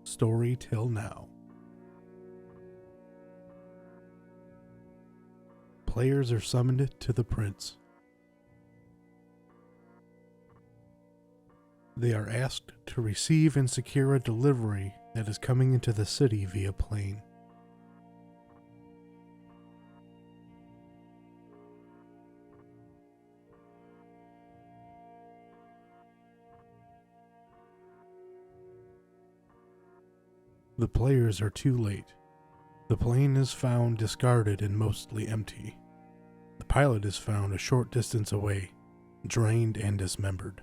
story till now. Players are summoned to the prince. They are asked to receive and secure a delivery that is coming into the city via plane. The players are too late. The plane is found discarded and mostly empty. The pilot is found a short distance away, drained and dismembered.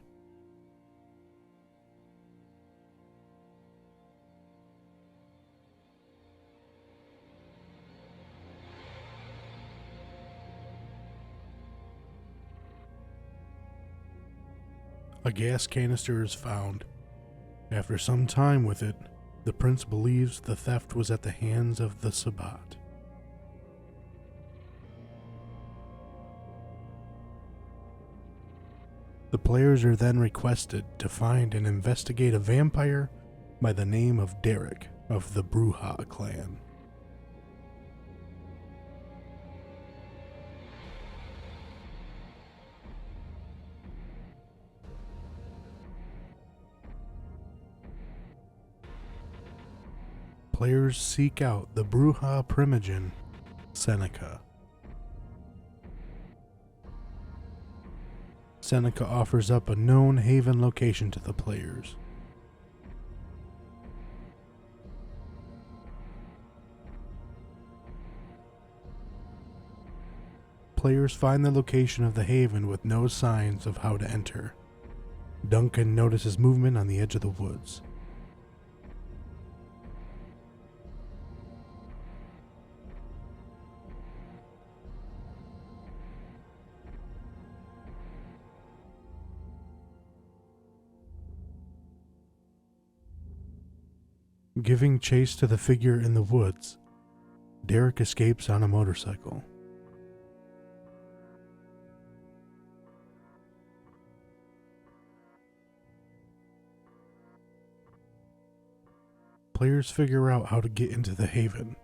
A gas canister is found. After some time with it, the prince believes the theft was at the hands of the Sabbat. The players are then requested to find and investigate a vampire by the name of Darek of the Bruja clan. Players seek out the Bruja primogen, Seneca. Seneca offers up a known haven location to the players. Players find the location of the haven with no signs of how to enter. Duncan notices movement on the edge of the woods. Giving chase to the figure in the woods, Darek escapes on a motorcycle. Players figure out how to get into the haven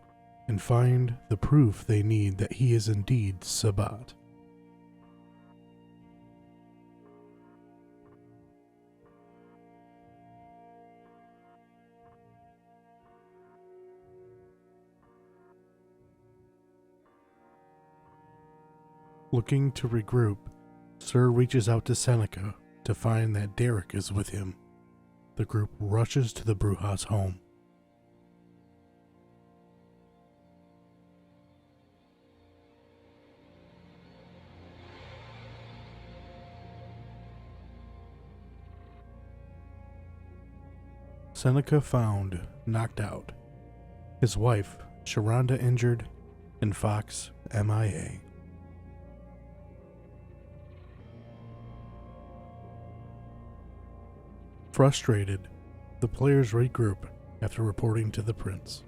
and find the proof they need that he is indeed Sabbat. Looking to regroup, Sir reaches out to Seneca to find that Darek is with him. The group rushes to the Bruja's home. Seneca found knocked out, his wife, Sharonda, injured, and Fox MIA. Frustrated, the players regroup after reporting to the prince.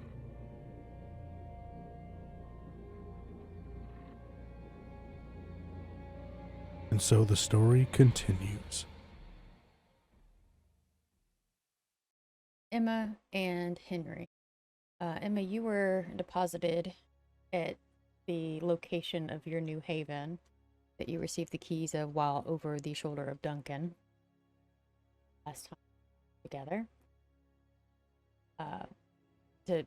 And so the story continues. Emma and Henry. Emma, you were deposited at the location of your new haven that you received the keys of while over the shoulder of Duncan last time together, to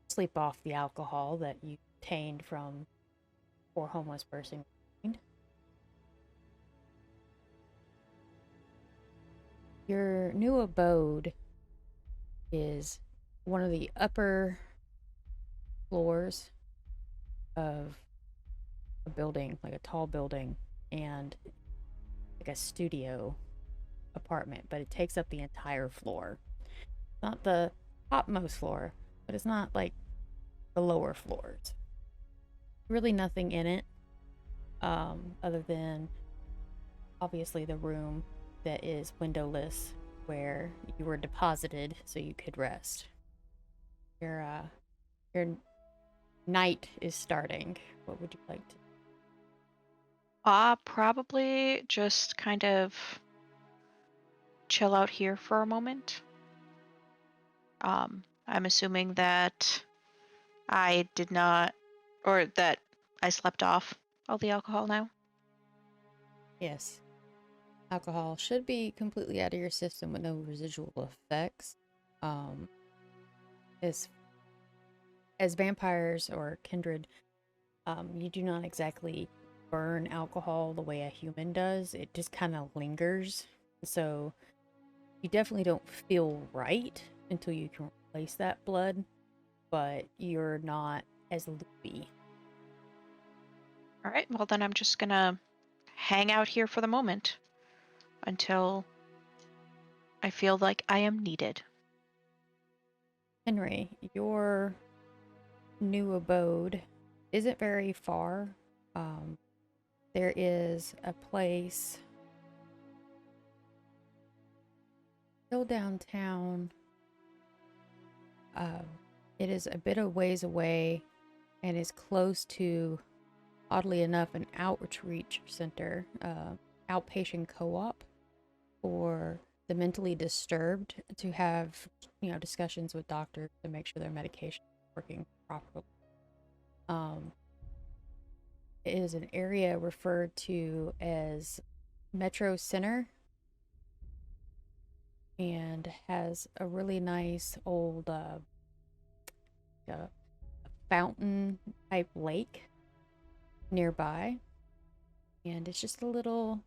sleep off the alcohol that you obtained from poor homeless person. Your new abode is one of the upper floors of a building, like a tall building, and like a studio apartment, but it takes up the entire floor. Not the topmost floor, but it's not like the lower floors. Really nothing in it, other than obviously the room that is windowless where you were deposited so you could rest. Your night is starting. What would you like to? Probably just kind of chill out here for a moment. I'm assuming that I did not, or that I slept off all the alcohol now. Yes. Alcohol should be completely out of your system with no residual effects. Um, as vampires or kindred, you do not exactly burn alcohol the way a human does. It just kind of lingers. So you definitely don't feel right until you can replace that blood, but you're not as loopy. All right, well, then I'm just gonna hang out here for the moment until I feel like I am needed. Henry, your new abode isn't very far. There is a place still downtown. It is a bit of ways away and is close to, oddly enough, an outreach center, outpatient co-op for the mentally disturbed to have, discussions with doctors to make sure their medication is working properly. It is an area referred to as Metro Center and has a really nice old fountain type lake nearby, and it's just a little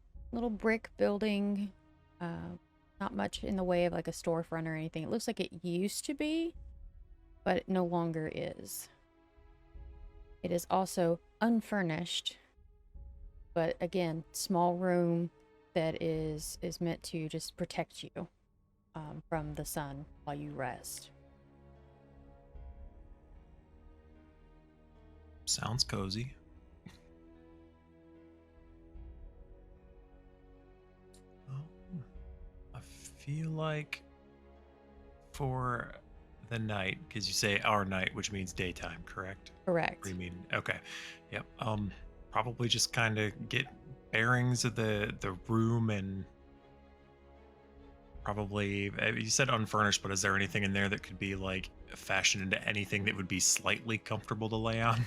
brick building, not much in the way of like a storefront or anything. It looks like it used to be, but it no longer is. It is also unfurnished, but again, small room that is meant to just protect you from the sun while you rest. Sounds cozy. I feel like for the night, because you say our night, which means daytime, correct? Correct. Or you mean okay? Yep. Probably just kind of get bearings of the room and probably you said unfurnished, but is there anything in there that could be like fashioned into anything that would be slightly comfortable to lay on?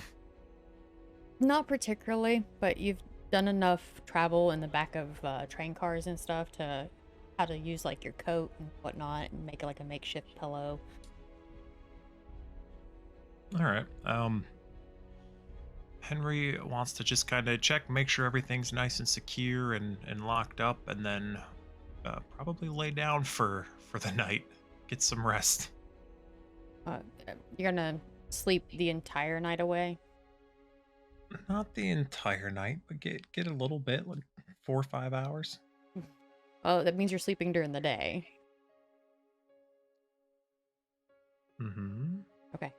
Not particularly, but you've done enough travel in the back of train cars and stuff to how to use like your coat and whatnot and make it like a makeshift pillow. All right. Henry wants to just kind of check, make sure everything's nice and secure and locked up, and then probably lay down for the night, get some rest. You're gonna sleep the entire night away? Not the entire night, but get a little bit, like 4 or 5 hours. Oh, that means you're sleeping during the day. Mm-hmm. Okay.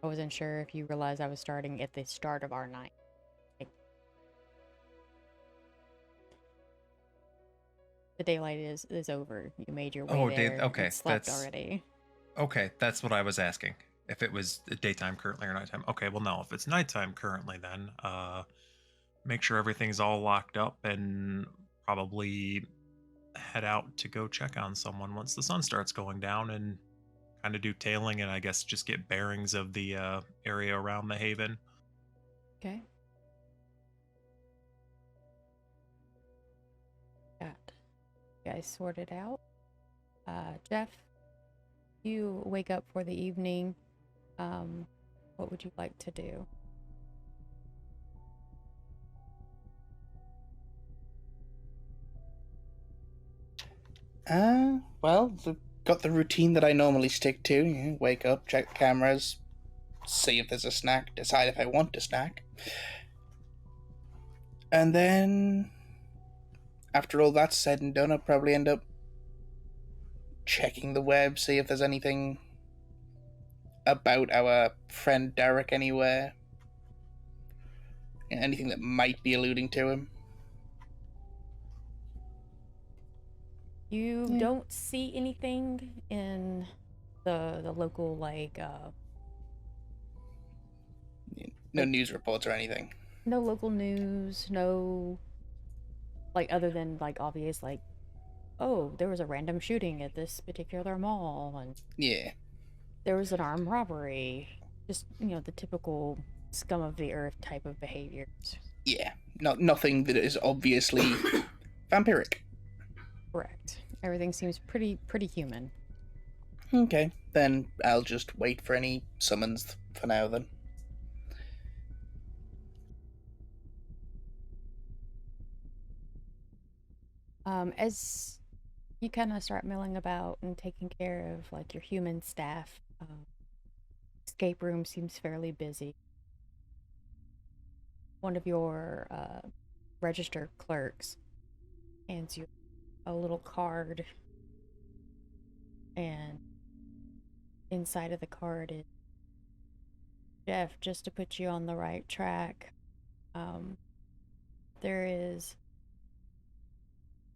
I wasn't sure if you realized I was starting at the start of our night. The daylight is over. You made your way there. Okay, and slept already. Okay, that's what I was asking. If it was daytime currently or nighttime. Okay, well no, if it's nighttime currently, then make sure everything's all locked up and probably head out to go check on someone once the sun starts going down and kind of do tailing and I guess just get bearings of the area around the haven. Okay. Got you guys sorted out. Jeff, you wake up for the evening. What would you like to do? Well, got the routine that I normally stick to. Wake up, check cameras, see if there's a snack, decide if I want a snack. And then, after all that's said and done, I'll probably end up checking the web, see if there's anything about our friend Darek anywhere. Anything that might be alluding to him. You don't see anything in the local no news reports or anything. No local news, no other than obvious oh, there was a random shooting at this particular mall, and Yeah. there was an armed robbery. Just, the typical scum of the earth type of behaviors. Yeah. Nothing that is obviously vampiric. Correct. Everything seems pretty human. Okay, then I'll just wait for any summons for now then. As you kind of start milling about and taking care of like your human staff, escape room seems fairly busy. One of your register clerks hands you a little card, and inside of the card is, Jeff, just to put you on the right track, there is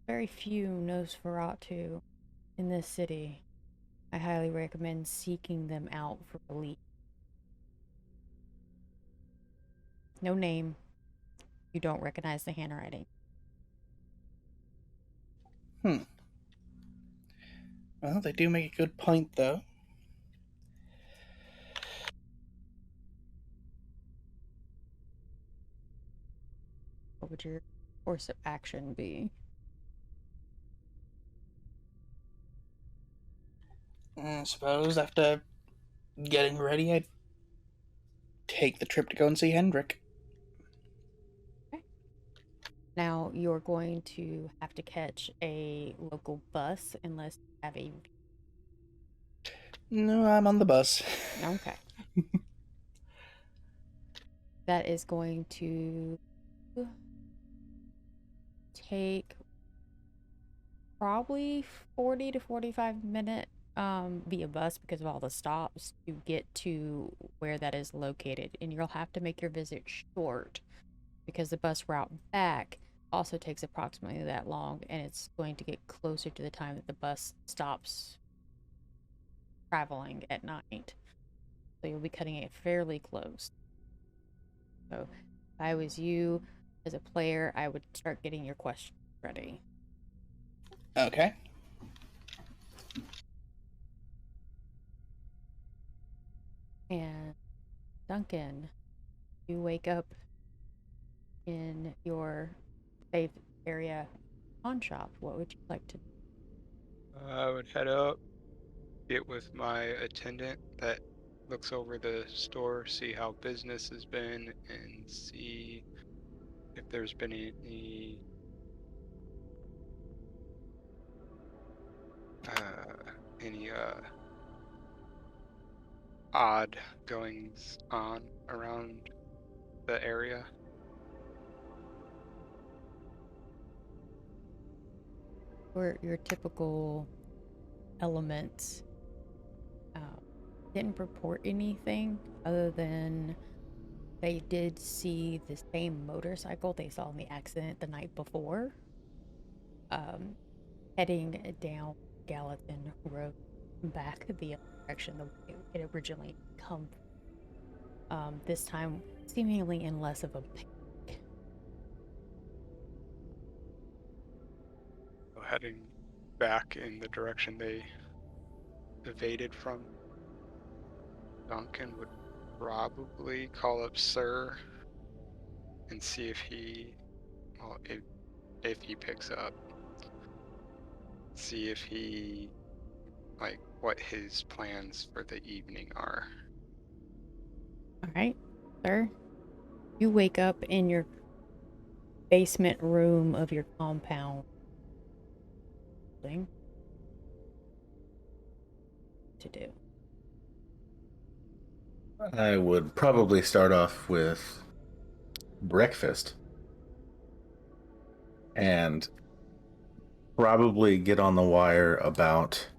very few Nosferatu in this city. I highly recommend seeking them out for relief. No name. You don't recognize the handwriting. Well, they do make a good point, though. What would your course of action be? I suppose after getting ready, I'd take the trip to go and see Hendrik. Okay. Now, you're going to have to catch a local bus unless you have a... No, I'm on the bus. Okay. That is going to take probably 40 to 45 minute via bus because of all the stops to get to where that is located, and you'll have to make your visit short because the bus route back also takes approximately that long, and it's going to get closer to the time that the bus stops traveling at night, so you'll be cutting it fairly close. So if I was you as a player, I would start getting your questions ready. Okay. And Duncan, you wake up in your safe area pawn shop. What would you like to do? I would head up, get with my attendant that looks over the store, see how business has been, and see if there's been any odd goings on around the area. Your typical elements didn't report anything other than they did see the same motorcycle they saw in the accident the night before, heading down Gallatin Road back the other direction the way it originally come. This time seemingly in less of a panic. Heading back in the direction they evaded from, Duncan would probably call up Sir and see if he, well, if he picks up, see if he, like, what his plans for the evening are. All right, sir. You wake up in your basement room of your compound. To do. I would probably start off with breakfast and probably get on the wire about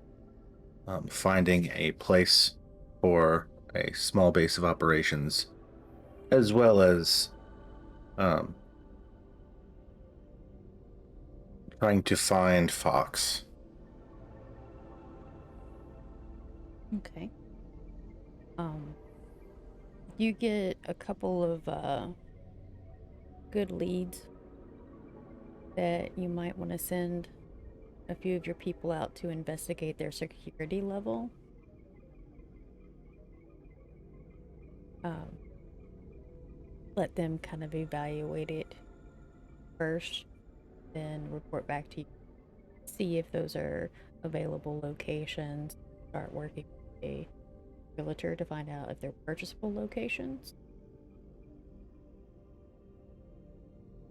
finding a place for a small base of operations, as well as trying to find Fox. Okay. You get a couple of good leads that you might want to send a few of your people out to investigate their security level. Let them kind of evaluate it first, then report back to you. See if those are available locations. Start working with a realtor to find out if they're purchasable locations.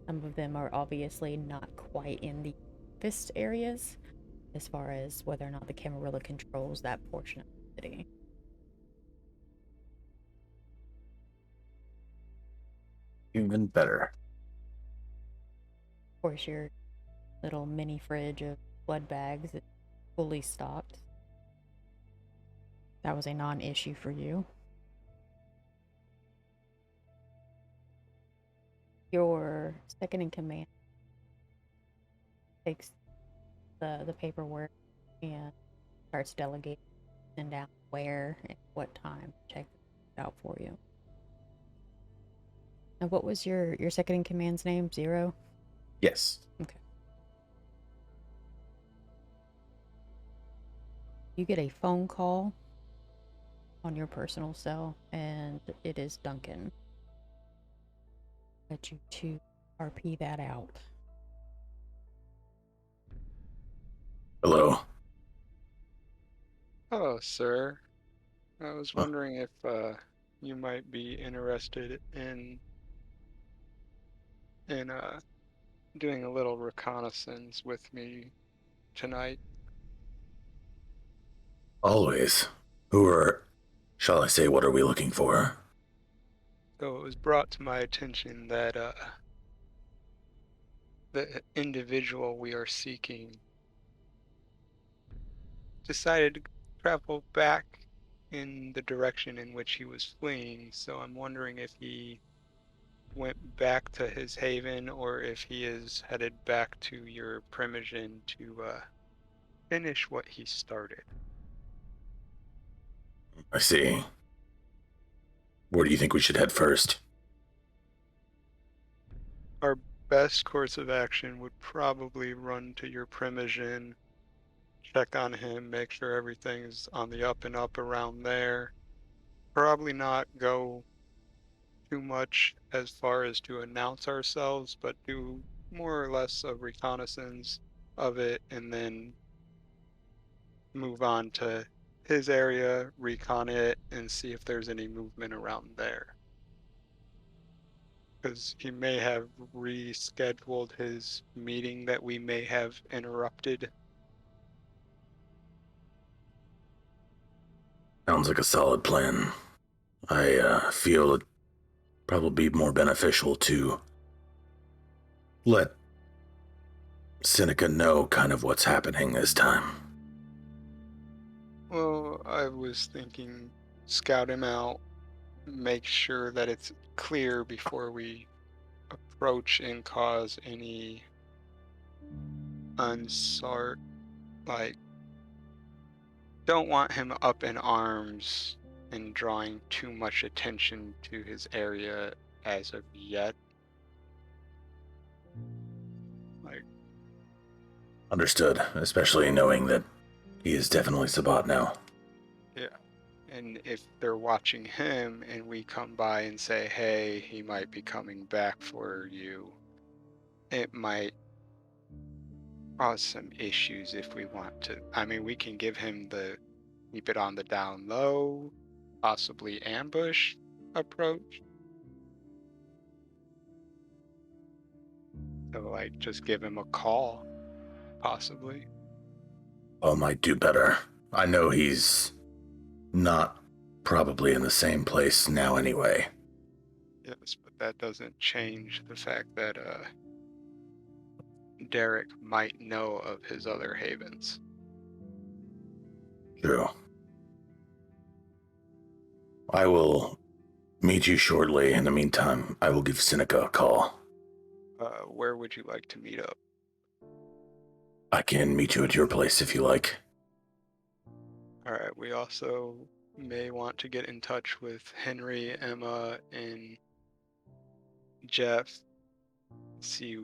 Some of them are obviously not quite in the fist areas as far as whether or not the Camarilla controls that portion of the city. Even better. Of course, your little mini fridge of blood bags is fully stocked. That was a non-issue for you. Your second in command takes the paperwork and starts delegating and down where and what time to check it out for you. And what was your second in command's name? Zero? Yes. Okay. You get a phone call on your personal cell, and it is Duncan. Let you to RP that out. Hello. Hello, sir. I was wondering if you might be interested in doing a little reconnaissance with me tonight. Always. Shall I say, what are we looking for? So it was brought to my attention that the individual we are seeking decided to travel back in the direction in which he was fleeing. So I'm wondering if he went back to his haven or if he is headed back to your Primogen to finish what he started. I see. Where do you think we should head first? Our best course of action would probably run to your Primogen, check on him, make sure everything's on the up and up around there. Probably not go too much as far as to announce ourselves, but do more or less a reconnaissance of it and then move on to his area, recon it, and see if there's any movement around there. Because he may have rescheduled his meeting that we may have interrupted. Sounds like a solid plan. I feel it'd probably be more beneficial to let Seneca know kind of what's happening this time. Well, I was thinking scout him out, make sure that it's clear before we approach and cause any unsart, like, don't want him up in arms and drawing too much attention to his area as of yet. Like, Understood, especially knowing that he is definitely Sabat now. yeah. And if they're watching him and we come by and say, hey, he might be coming back for you, it might cause some issues if we want to. I mean, we can give him the keep it on the down low, possibly ambush approach. So, like, just give him a call, possibly. I might do better. I know he's not probably in the same place now anyway. Yes, but that doesn't change the fact that Darek might know of his other havens. True. I will meet you shortly. In the meantime, I will give Seneca a call. Where would you like to meet up? I can meet you at your place if you like. Alright, we also may want to get in touch with Henry, Emma, and Jeff, see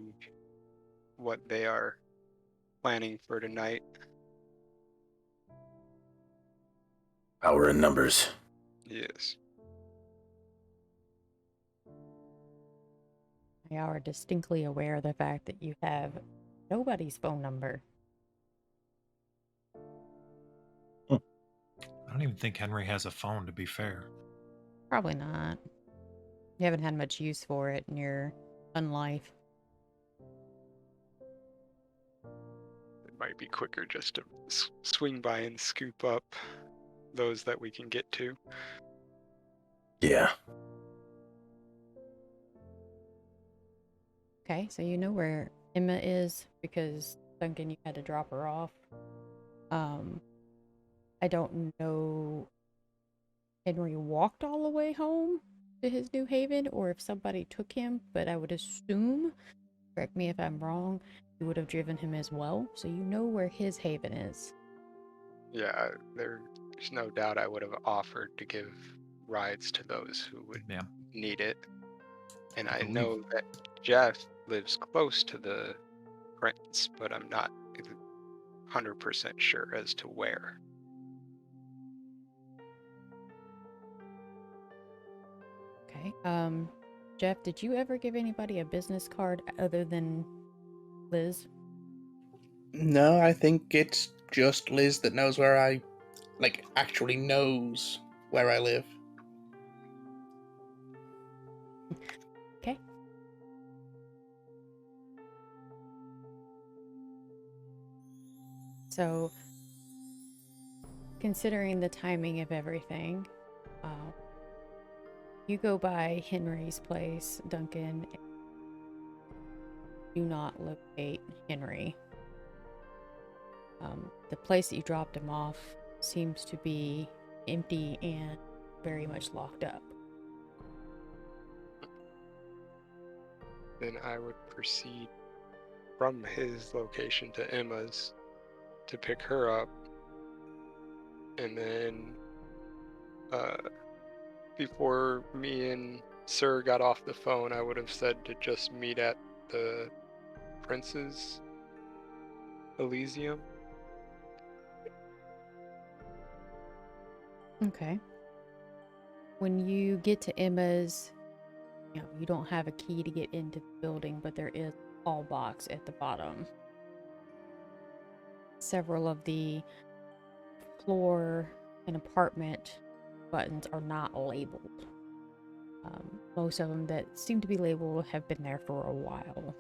what they are planning for tonight. Power in numbers. Yes. You are distinctly aware of the fact that you have nobody's phone number. I don't even think Henry has a phone, to be fair. Probably not. You haven't had much use for it in your unlife. It might be quicker just to swing by and scoop up those that we can get to. Yeah. Okay, so you know where Emma is because Duncan, you had to drop her off. I don't know Henry walked all the way home to his new haven or if somebody took him, but I would assume, correct me if I'm wrong, you would have driven him as well, so you know where his haven is. Yeah, there's no doubt I would have offered to give rides to those who would Yeah. need it. And I believe- know that Jeff lives close to the prince, but I'm not 100% sure as to where. Okay. Jeff, did you ever give anybody a business card other than Liz? No, I think it's just Liz that knows where I, actually knows where I live. Okay. So, considering the timing of everything, you go by Henry's place, Duncan, and do not locate Henry. The place that you dropped him off seems to be empty and very much locked up. Then I would proceed from his location to Emma's to pick her up. And then before me and Sir got off the phone, I would have said to just meet at the Prince's Elysium. Okay. When you get to Emma's, you don't have a key to get into the building, but there is a call box at the bottom. Several of the floor and apartment buttons are not labeled. Most of them that seem to be labeled have been there for a while.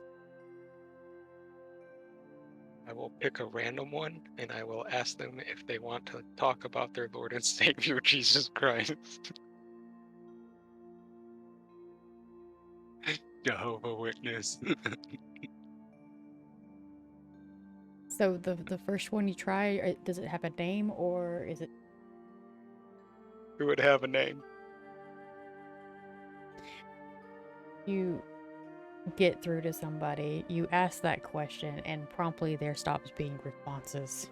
I will pick a random one and I will ask them if they want to talk about their Lord and Savior Jesus Christ. Jehovah Witness. So the first one you try, does it have a name or is it? Who would have a name? You get through to somebody, you ask that question, and promptly there stops being responses.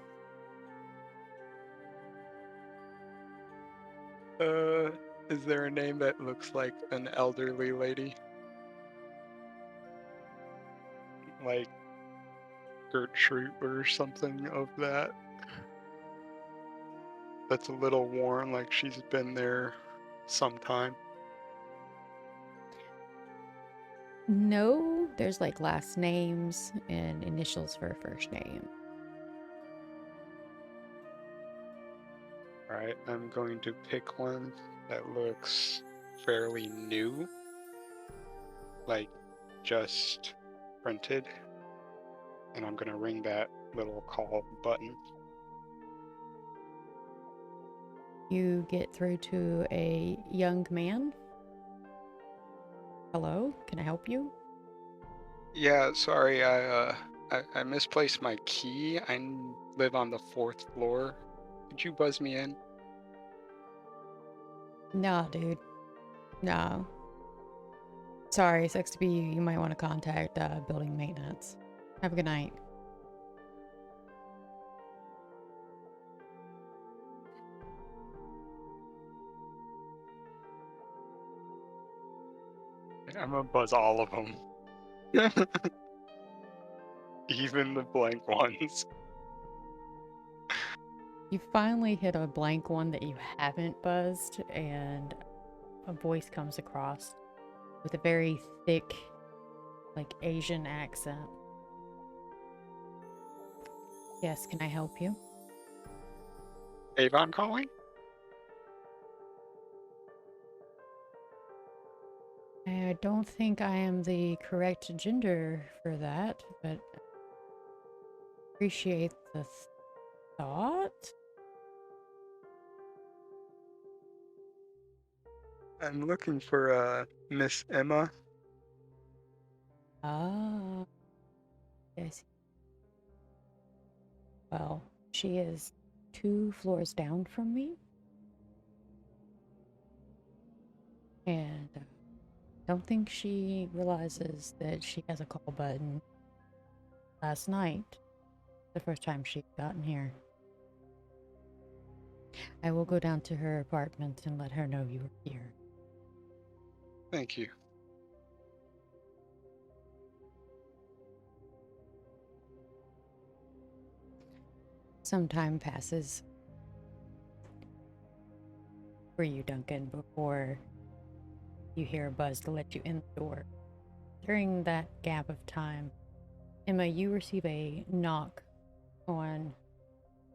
Is there a name that looks like an elderly lady? Like Gertrude or something of that? That's a little worn, like she's been there sometime. No, there's like last names and initials for a first name. Alright, I'm going to pick one that looks fairly new. Like just printed. And I'm gonna ring that little call button. You get through to a young man. Hello, can I help you? Yeah, sorry, I misplaced my key. I live on the 4th floor. Could you buzz me in? No, dude. No. Sorry, sucks to be you. You might want to contact building maintenance. Have a good night. I'm gonna buzz all of them. Even the blank ones. You finally hit a blank one that you haven't buzzed, and a voice comes across with a very thick, like Asian accent. Yes, can I help you? Avon calling? I don't think I am the correct gender for that, but appreciate the thought. I'm looking for Miss Emma. Ah, yes. Well, she is 2 floors down from me. And don't think she realizes that she has a call button. Last night, the first time she'd gotten here. I will go down to her apartment and let her know you were here. Thank you. Some time passes for you, Duncan, before you hear a buzz to let you in the door. During that gap of time, Emma, you receive a knock on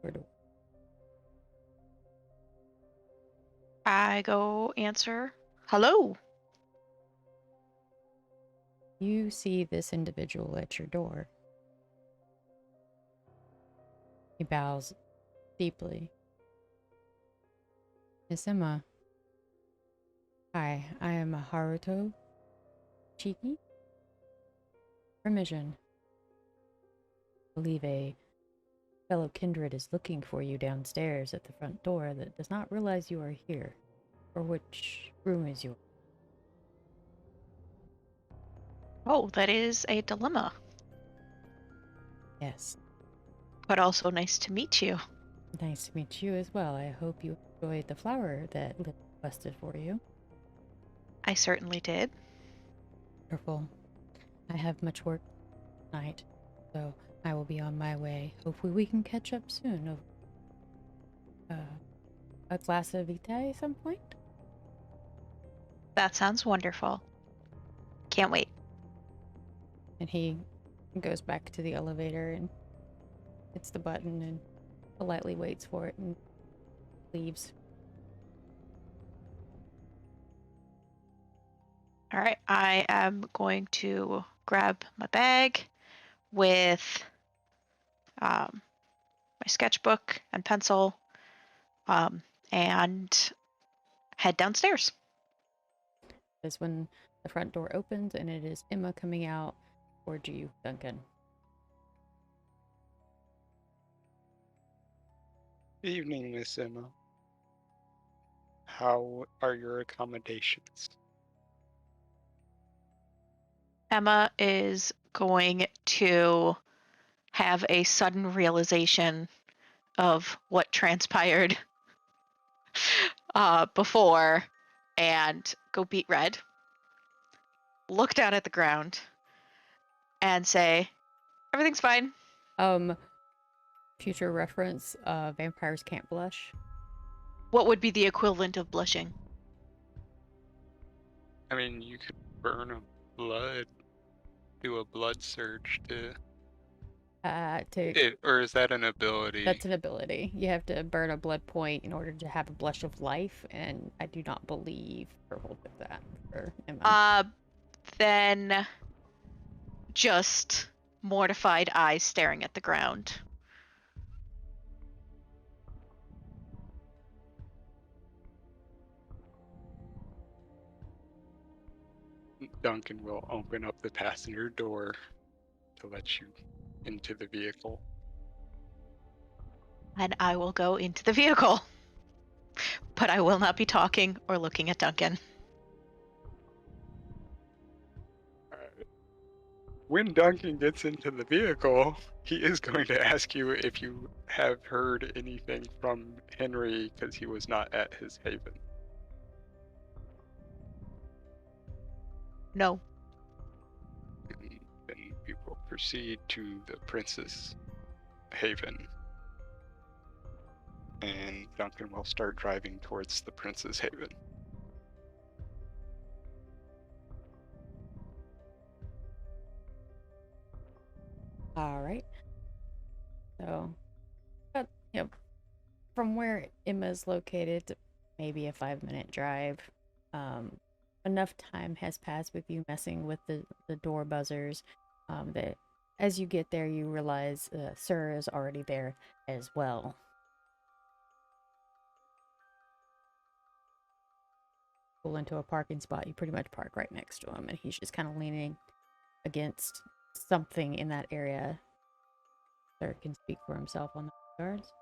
your door. I go answer. Hello. You see this individual at your door. He bows deeply. Miss Emma. Hi, I am Haruto Chiki. Permission. I believe a fellow kindred is looking for you downstairs at the front door that does not realize you are here. Or which room is yours? Oh, that is a dilemma, Yes. but also nice to meet you. Nice to meet you as well. I hope you enjoyed the flower that Lily requested for you. I certainly did. Wonderful. I have much work tonight, so I will be on my way. Hopefully we can catch up soon over a glass of Vitae at some point. That sounds wonderful. Can't wait. And he goes back to the elevator and hits the button and politely waits for it and leaves. All right, I am going to grab my bag with my sketchbook and pencil and head downstairs. Is when the front door opens and it is Emma coming out towards you, Duncan. Evening, Miss Emma. How are your accommodations? Emma is going to have a sudden realization of what transpired before and go beat red, look down at the ground, and say, everything's fine. Future reference, vampires can't blush. What would be the equivalent of blushing? I mean, you could burn a blood, do a blood surge to... or is that an ability? That's an ability. You have to burn a blood point in order to have a blush of life, and I do not believe Purple did that for Emma. Then just mortified eyes staring at the ground. Duncan will open up the passenger door to let you into the vehicle. And I will go into the vehicle. But I will not be talking or looking at Duncan. When Duncan gets into the vehicle, he is going to ask you if you have heard anything from Henry because he was not at his haven. No. Then we will proceed to the Princess Haven. And Duncan will start driving towards the Princess Haven. All right. So, but from where Emma's located, maybe a 5-minute drive. Enough time has passed with you messing with the door buzzers that as you get there, you realize Sir is already there as well. Pull into a parking spot, you pretty much park right next to him, and he's just kind of leaning against something in that area. Sir can speak for himself on the regards.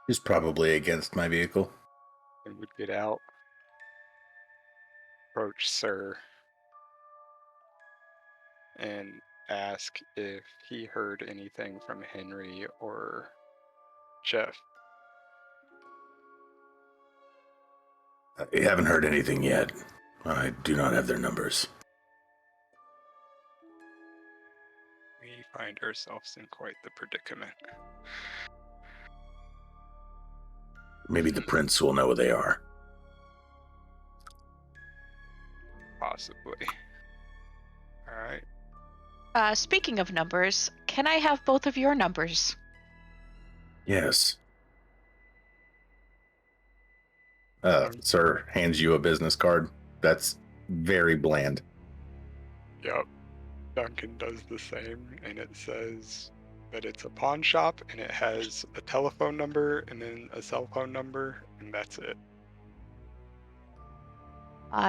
He's probably against my vehicle. And would get out, approach Sir, and ask if he heard anything from Henry or Jeff. I haven't heard anything yet. I do not have their numbers. We find ourselves in quite the predicament. Maybe the prince will know who they are. Possibly. Alright. Speaking of numbers, can I have both of your numbers? Yes. Sir hands you a business card. That's very bland. Yep. Duncan does the same, and it says that it's a pawn shop, and it has a telephone number and then a cell phone number, and that's it.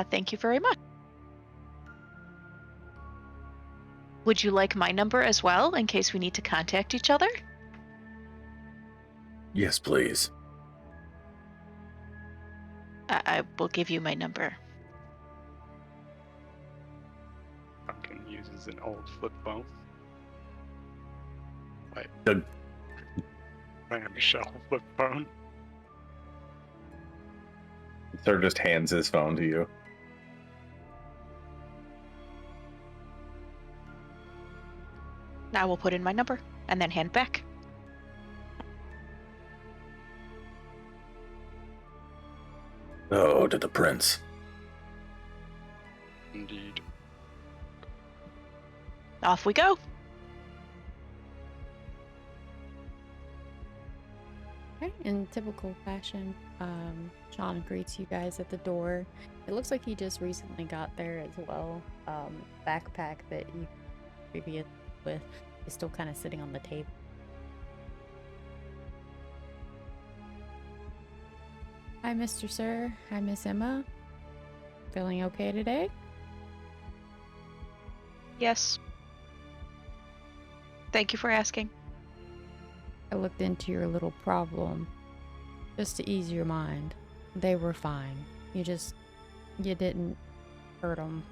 Thank you very much. Would you like my number as well, in case we need to contact each other? Yes, please. I will give you my number. Duncan uses an old flip phone. Like Doug. clamshell flip phone. Sir just hands his phone to you. I will put in my number and then hand back. Oh, to the prince. Indeed. Off we go. Okay, in typical fashion, Sean greets you guys at the door. It looks like he just recently got there as well. Backpack that you previous with is still kind of sitting on the table. Hi, Mr. Sir. Hi, Miss Emma. Feeling okay today? Yes. Thank you for asking. I looked into your little problem just to ease your mind. They were fine. You didn't hurt them.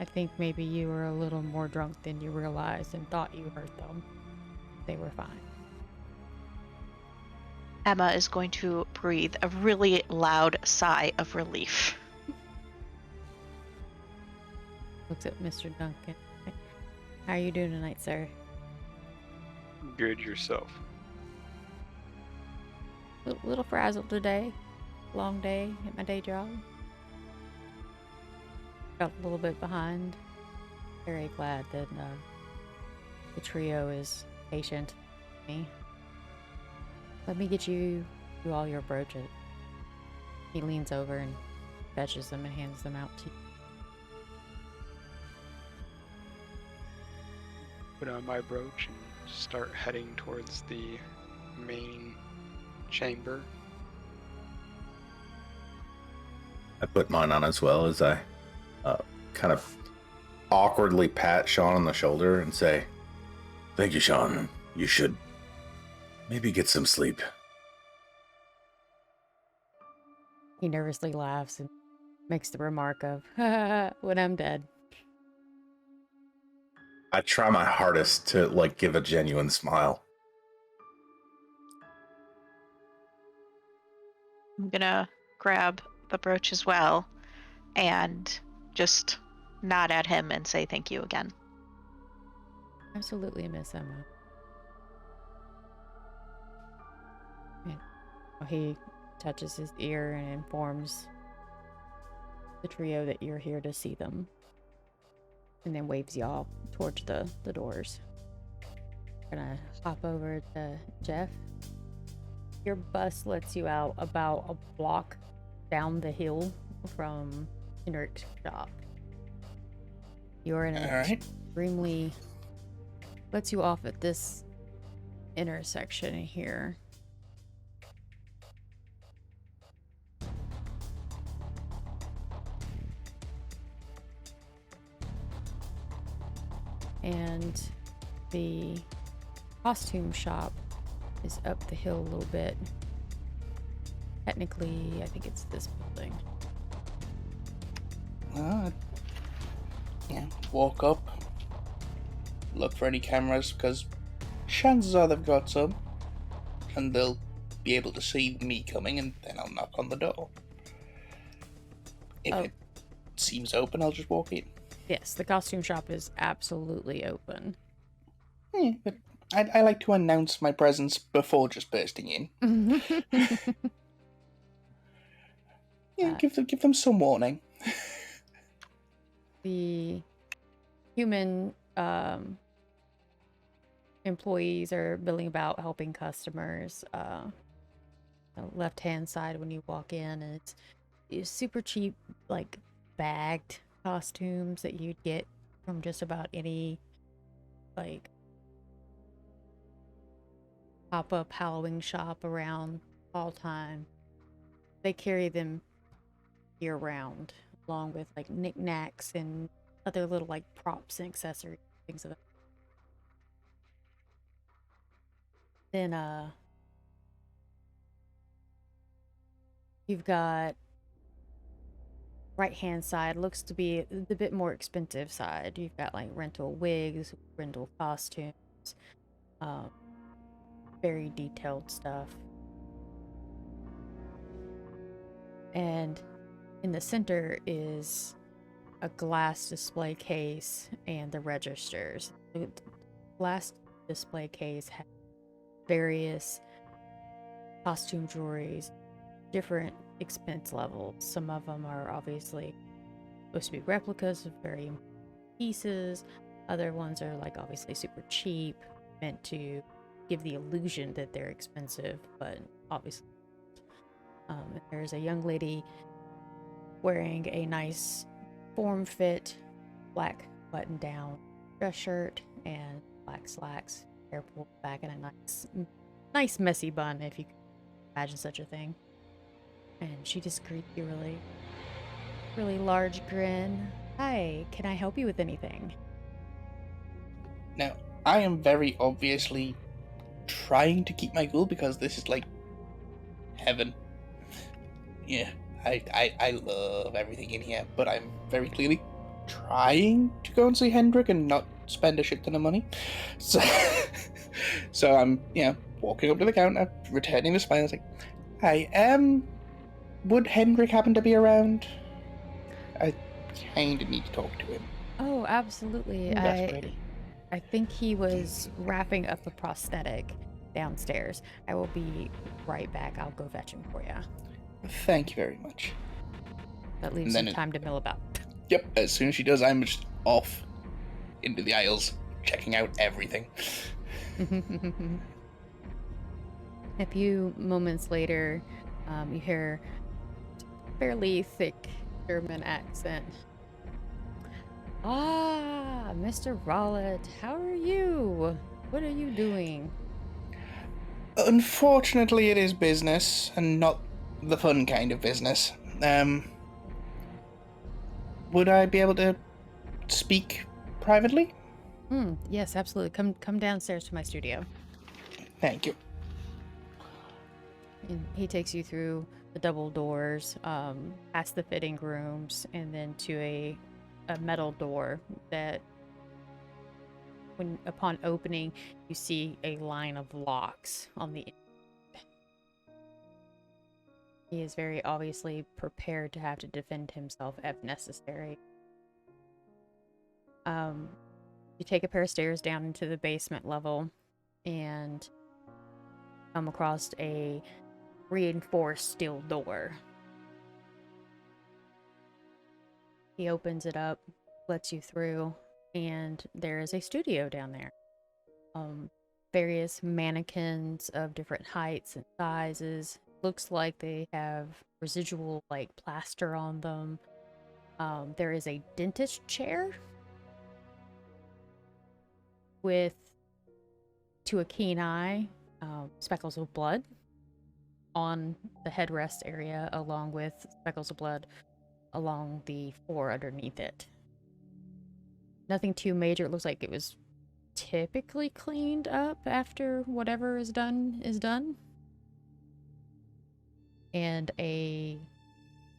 I think maybe you were a little more drunk than you realized and thought you hurt them. They were fine. Emma is going to breathe a really loud sigh of relief. Looks at Mr. Duncan. How are you doing tonight, sir? Good yourself. Little frazzled today. Long day at my day job. Got a little bit behind. Very glad that the trio is patient with me. Let me get you all your brooches. He leans over and fetches them and hands them out to you. Put on my brooch and start heading towards the main chamber. I put mine on as well as I kind of awkwardly pat Sean on the shoulder and say, "Thank you, Sean. You should maybe get some sleep." He nervously laughs and makes the remark of, when I'm dead. I try my hardest to give a genuine smile. I'm gonna grab the brooch as well and just nod at him and say thank you again. Absolutely, Miss Emma. And he touches his ear and informs the trio that you're here to see them. And then waves y'all towards the doors. Gonna hop over to Jeff. Your bus lets you out about a block down the hill from Kindred's shop. You're in an All right. extremely... lets you off at this intersection here. And the costume shop is up the hill a little bit. Technically, I think it's this building. Yeah, walk up, look for any cameras, because chances are they've got some, and they'll be able to see me coming, and then I'll knock on the door. If it seems open, I'll just walk in. Yes, the costume shop is absolutely open. Yeah, but I like to announce my presence before just bursting in. Yeah, give them some warning. The human employees are milling about helping customers. Left hand side when you walk in, and it's super cheap, like bagged costumes that you'd get from just about any like pop-up Halloween shop around all time. They carry them year round, along with like knickknacks and other little like props and accessories, things of that. Then you've got right hand side, looks to be the bit more expensive side. You've got like rental wigs, rental costumes, very detailed stuff. And in the center is a glass display case and the registers. The glass display case has various costume jewelries, different expense levels. Some of them are obviously supposed to be replicas of very important pieces. Other ones are like obviously super cheap, meant to give the illusion that they're expensive, but obviously there's a young lady wearing a nice form-fit black button-down dress shirt and black slacks, hair pulled back in a nice messy bun, if you can imagine such a thing. And she just greets you really large grin. Hi, can I help you with anything? Now, I am very obviously trying to keep my cool because this is like heaven. Yeah, I love everything in here, but I'm very clearly trying to go and see Hendrik and not spend a shit ton of money. So I'm, walking up to the counter, returning the smile, like, hi, would Hendrik happen to be around? I kinda need to talk to him. Oh, absolutely. I think he was wrapping up a prosthetic downstairs. I will be right back. I'll go fetch him for you. Thank you very much. That leaves some time to mill about. Yep, as soon as she does, I'm just off into the aisles, checking out everything. A few moments later, you hear a fairly thick German accent. Ah, Mr. Rowlett, how are you? What are you doing? Unfortunately, it is business, and not the fun kind of business. Would I be able to speak privately? Yes, absolutely. Come downstairs to my studio. Thank you. And he takes you through the double doors, past the fitting rooms, and then to a metal door that, upon opening, you see a line of locks on the inside. He is very obviously prepared to have to defend himself if necessary. You take a pair of stairs down into the basement level and come across a reinforced steel door. He opens it up, lets you through, and there is a studio down there. Various mannequins of different heights and sizes. Looks like they have residual like plaster on them. There is a dentist chair with, to a keen eye, speckles of blood on the headrest area, along with speckles of blood along the floor underneath it. Nothing too major. It looks like it was typically cleaned up after whatever is done is done. And a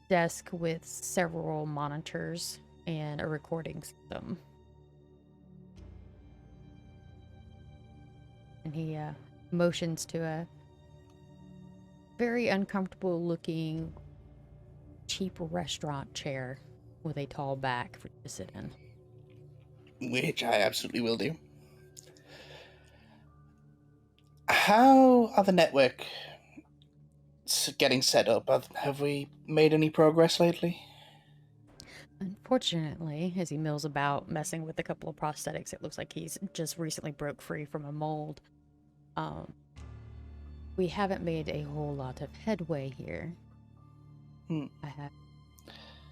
desk with several monitors and a recording system. And he motions to a very uncomfortable looking cheap restaurant chair with a tall back for you to sit in. Which I absolutely will do. How are the network getting set up? Have we made any progress lately? Unfortunately, as he mills about messing with a couple of prosthetics, it looks like he's just recently broke free from a mold. We haven't made a whole lot of headway here. I have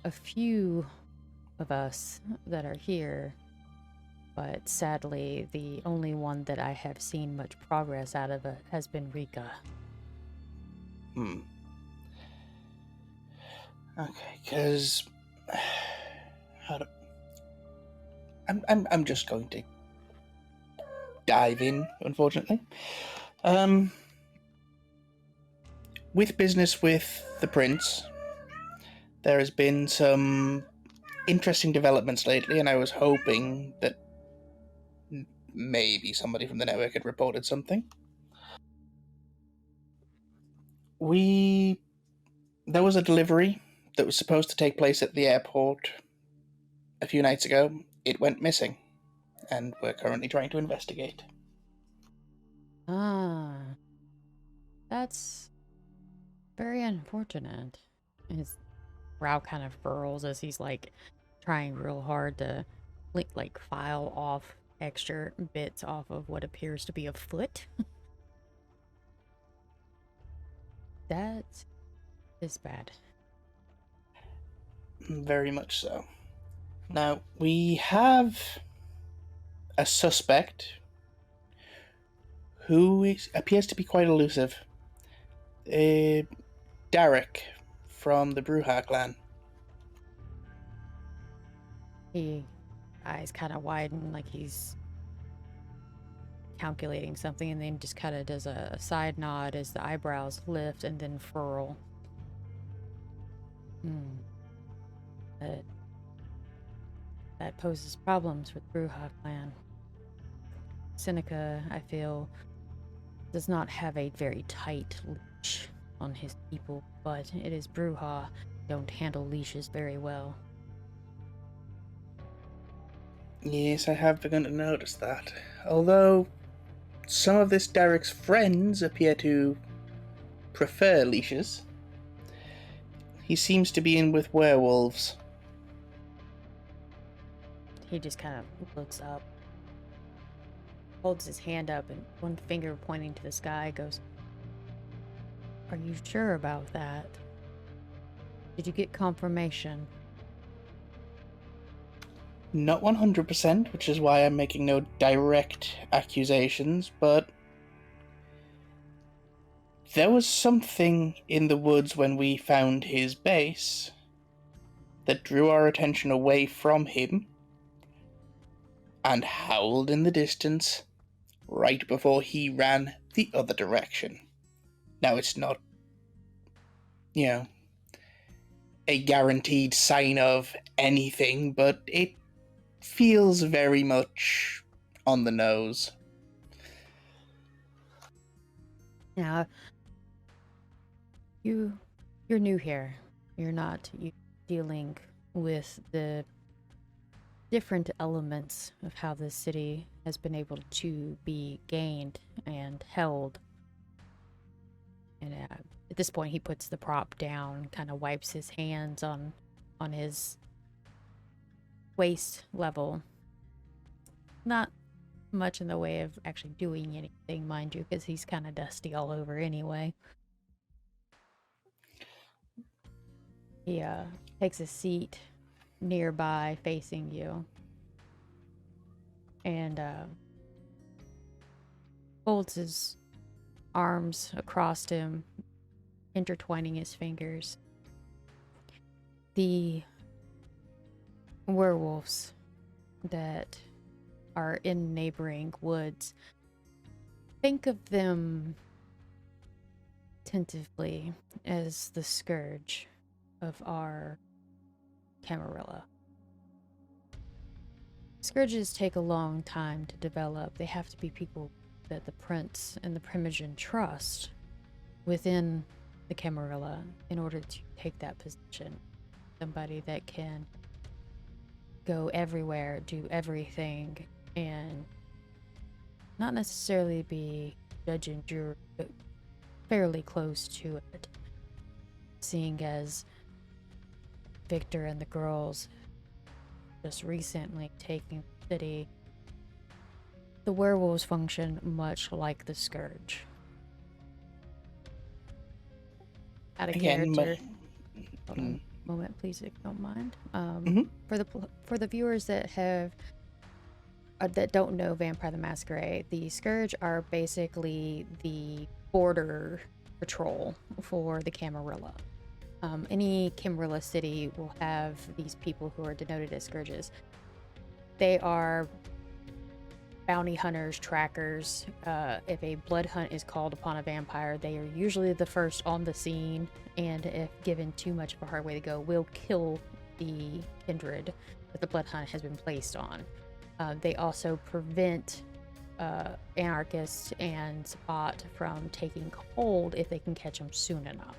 a few of us that are here, but sadly, the only one that I have seen much progress out of has been Rika. Okay, because I'm just going to dive in, unfortunately. With business with the prince, there has been some interesting developments lately, and I was hoping that maybe somebody from the network had reported something. There was a delivery that was supposed to take place at the airport a few nights ago. It went missing, and we're currently trying to investigate. That's very unfortunate. His brow kind of furrows as he's like trying real hard to like file off extra bits off of what appears to be a foot. That is bad. Very much so. Now, we have a suspect who appears to be quite elusive. Darek from the Bruja clan. He eyes kind of widen like he's calculating something, and then just kind of does a side nod as the eyebrows lift and then furl. That poses problems for the Bruja clan. Seneca, I feel, does not have a very tight leash on his people, but it is Bruja don't handle leashes very well. Yes, I have begun to notice that. Although some of this Derek's friends appear to prefer leashes. He seems to be in with werewolves. He just kind of looks up, holds his hand up, and one finger pointing to the sky goes, "Are you sure about that? Did you get confirmation?" Not 100%, which is why I'm making no direct accusations, but there was something in the woods when we found his base that drew our attention away from him and howled in the distance right before he ran the other direction. Now, it's not, a guaranteed sign of anything, but it feels very much on the nose. Now, you're new here. You're not dealing with the different elements of how this city has been able to be gained and held. And at this point, he puts the prop down, kind of wipes his hands on his waist level. Not much in the way of actually doing anything, mind you, because he's kind of dusty all over anyway. He takes a seat nearby facing you and folds his arms across him, intertwining his fingers. The werewolves that are in neighboring woods, think of them tentatively as the scourge of our Camarilla. Scourges take a long time to develop. They have to be people that the prince and the Primogen trust within the Camarilla in order to take that position. Somebody that can go everywhere, do everything, and not necessarily be judge and jury, but fairly close to it. Seeing as Victor and the girls just recently taking the city, the werewolves function much like the Scourge. Out of character. Hold on a moment, please, if you don't mind. For the viewers that have that don't know Vampire the Masquerade, the Scourge are basically the border patrol for the Camarilla. Any Camarilla city will have these people who are denoted as Scourges. They are bounty hunters, trackers. If a blood hunt is called upon a vampire, they are usually the first on the scene, and if given too much of a hard way to go, will kill the kindred that the blood hunt has been placed on. They also prevent anarchists and Spot from taking hold if they can catch them soon enough.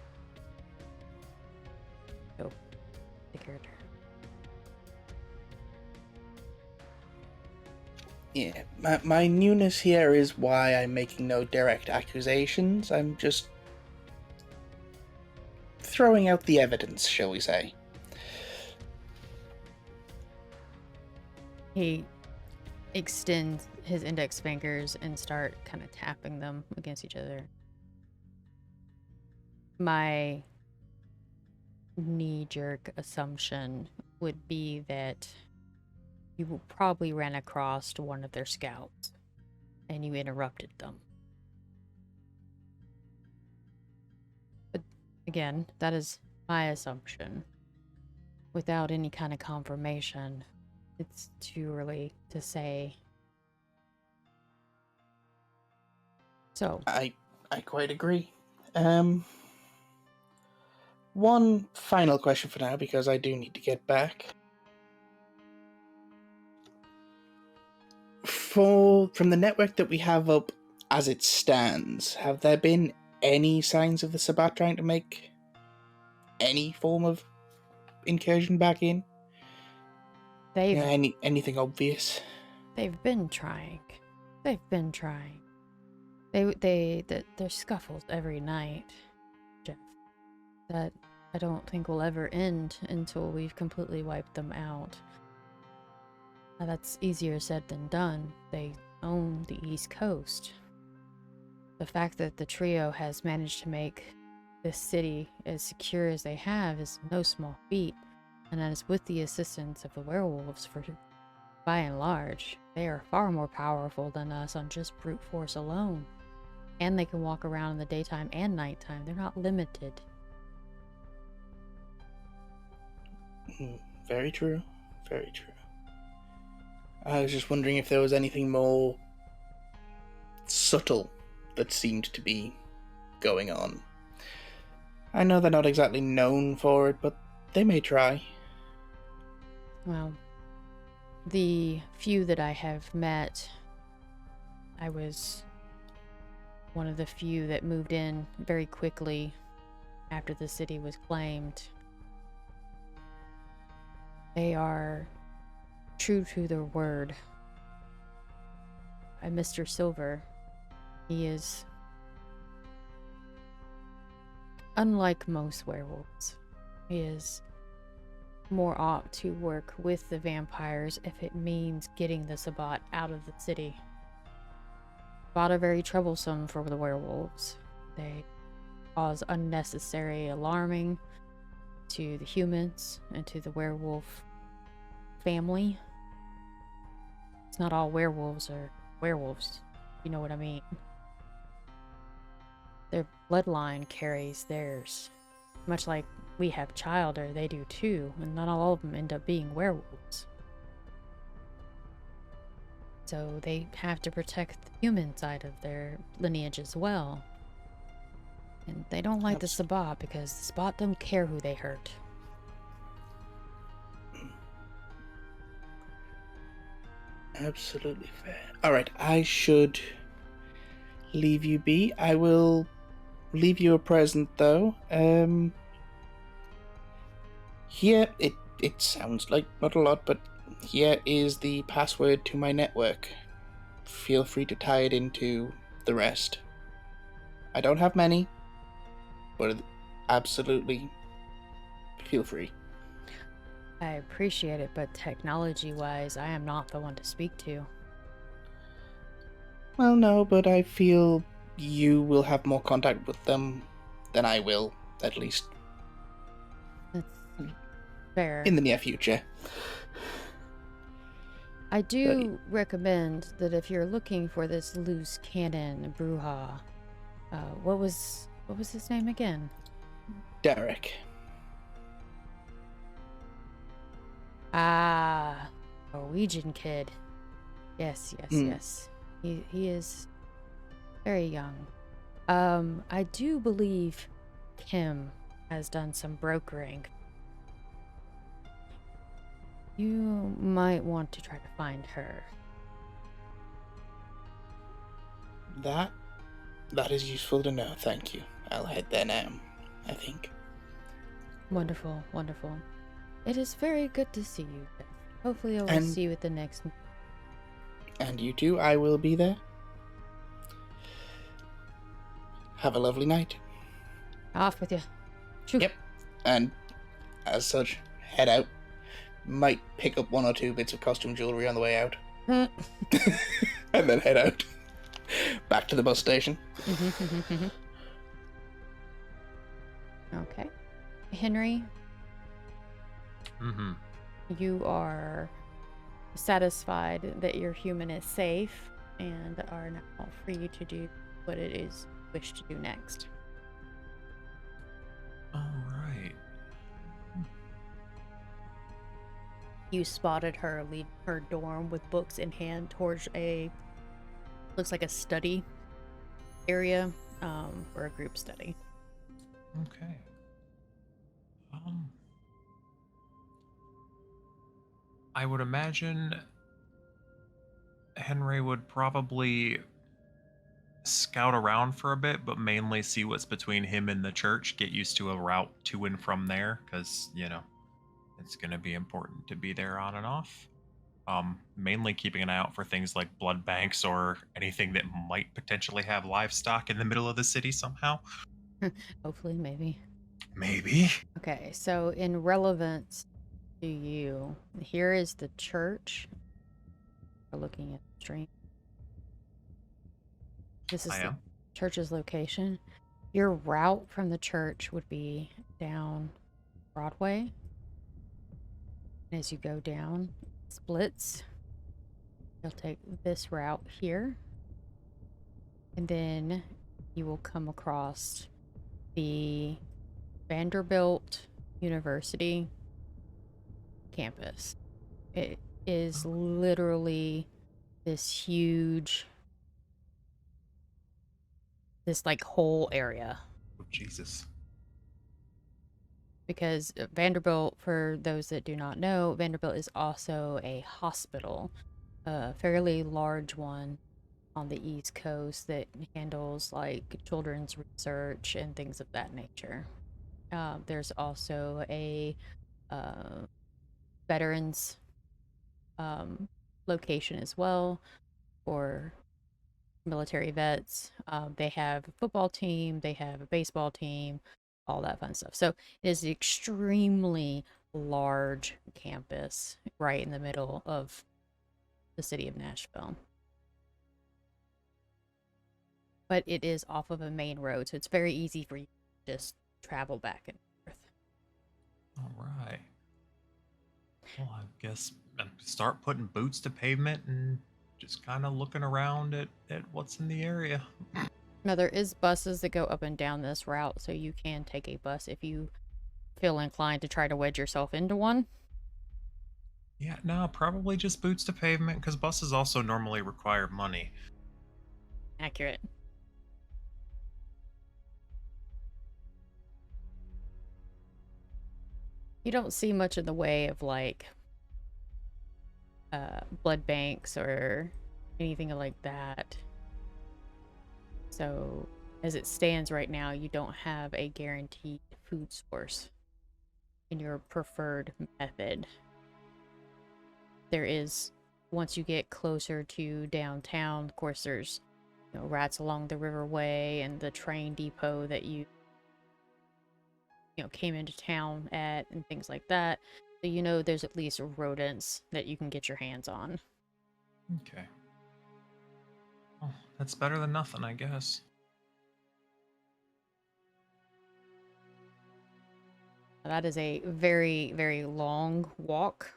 So, the character. Yeah, my newness here is why I'm making no direct accusations. I'm just throwing out the evidence, shall we say. He extends his index fingers and start kind of tapping them against each other. My knee-jerk assumption would be that you probably ran across one of their scouts and you interrupted them. But again, that is my assumption. Without any kind of confirmation, it's too early to say. So I quite agree. One final question for now, because I do need to get back. From the network that we have up as it stands, have there been any signs of the Sabbat trying to make any form of incursion back in? Anything obvious? They've been trying. There's scuffles every night, Jeff. That I don't think will ever end until we've completely wiped them out. Now, that's easier said than done. They own the East Coast. The fact that the trio has managed to make this city as secure as they have is no small feat, and that is with the assistance of the werewolves. For by and large, they are far more powerful than us on just brute force alone. And they can walk around in the daytime and nighttime. They're not limited. Very true. Very true. I was just wondering if there was anything more subtle that seemed to be going on. I know they're not exactly known for it, but they may try. Well, the few that I have met, I was one of the few that moved in very quickly after the city was claimed. They are true to their word. And Mr. Silver, he is unlike most werewolves. He is more apt to work with the vampires if it means getting the Sabbat out of the city. Sabbat are very troublesome for the werewolves. They cause unnecessary alarming to the humans and to the werewolf family. It's not all werewolves are werewolves, you know what I mean. Their bloodline carries theirs. Much like we have child, or they do too, and not all of them end up being werewolves. So they have to protect the human side of their lineage as well. And they don't like the Sabbat because the Sabbat don't care who they hurt. Absolutely fair. Alright, I should leave you be. I will leave you a present, though. Here, it sounds like not a lot, but here is the password to my network. Feel free to tie it into the rest. I don't have many, but absolutely feel free. I appreciate it, but technology-wise, I am not the one to speak to. Well, no, but I feel you will have more contact with them than I will, at least That's fair. in the near future. I do recommend that if you're looking for this loose cannon Bruja, what was his name again? Darek. Ah, Norwegian kid. Yes. He is very young. I do believe Kim has done some brokering. You might want to try to find her. That is useful to know, thank you. I'll head there now, I think. Wonderful. It is very good to see you. Hopefully I will see you at the next. And you too, I will be there. Have a lovely night. Off with you. Shoo. Yep. And as such, head out. Might pick up one or two bits of costume jewelry on the way out. And then head out. Back to the bus station. Okay. Henry, you are satisfied that your human is safe and are now free to do what it is you wish to do next. All right. You spotted her leave her dorm with books in hand towards looks like a study area, or a group study. Okay. I would imagine Henry would probably scout around for a bit, but mainly see what's between him and the church, get used to a route to and from there, because, it's going to be important to be there on and off. Mainly keeping an eye out for things like blood banks or anything that might potentially have livestock in the middle of the city somehow. Hopefully, maybe. Maybe. Okay, so in relevance to you, here is the church. We're looking at the stream. This is the church's location. Your route from the church would be down Broadway. And as you go down, it splits. You'll take this route here. And then you will come across the Vanderbilt University campus. It is literally this huge, like whole area. Oh, Jesus. Because Vanderbilt, for those that do not know, Vanderbilt is also a hospital, a fairly large one on the East Coast that handles like children's research and things of that nature. There's also a veterans location as well for military vets. They have a football team, they have a baseball team, all that fun stuff. So it is an extremely large campus right in the middle of the city of Nashville. But it is off of a main road, so it's very easy for you to just travel back and forth. All right. Well, I guess start putting boots to pavement and just kind of looking around at what's in the area. Now, there is buses that go up and down this route, so you can take a bus if you feel inclined to try to wedge yourself into one. Yeah, no, probably just boots to pavement because buses also normally require money. Accurate. You don't see much in the way of like blood banks or anything like that. So as it stands right now, you don't have a guaranteed food source in your preferred method. There is, once you get closer to downtown, of course there's rats along the riverway and the train depot that you came into town at and things like that. So there's at least rodents that you can get your hands on. Okay. Well, that's better than nothing, I guess. That is a very, very long walk,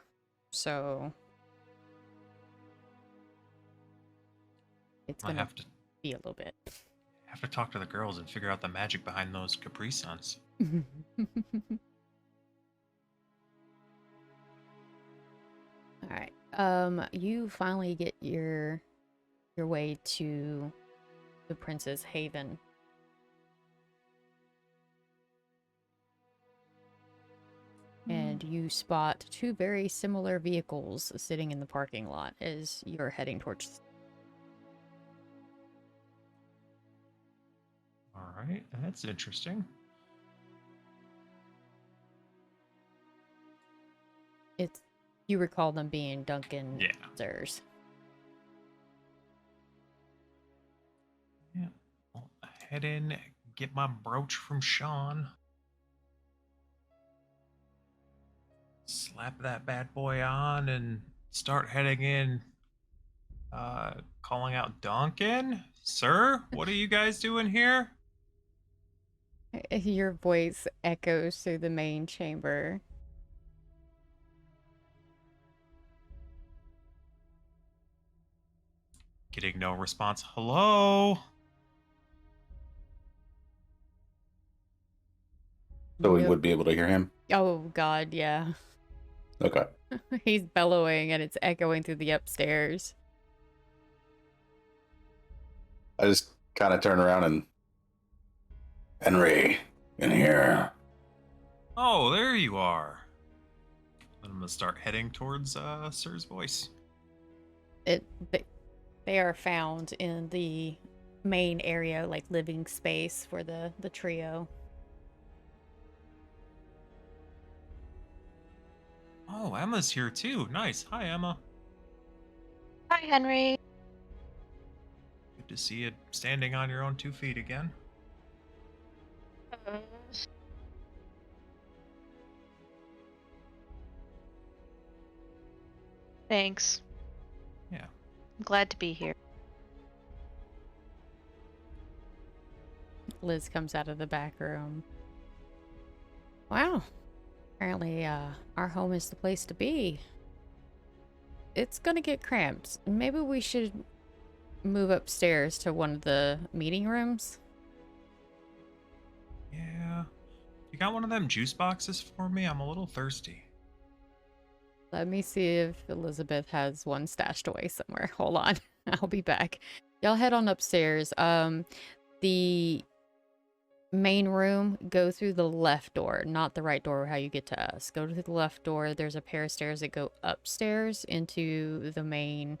so it's I gonna have to be a little bit. talk to the girls and figure out the magic behind those Capri Suns. All right. You finally get your way to the Prince's Haven. And you spot two very similar vehicles sitting in the parking lot as you're heading towards. All right, that's interesting. You recall them being Duncan Yeah. Zers. Yeah. I'll head in, get my brooch from Sean. Slap that bad boy on and start heading in. Calling out Duncan? Sir, what are you guys doing here? Your voice echoes through the main chamber. Getting no response. Hello? So we Nope. would be able to hear him? Oh, God, yeah. Okay. He's bellowing and it's echoing through the upstairs. I just kind of turn around and... Henry, in here. Oh, there you are. I'm gonna start heading towards Sir's voice. They are found in the main area, like living space for the trio. Oh, Emma's here too. Nice. Hi, Emma. Hi, Henry. Good to see you standing on your own 2 feet again. Thanks. Yeah. I'm glad to be here. Liz comes out of the back room. Wow. Apparently, our home is the place to be. It's gonna get cramped. Maybe we should move upstairs to one of the meeting rooms. Yeah. You got one of them juice boxes for me? I'm a little thirsty. Let me see if Elizabeth has one stashed away somewhere. Hold on. I'll be back. Y'all head on upstairs. The main room, go through the left door, not the right door how you get to us. Go to the left door. There's a pair of stairs that go upstairs into the main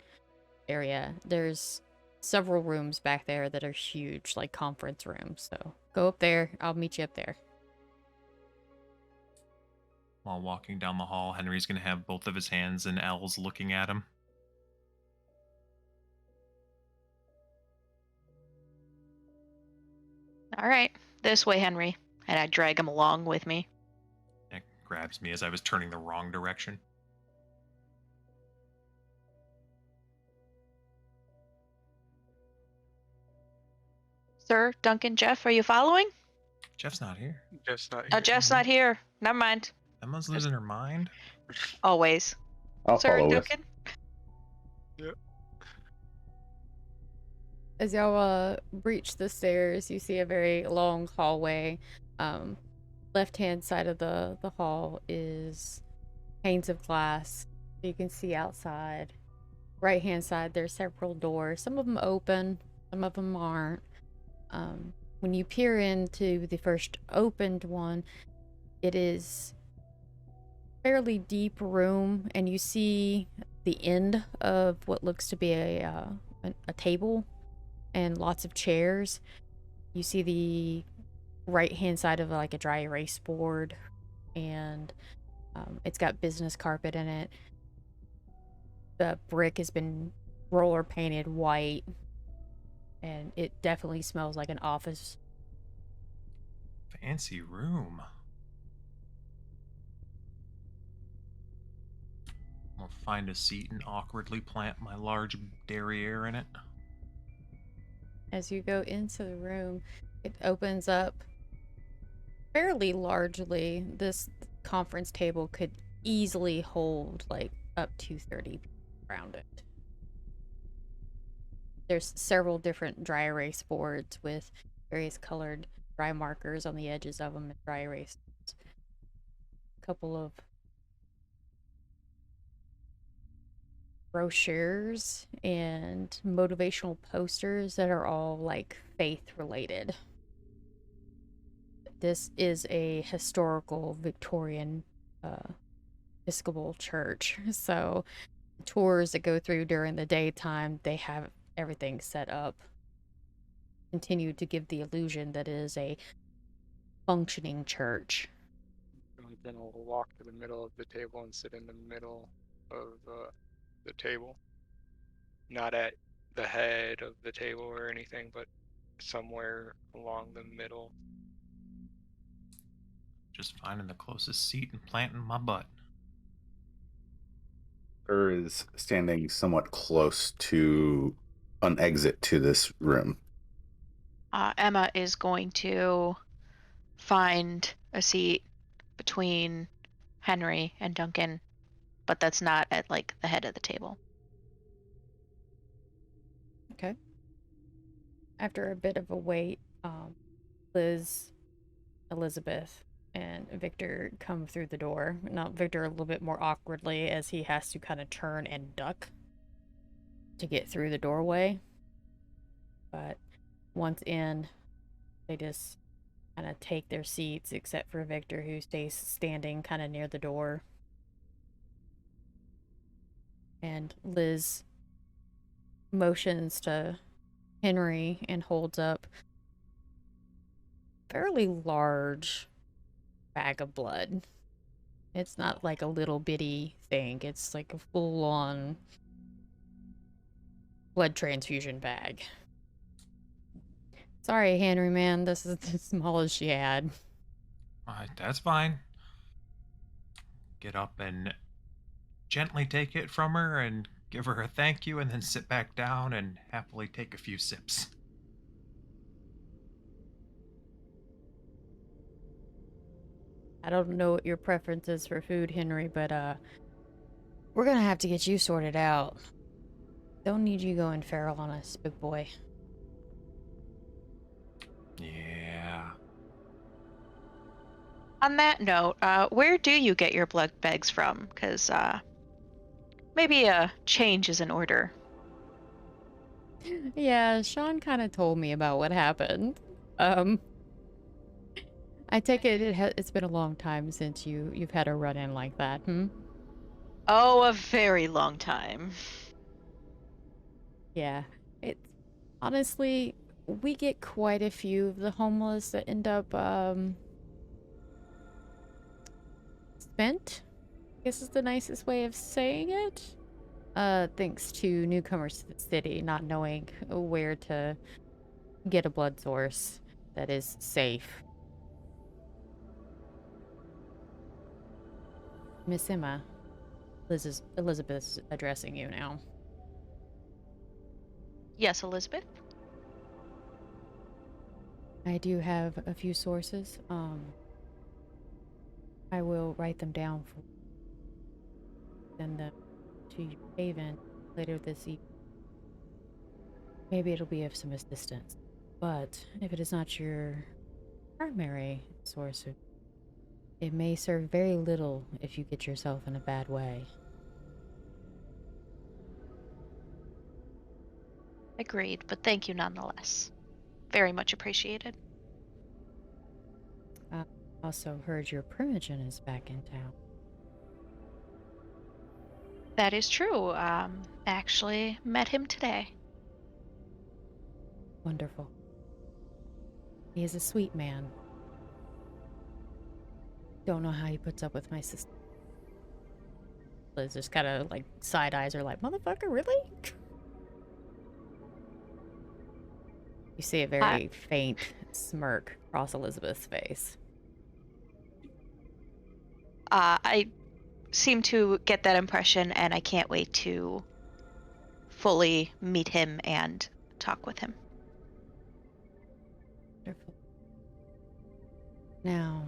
area. There's several rooms back there that are huge, like conference rooms. So go up there. I'll meet you up there. While walking down the hall, Henry's going to have both of his hands in L's looking at him. All right, this way, Henry. And I drag him along with me. It grabs me as I was turning the wrong direction. Sir, Duncan, Jeff, are you following? Jeff's not here. Jeff's not here. Oh, Jeff's not here. Never mind. Emma's losing her mind. Always. I'll Sir, follow with. Duncan? As y'all breach the stairs, you see a very long hallway. Left-hand side of the hall is panes of glass. You can see outside. Right-hand side, there's several doors. Some of them open, some of them aren't. When you peer into the first opened one, it is fairly deep room, and you see the end of what looks to be a table and lots of chairs. You see the right hand side of like a dry erase board, and it's got business carpet in it. The brick has been roller painted white, and it definitely smells like an office. Fancy room. I'll find a seat and awkwardly plant my large derriere in it. As you go into the room, it opens up fairly largely. This conference table could easily hold like up to 30 people around it. There's several different dry erase boards with various colored dry markers on the edges of them and dry erase. A couple of brochures and motivational posters that are all like faith related. This is a historical Victorian Episcopal church, so tours that go through during the daytime, they have everything set up, continue to give the illusion that it is a functioning church. Then I'll walk to the middle of the table and sit in the middle of the table. Not at the head of the table or anything, but somewhere along the middle. Just finding the closest seat and planting my butt. Is standing somewhat close to an exit to this room. Emma is going to find a seat between Henry and Duncan, but that's not at like the head of the table. Okay. After a bit of a wait, Liz, Elizabeth, and Victor come through the door. Now, Victor a little bit more awkwardly as he has to kind of turn and duck to get through the doorway. But once in, they just kind of take their seats, except for Victor, who stays standing kind of near the door. And Liz motions to Henry and holds up a fairly large bag of blood. It's not like a little bitty thing. It's like a full-on blood transfusion bag. Sorry, Henry, man. This is the smallest she had. That's fine. Get up and gently take it from her and give her a thank you, and then sit back down and happily take a few sips. I don't know what your preference is for food, Henry, but we're gonna have to get you sorted out. Don't need you going feral on us, big boy. Yeah. On that note, where do you get your blood bags from? Because maybe a change is in order. Yeah, Sean kind of told me about what happened. I take it it's been a long time since you've had a run-in like that, hmm? Oh, a very long time. Yeah, it's honestly, we get quite a few of the homeless that end up spent, I guess is the nicest way of saying it. Thanks to newcomers to the city not knowing where to get a blood source that is safe. Miss Emma, Elizabeth's addressing you now. Yes, Elizabeth? I do have a few sources. I will write them down for send them to Haven later this evening. Maybe it'll be of some assistance. But if it is not your primary source, it may serve very little if you get yourself in a bad way. Agreed, but thank you nonetheless. Very much appreciated. I also heard your Primogen is back in town. That is true. Actually met him today. Wonderful. He is a sweet man. Don't know how he puts up with my sister. Liz just kind of like side eyes her like, motherfucker, really? You see a very faint smirk cross Elizabeth's face. I seem to get that impression, and I can't wait to fully meet him and talk with him. Wonderful. Now,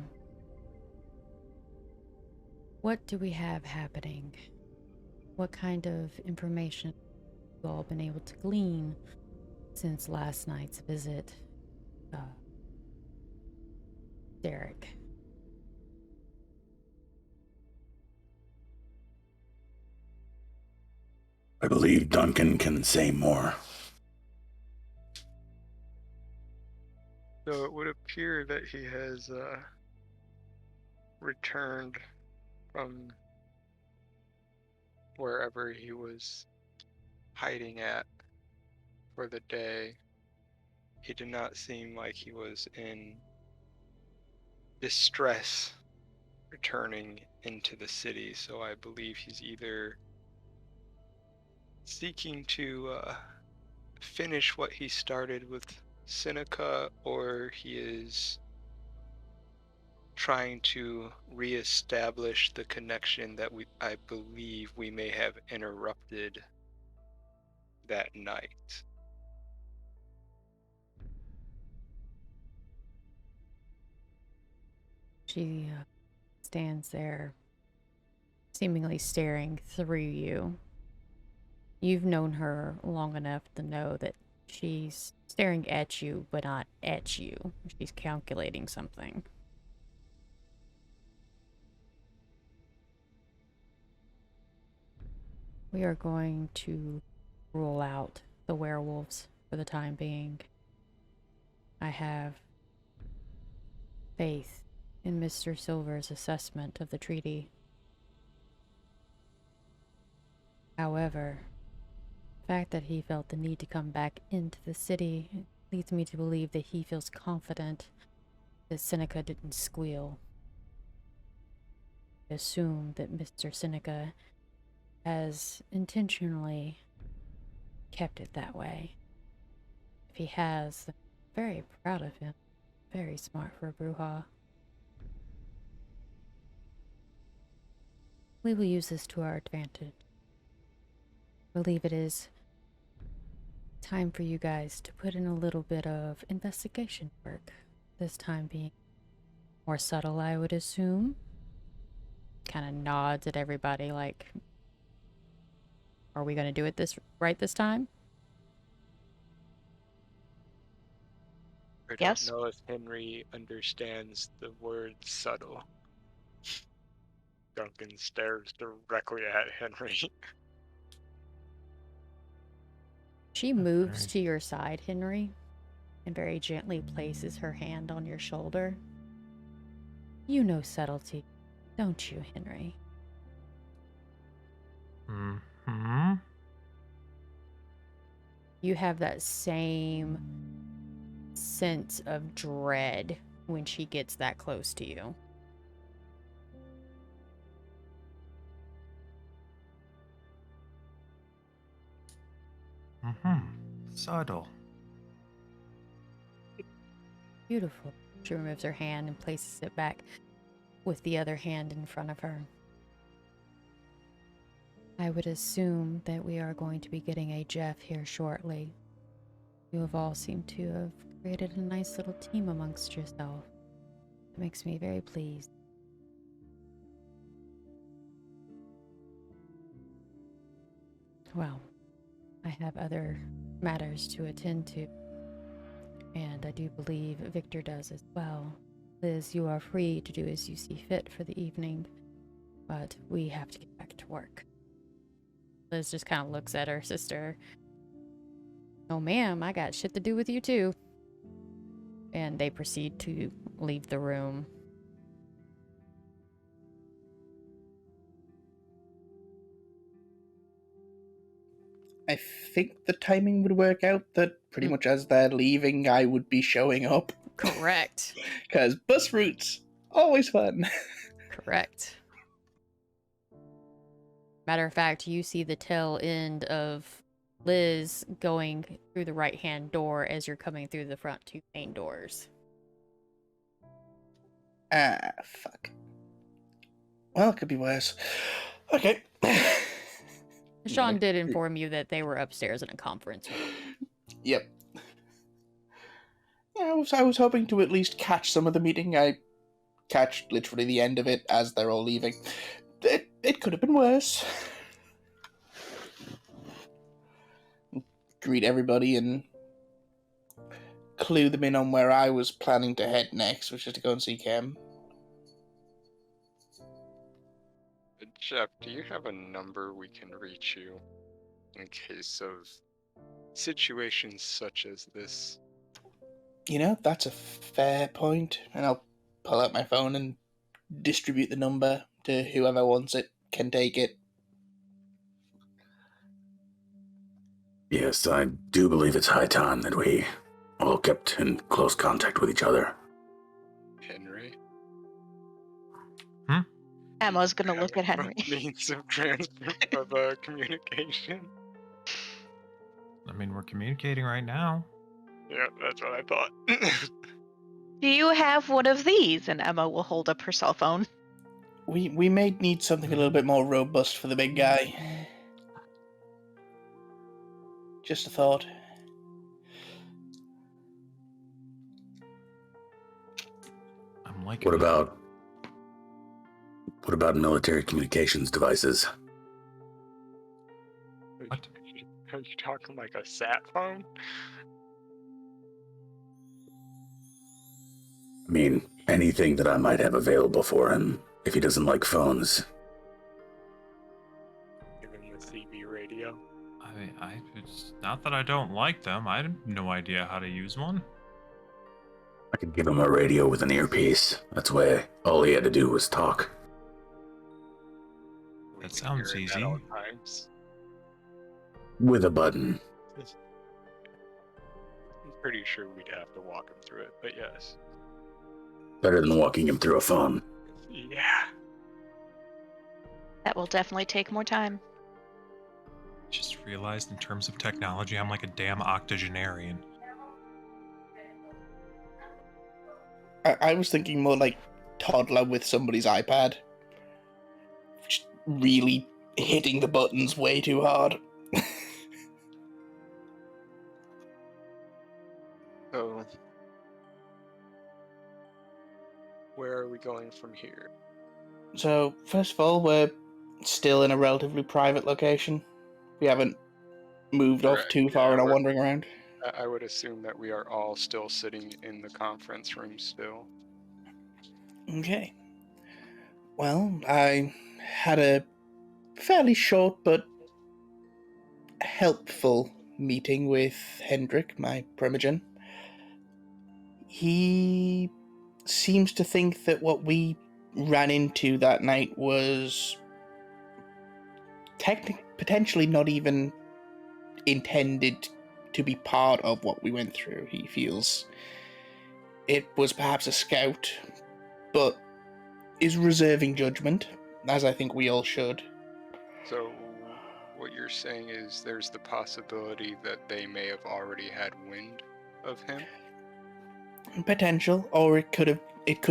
what do we have happening? What kind of information have you all been able to glean since last night's visit, Darek? I believe Duncan can say more. So it would appear that he has returned from wherever he was hiding at for the day. He did not seem like he was in distress returning into the city, so I believe he's either seeking to finish what he started with Seneca, or he is trying to reestablish the connection that I believe we may have interrupted that night. She stands there, seemingly staring through you. You've known her long enough to know that she's staring at you, but not at you. She's calculating something. We are going to rule out the werewolves for the time being. I have faith in Mr. Silver's assessment of the treaty. However, the fact that he felt the need to come back into the city leads me to believe that he feels confident that Seneca didn't squeal. I assume that Mr. Seneca has intentionally kept it that way. If he has, then I'm very proud of him. Very smart for a Bruja. We will use this to our advantage. I believe it is time for you guys to put in a little bit of investigation work. This time being more subtle, I would assume. Kind of nods at everybody like, are we going to do it right this time? I Yes. don't know if Henry understands the word subtle. Duncan stares directly at Henry. She moves to your side, Henry, and very gently places her hand on your shoulder. You know subtlety, don't you, Henry? Hmm. You have that same sense of dread when she gets that close to you. Subtle. Beautiful. She removes her hand and places it back with the other hand in front of her. I would assume that we are going to be getting a Jeff here shortly. You have all seemed to have created a nice little team amongst yourself. It makes me very pleased. Well, I have other matters to attend to, and I do believe Victor does as well. Liz, you are free to do as you see fit for the evening, but we have to get back to work. Liz just kind of looks at her sister. Oh, ma'am, I got shit to do with you too. And they proceed to leave the room. I think the timing would work out that pretty much as they're leaving, I would be showing up. Correct. Because bus routes, always fun. Correct. Matter of fact, you see the tail end of Liz going through the right-hand door as you're coming through the front two main doors. Ah, fuck. Well, it could be worse. Okay. Sean did inform you that they were upstairs in a conference room. Yep. Yeah, I was hoping to at least catch some of the meeting. I catch literally the end of it as they're all leaving. It could have been worse. Greet everybody and clue them in on where I was planning to head next, which is to go and see Cam. Jeff, do you have a number we can reach you in case of situations such as this? You know, that's a fair point, and I'll pull out my phone and distribute the number to whoever wants it, can take it. Yes, I do believe it's high time that we all kept in close contact with each other. Henry? Emma's gonna look at Henry. Means of communication. I mean, we're communicating right now. Yeah, that's what I thought. Do you have one of these? And Emma will hold up her cell phone. We may need something a little bit more robust for the big guy. Just a thought. I'm liking What it. about military communications devices? What? Are you talking like a sat phone? I mean, anything that I might have available for him if he doesn't like phones. Even the CB radio? It's not that I don't like them. I have no idea how to use one. I could give him a radio with an earpiece. That's why all he had to do was talk. We That can sounds hear it at easy. all times. With a button. I'm pretty sure we'd have to walk him through it, but yes. Better than walking him through a phone. Yeah. That will definitely take more time. Just realized in terms of technology, I'm like a damn octogenarian. I was thinking more like toddler with somebody's iPad. Just really hitting the buttons way too hard. So, where are we going from here? So, first of all, we're still in a relatively private location. We haven't moved off Correct, too far yeah, and are we're- wandering around. I would assume that we are all still sitting in the conference room still. Okay. Well, I had a fairly short but helpful meeting with Hendrik, my primogen. He seems to think that what we ran into that night was potentially not even intended to be part of what we went through. He feels it was perhaps a scout, but is reserving judgment, as I think we all should. So, what you're saying is there's the possibility that they may have already had wind of him? Potential, or it could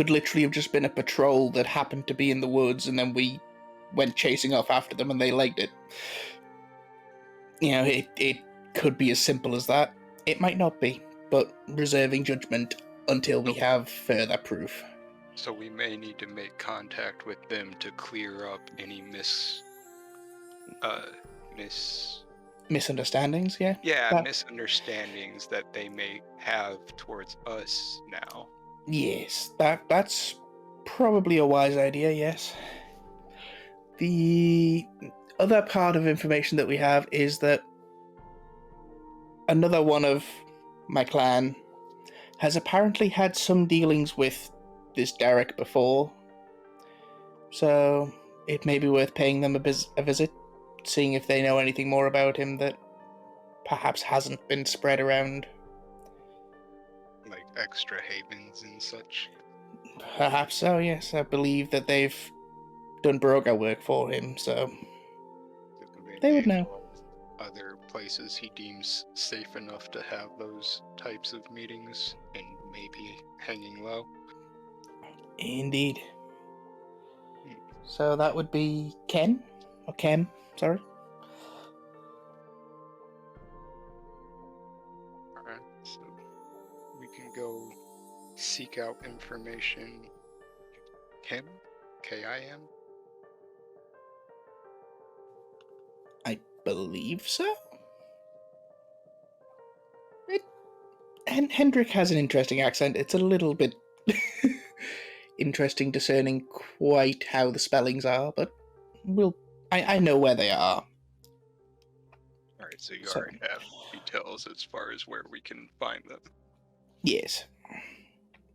literally have just been a patrol that happened to be in the woods, and then we went chasing off after them, and they legged it. It could be as simple as that. It might not be, but reserving judgment until we have further proof. So we may need to make contact with them to clear up any Misunderstandings, yeah? misunderstandings that they may have towards us now. Yes, that's probably a wise idea, yes. The other part of information that we have is that another one of my clan has apparently had some dealings with this Darek before. So it may be worth paying them a visit, seeing if they know anything more about him that perhaps hasn't been spread around. Like extra havens and such. Perhaps so, yes. I believe that they've done broker work for him, so they would know. Other places he deems safe enough to have those types of meetings and maybe hanging low. Indeed. So that would be Ken? Or Kem, sorry. Alright, so we can go seek out information. Kim? K-I-M? I believe so. Hendrik has an interesting accent. It's a little bit interesting discerning quite how the spellings are, but I know where they are. Alright, so you already have details as far as where we can find them. Yes.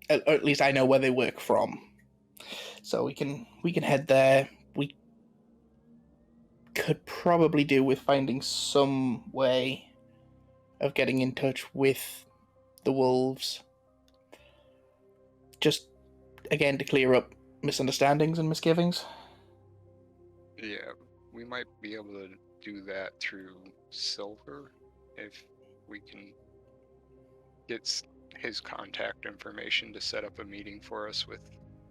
Or at least I know where they work from. So we can head there. We could probably do with finding some way of getting in touch with the wolves. Just, again, to clear up misunderstandings and misgivings. Yeah, we might be able to do that through Silver, if we can get his contact information to set up a meeting for us with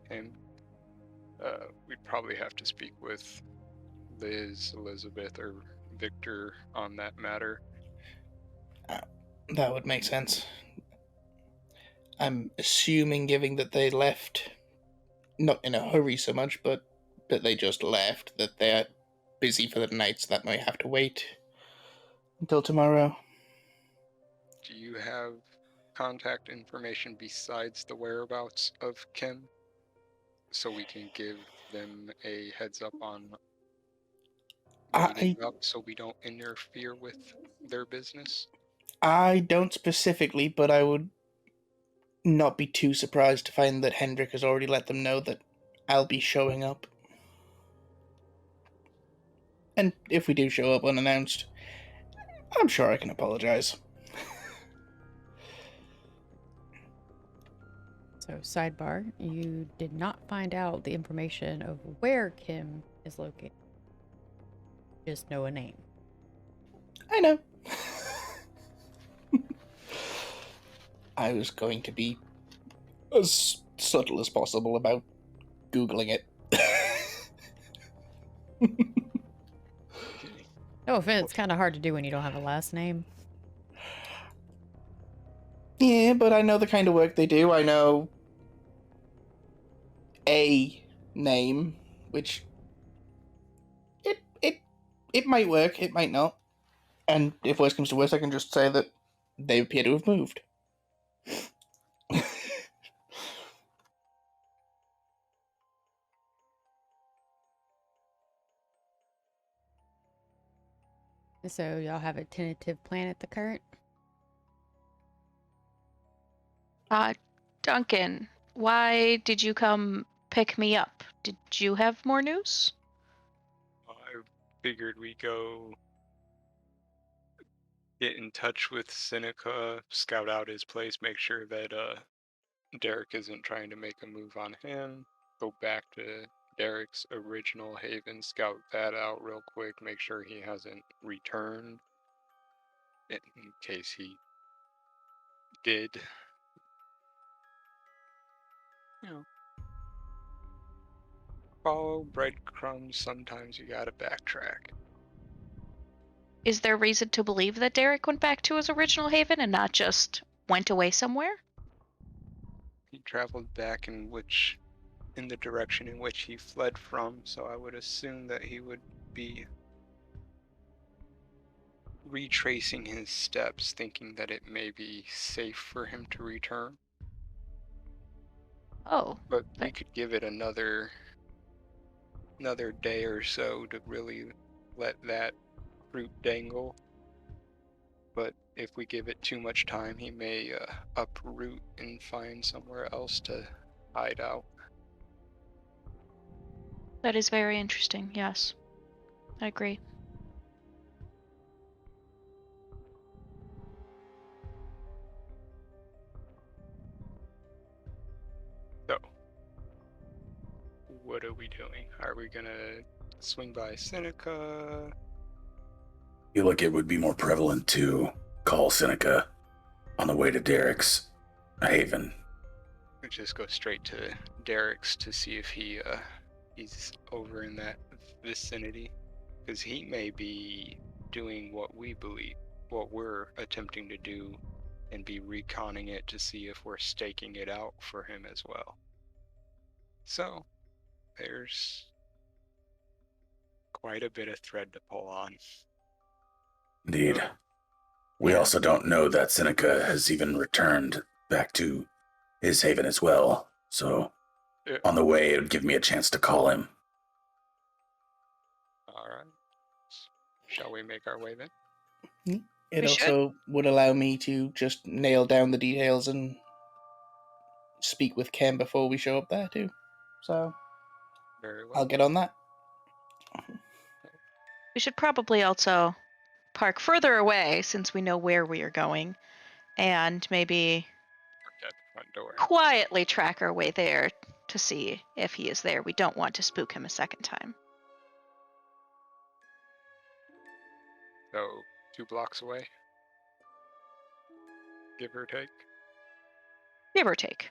him. We'd probably have to speak with Liz, Elizabeth, or Victor on that matter. That would make sense. I'm assuming, given that they left, not in a hurry so much, but that they just left, that they're busy for the night, so that might have to wait until tomorrow. Do you have contact information besides the whereabouts of Kim? So we can give them a heads up on meeting up so we don't interfere with their business? I don't specifically, but I would not be too surprised to find that Hendrik has already let them know that I'll be showing up. And if we do show up unannounced, I'm sure I can apologize. So, sidebar, you did not find out the information of where Kim is located. Just know a name. I know. I was going to be as subtle as possible about Googling it. No offense, it's kind of hard to do when you don't have a last name. Yeah, but I know the kind of work they do. I know a name, which it might work, it might not. And if worse comes to worse, I can just say that they appear to have moved. So, y'all have a tentative plan at the current? Duncan, why did you come pick me up? Did you have more news? I figured we go get in touch with Seneca, scout out his place, make sure that Darek isn't trying to make a move on him, go back to Derek's original haven, scout that out real quick, make sure he hasn't returned. In case he did. You know, follow breadcrumbs, sometimes you gotta backtrack. Is there reason to believe that Darek went back to his original haven and not just went away somewhere? He traveled back in the direction in which he fled from, so I would assume that he would be retracing his steps, thinking that it may be safe for him to return. Oh, But we could give it another day or so to really let that fruit dangle. But if we give it too much time, he may uproot and find somewhere else to hide out. that is very interesting. Yes, I agree. So, what are we doing? Are we gonna swing by Seneca? I feel like it would be more prevalent to call Seneca on the way to Derek's haven. We just go straight to Derek's to see if he's over in that vicinity, because he may be doing what we're attempting to do, and be reconning it to see if we're staking it out for him as well. So, there's quite a bit of thread to pull on. Indeed. We Yeah. also don't know that Seneca has even returned back to his haven as well. So, Yeah. on the way, it would give me a chance to call him. Alright. Shall we make our way then? It We also would allow me to just nail down the details and speak with Ken before we show up there too. So Very well. I'll get on that. We should probably also park further away since we know where we are going, and maybe At the front door. quietly track our way there to see if he is there. We don't want to spook him a second time. So, 2 blocks away? Give or take? Give or take.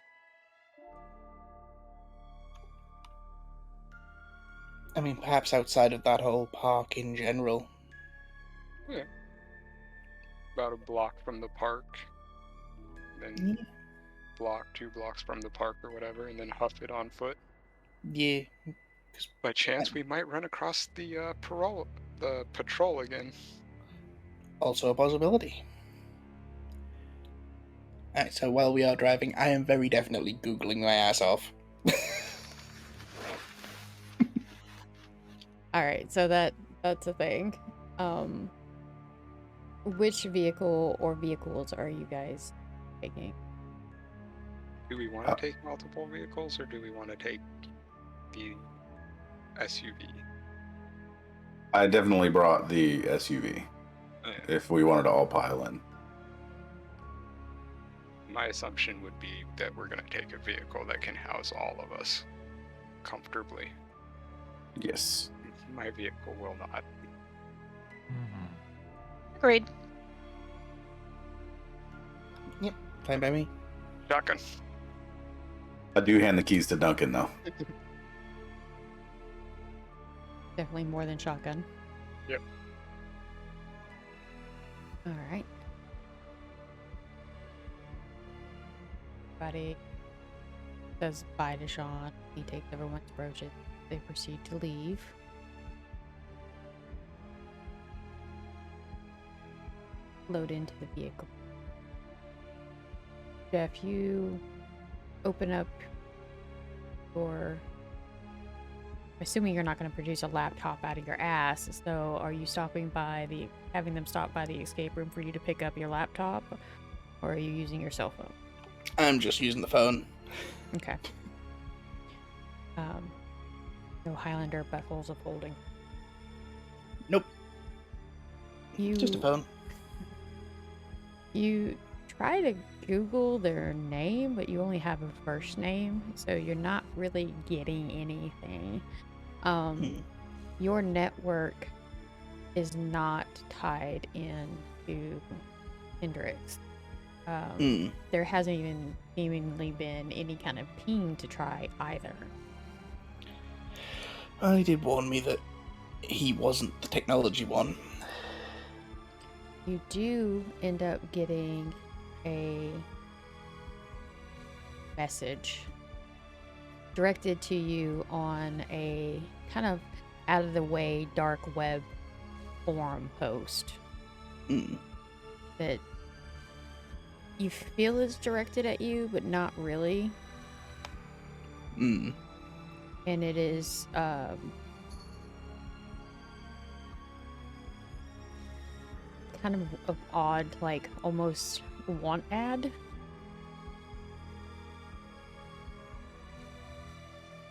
I mean, perhaps outside of that whole park in general. Yeah. About a block from the park. Then block, 2 blocks from the park or whatever, and then huff it on foot. Yeah. By chance, we might run across the patrol again. Also a possibility. Alright, so while we are driving, I am very definitely Googling my ass off. All right, so that's a thing. Which vehicle or vehicles are you guys taking? Do we want to take multiple vehicles, or do we want to take the SUV? I definitely brought the SUV if we wanted to all pile in. My assumption would be that we're going to take a vehicle that can house all of us comfortably. Yes. My vehicle will not. Agreed. Fine by me. Shotgun. I do hand the keys to Duncan, though. Definitely more than shotgun. Yep. All right. Everybody says bye to Sean. He takes everyone's brooches. They proceed to leave. Load into the vehicle. Jeff, you open up your... I'm assuming you're not going to produce a laptop out of your ass, so are you having them stop by the escape room for you to pick up your laptop, or are you using your cell phone? I'm just using the phone. Okay. No Highlander buckles of holding. Nope. You Just a phone. You try to Google their name, but you only have a first name, so you're not really getting anything. Your network is not tied into Hendrix. There hasn't even seemingly been any kind of ping to try either. Well, he did warn me that he wasn't the technology one. You do end up getting a message directed to you on a kind of out of the way dark web forum post that you feel is directed at you, but not really. And it is kind of odd, like almost want ad.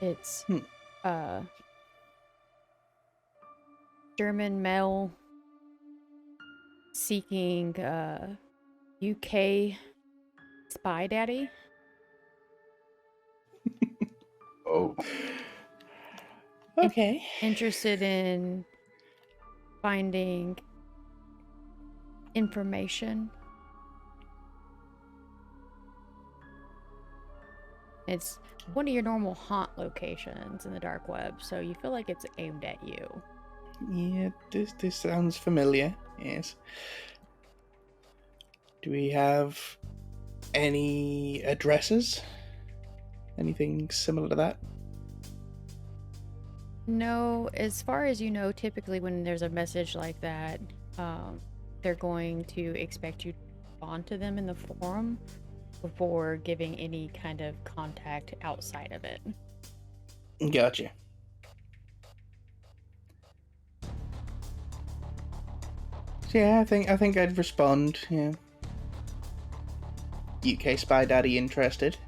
It's German male seeking UK spy daddy. Oh. Okay. Interested in finding information. It's one of your normal haunt locations in the dark web, so you feel like it's aimed at you. Yeah, this sounds familiar, yes. Do we have any addresses? Anything similar to that? No, as far as you know, typically when there's a message like that, they're going to expect you to respond to them in the forum before giving any kind of contact outside of it. Gotcha. So yeah, I think I'd respond, yeah. UK spy daddy interested.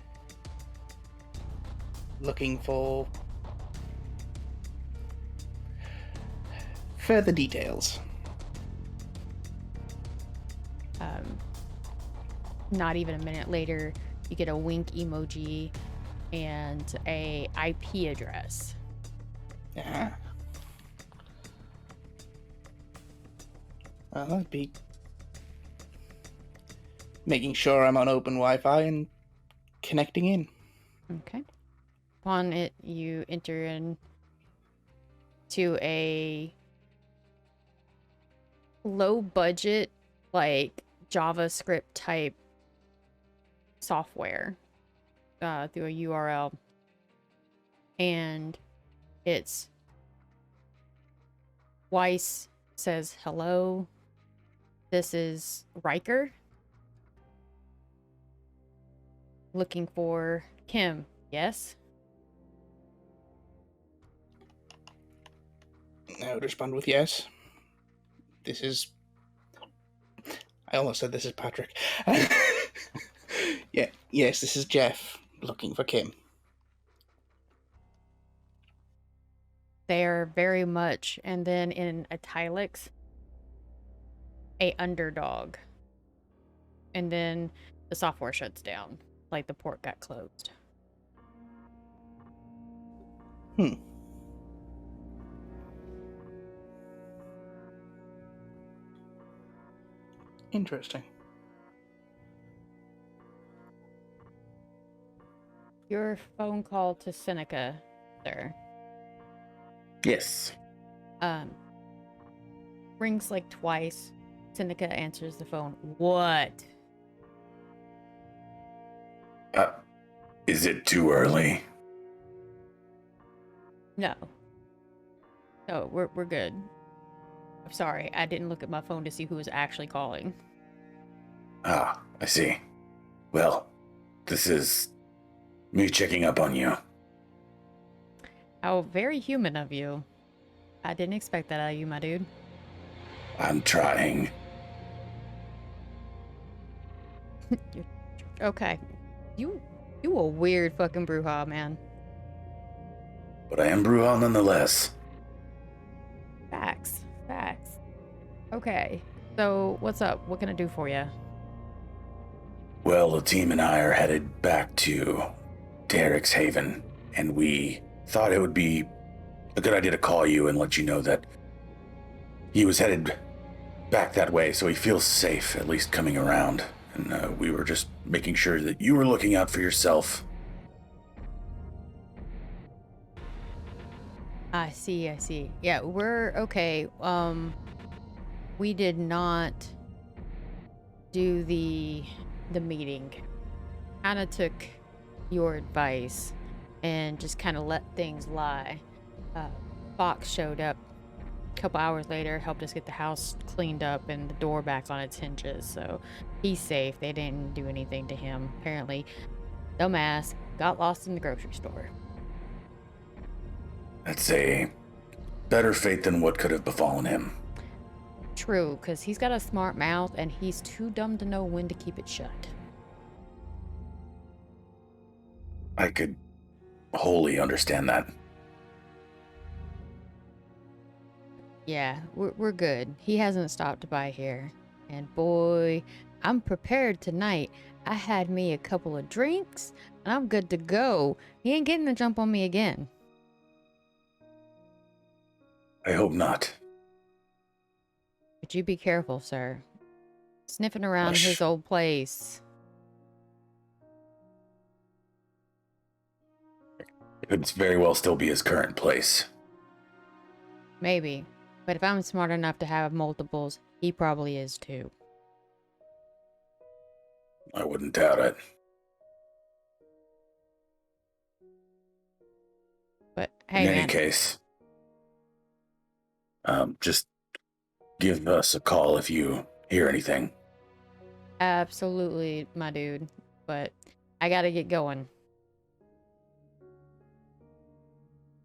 Looking for further details. Not even a minute later, you get a wink emoji and a IP address. Yeah. Well, that'd be making sure I'm on open Wi-Fi and connecting in. Okay. Upon it, you enter in to a low budget, like JavaScript type software through a URL, and it's Weiss says hello. This is Riker. Looking for Kim, yes? I would respond with yes. This is... I almost said this is Patrick. Yeah, yes, this is Jeff, looking for Kim. They're very much, and then in italics, a underdog. And then the software shuts down, like the port got closed. Interesting. Your phone call to Seneca, sir. Yes. Rings like twice. Seneca answers the phone. What? Is it too early? No. No, we're good. I'm sorry, I didn't look at my phone to see who was actually calling. Ah, I see. Well, this is me checking up on you. How very human of you. I didn't expect that out of you, my dude. I'm trying. Okay. You a weird fucking Bruja, man. But I am Bruhal nonetheless. Facts. Okay. So, what's up? What can I do for you? Well, the team and I are headed back to Derek's Haven, and we thought it would be a good idea to call you and let you know that he was headed back that way, so he feels safe, at least coming around. And we were just making sure that you were looking out for yourself. I see. Yeah, we're okay. We did not do the meeting. Kind of took your advice and just kind of let things lie. Fox showed up a couple hours later, helped us get the house cleaned up and the door back on its hinges, so he's safe. They didn't do anything to him. Apparently, dumbass got lost in the grocery store. That's a better fate than what could have befallen him. True, because he's got a smart mouth and he's too dumb to know when to keep it shut. I could wholly understand that. Yeah, we're good. He hasn't stopped by here. And boy, I'm prepared tonight. I had me a couple of drinks and I'm good to go. He ain't getting the jump on me again. I hope not. But you be careful, sir. Sniffing around his old place. It could very well still be his current place. Maybe. But if I'm smart enough to have multiples, he probably is too. I wouldn't doubt it. But hey, in any man. case, just give us a call if you hear anything. Absolutely, my dude. But I gotta get going.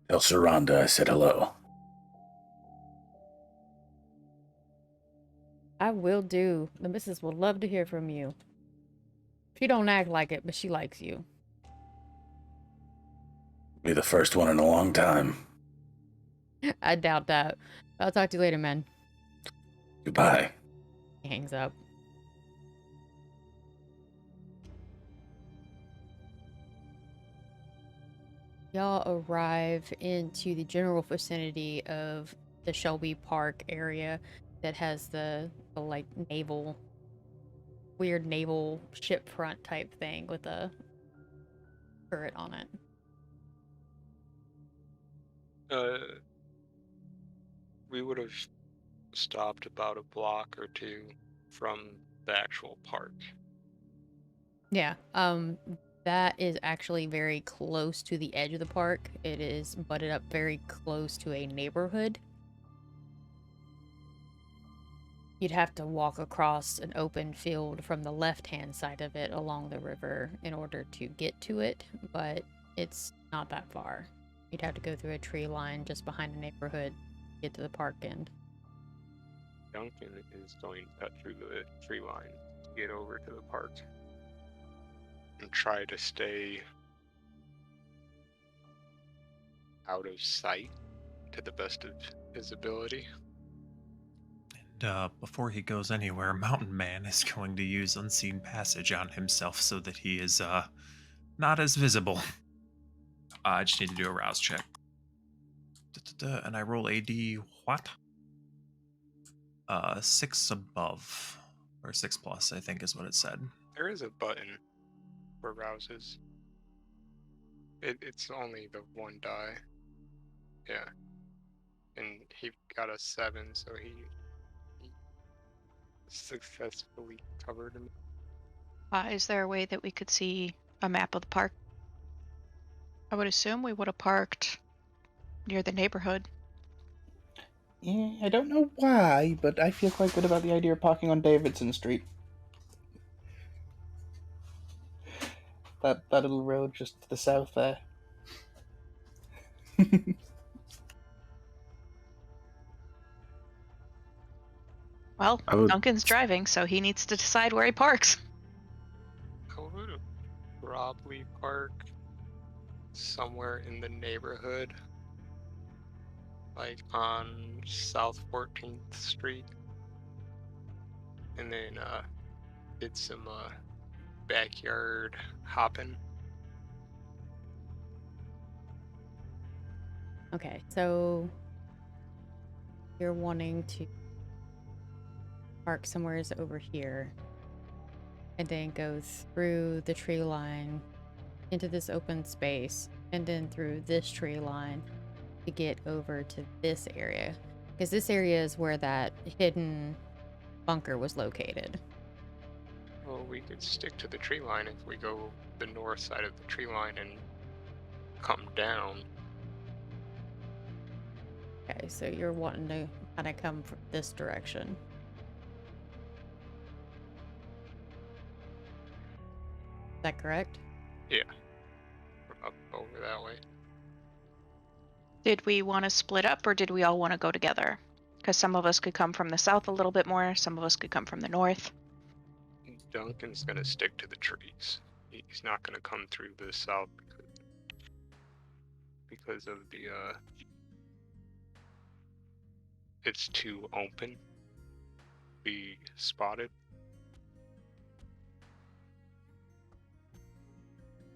Tell Saranda I said hello. I will do. The missus will love to hear from you. She don't act like it, but she likes you. Be the first one in a long time. I doubt that. I'll talk to you later, man. Goodbye. He hangs up. Y'all arrive into the general vicinity of the Shelby Park area that has the like weird naval ship front type thing with a turret on it. We would have stopped about a block or two from the actual park. Yeah, that is actually very close to the edge of the park. It is butted up very close to a neighborhood. You'd have to walk across an open field from the left-hand side of it along the river in order to get to it, but it's not that far. You'd have to go through a tree line just behind the neighborhood to get to the park end. Duncan is going to cut through the tree line to get over to the park and try to stay out of sight to the best of his ability. And before he goes anywhere, Mountain Man is going to use Unseen Passage on himself so that he is not as visible. I just need to do a rouse check. And I roll AD what? 6 above. Or 6 plus, I think is what it said. There is a button for rouses. It's only the one die. Yeah. And he got a 7, so he successfully covered him. Is there a way that we could see a map of the park? I would assume we would have parked near the neighborhood. Yeah, I don't know why, but I feel quite good about the idea of parking on Davidson Street. That little road just to the south there. Well, Duncan's driving, so he needs to decide where he parks. I would probably park somewhere in the neighborhood, like on South 14th Street, and then did some backyard hopping. Okay, so you're wanting to park somewhere over here and then go through the tree line into this open space and then through this tree line to get over to this area, because this area is where that hidden bunker was located. Well, we could stick to the tree line if we go the north side of the tree line and come down. Okay, so you're wanting to kind of come from this direction. Is that correct? Yeah. Up over that way. Did we want to split up or did we all want to go together? Because some of us could come from the south a little bit more, some of us could come from the north. Duncan's gonna stick to the trees. He's not gonna come through the south because of the it's too open. Be spotted.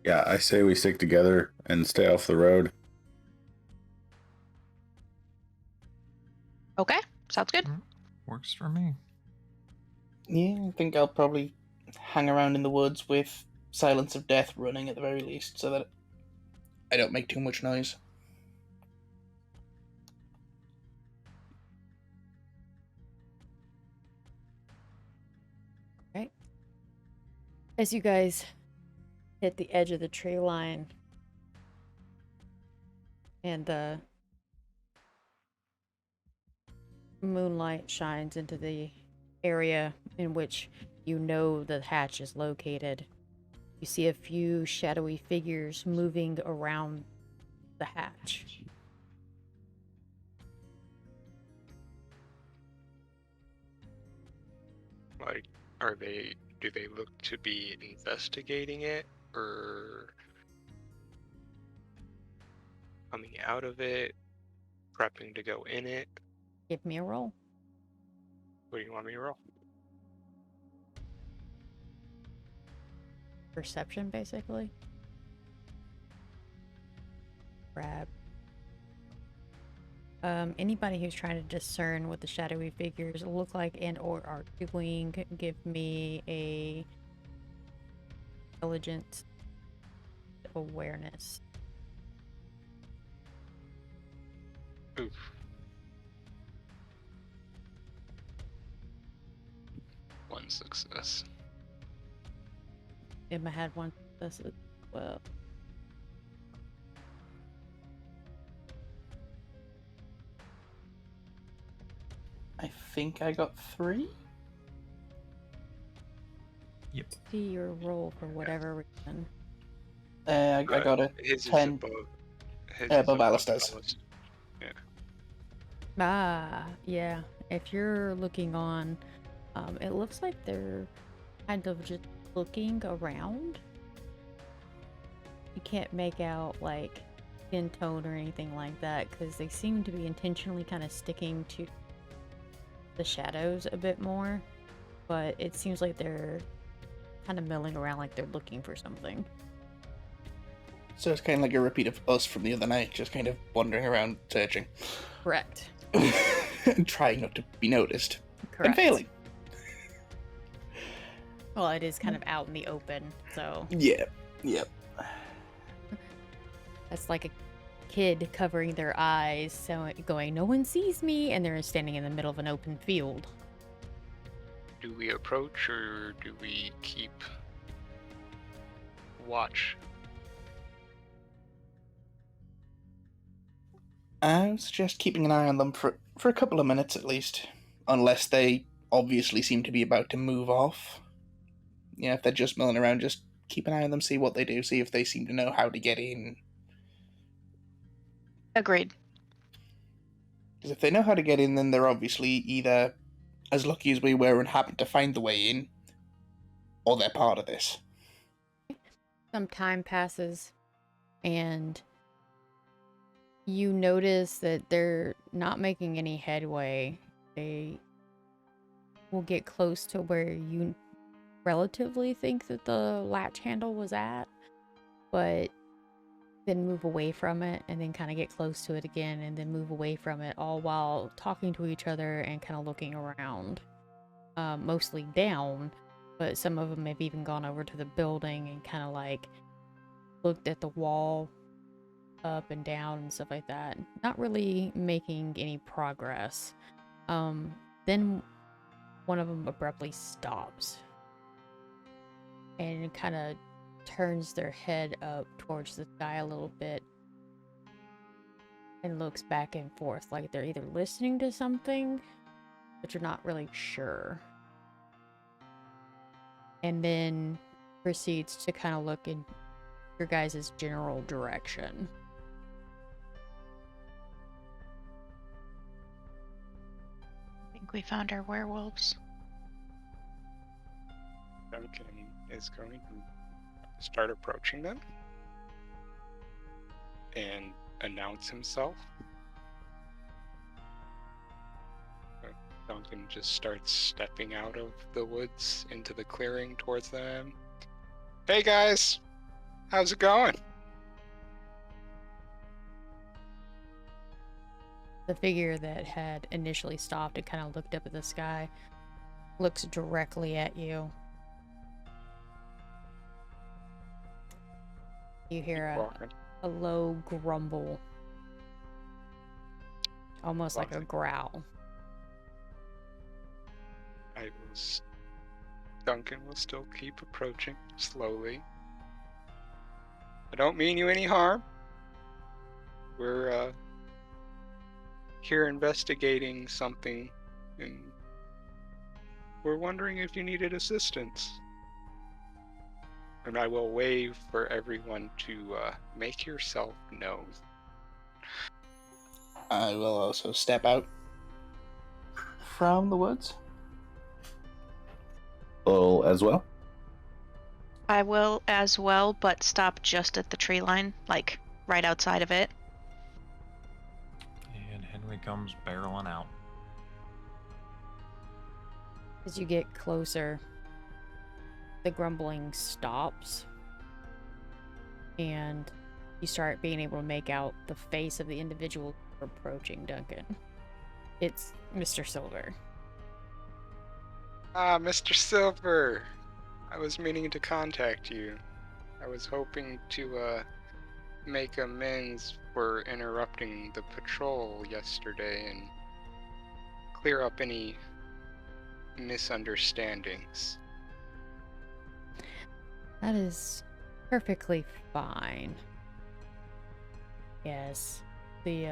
Yeah, I say we stick together and stay off the road. Okay, sounds good. Works for me. Yeah, I think I'll probably hang around in the woods with Silence of Death running at the very least, so that I don't make too much noise. Right. As you guys hit the edge of the tree line and the moonlight shines into the area in which you know the hatch is located, you see a few shadowy figures moving around the hatch. Like, do they look to be investigating it or coming out of it, prepping to go in it? Give me a roll. What do you want me to roll? Perception, basically. Grab. Anybody who's trying to discern what the shadowy figures look like and or are doing, give me a intelligence awareness. Oof. One success. Emma had one success as well. I think I got 3. Yep. See your roll for whatever reason. I got a His 10 is above. His above is Alistair's. Alistair's. Yeah. Ah, yeah. If you're looking on, it looks like they're kind of just looking around. You can't make out like skin tone or anything like that because they seem to be intentionally kind of sticking to the shadows a bit more, but it seems like they're kind of milling around like they're looking for something. So it's kind of like a repeat of us from the other night, just kind of wandering around searching. Correct. And trying not to be noticed. Correct. And failing. Well, it is kind of out in the open, so Yeah. Yep. that's like a kid covering their eyes, so going, no one sees me, and they're standing in the middle of an open field. Do we approach or do we keep watch? I would suggest keeping an eye on them for a couple of minutes at least. Unless they obviously seem to be about to move off. Yeah, if they're just milling around, just keep an eye on them, see what they do, see if they seem to know how to get in. Agreed. Because if they know how to get in, then they're obviously either as lucky as we were and happened to find the way in, or they're part of this. Some time passes, and you notice that they're not making any headway. They will get close to where you relatively think that the latch handle was at, but then move away from it and then kind of get close to it again and then move away from it, all while talking to each other and kind of looking around. Mostly down, but some of them have even gone over to the building and kind of like looked at the wall up and down and stuff like that. Not really making any progress. Then one of them abruptly stops and kind of turns their head up towards the sky a little bit and looks back and forth like they're either listening to something, but you're not really sure. And then proceeds to kind of look in your guys' general direction. I think we found our werewolves. Duncan is going to start approaching them and announce himself. Duncan just starts stepping out of the woods into the clearing towards them. Hey guys, how's it going? The figure that had initially stopped and kind of looked up at the sky looks directly at you. You hear a low grumble, almost like a growl. Duncan will still keep approaching slowly. I don't mean you any harm. We're here investigating something, and we're wondering if you needed assistance. And I will wave for everyone to make yourself known. I will also step out from the woods. As well. I will as well, but stop just at the tree line, like right outside of it. And Henry comes barreling out. As you get closer, the grumbling stops, and you start being able to make out the face of the individual approaching Duncan. It's Mr. Silver. Ah, Mr. Silver. I was meaning to contact you. I was hoping to make amends for interrupting the patrol yesterday and clear up any misunderstandings. That is perfectly fine. Yes, the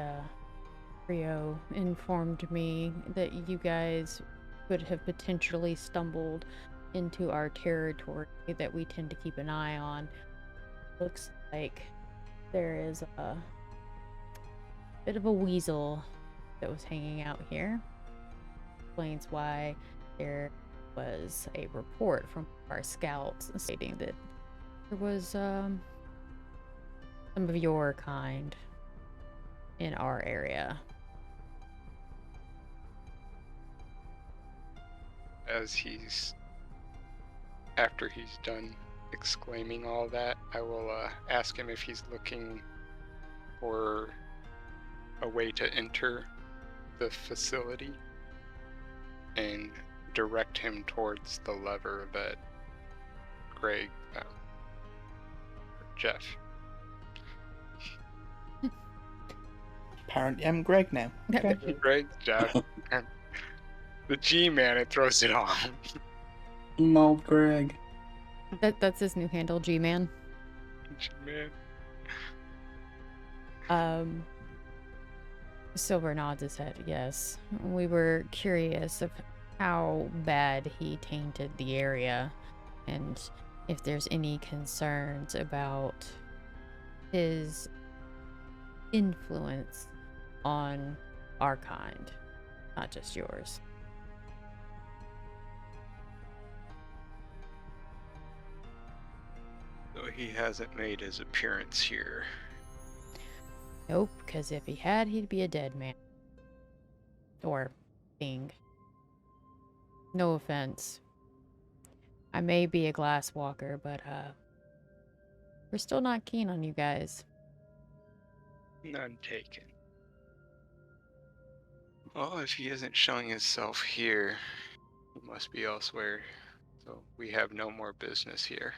trio informed me that you guys could have potentially stumbled into our territory that we tend to keep an eye on. Looks like there is a bit of a weasel that was hanging out here. Explains why there was a report from our scouts stating that there was some of your kind in our area. After he's done exclaiming all that, I will ask him if he's looking for a way to enter the facility and direct him towards the lever that Jeff. Apparently I'm Greg now. Okay. Greg, Jeff. The G-Man, it throws it off. Old Greg. That's his new handle, G-Man. G-Man. Silver nods his head, yes. We were curious of how bad he tainted the area, and if there's any concerns about his influence on our kind, not just yours. So he hasn't made his appearance here. Nope, because if he had, he'd be a dead man. Or thing. No offense. I may be a glass walker, but we're still not keen on you guys. None taken. Well, if he isn't showing himself here, he must be elsewhere. So we have no more business here.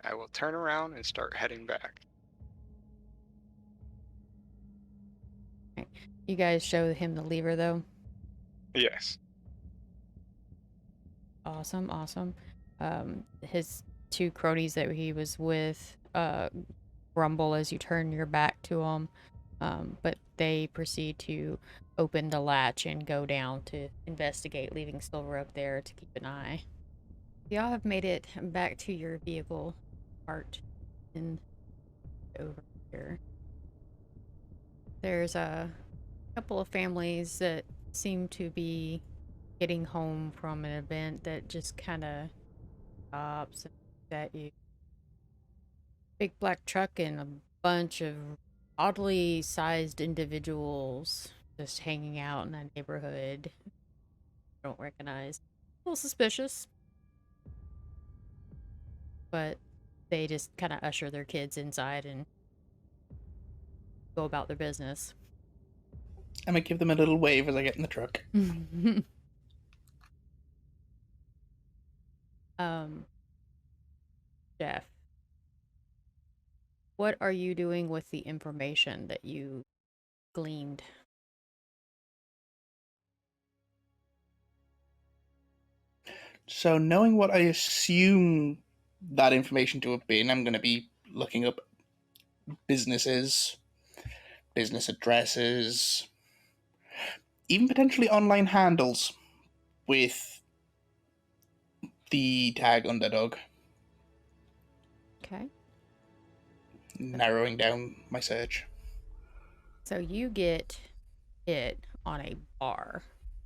I will turn around and start heading back. You guys show him the lever, though. Yes. Awesome, awesome. His two cronies that he was with grumble as you turn your back to them, but they proceed to open the latch and go down to investigate, leaving Silver up there to keep an eye. Y'all have made it back to your vehicle parked in over here. There's a couple of families that seem to be getting home from an event that just kind of stops and looks at you. Big black truck and a bunch of oddly sized individuals just hanging out in that neighborhood. Don't recognize. A little suspicious. But they just kind of usher their kids inside and go about their business. I'm gonna give them a little wave as I get in the truck. Jeff, what are you doing with the information that you gleaned? So, knowing what I assume that information to have been, I'm going to be looking up businesses, business addresses, even potentially online handles with the tag underdog. Okay. Narrowing down my search. So you get hit on a bar.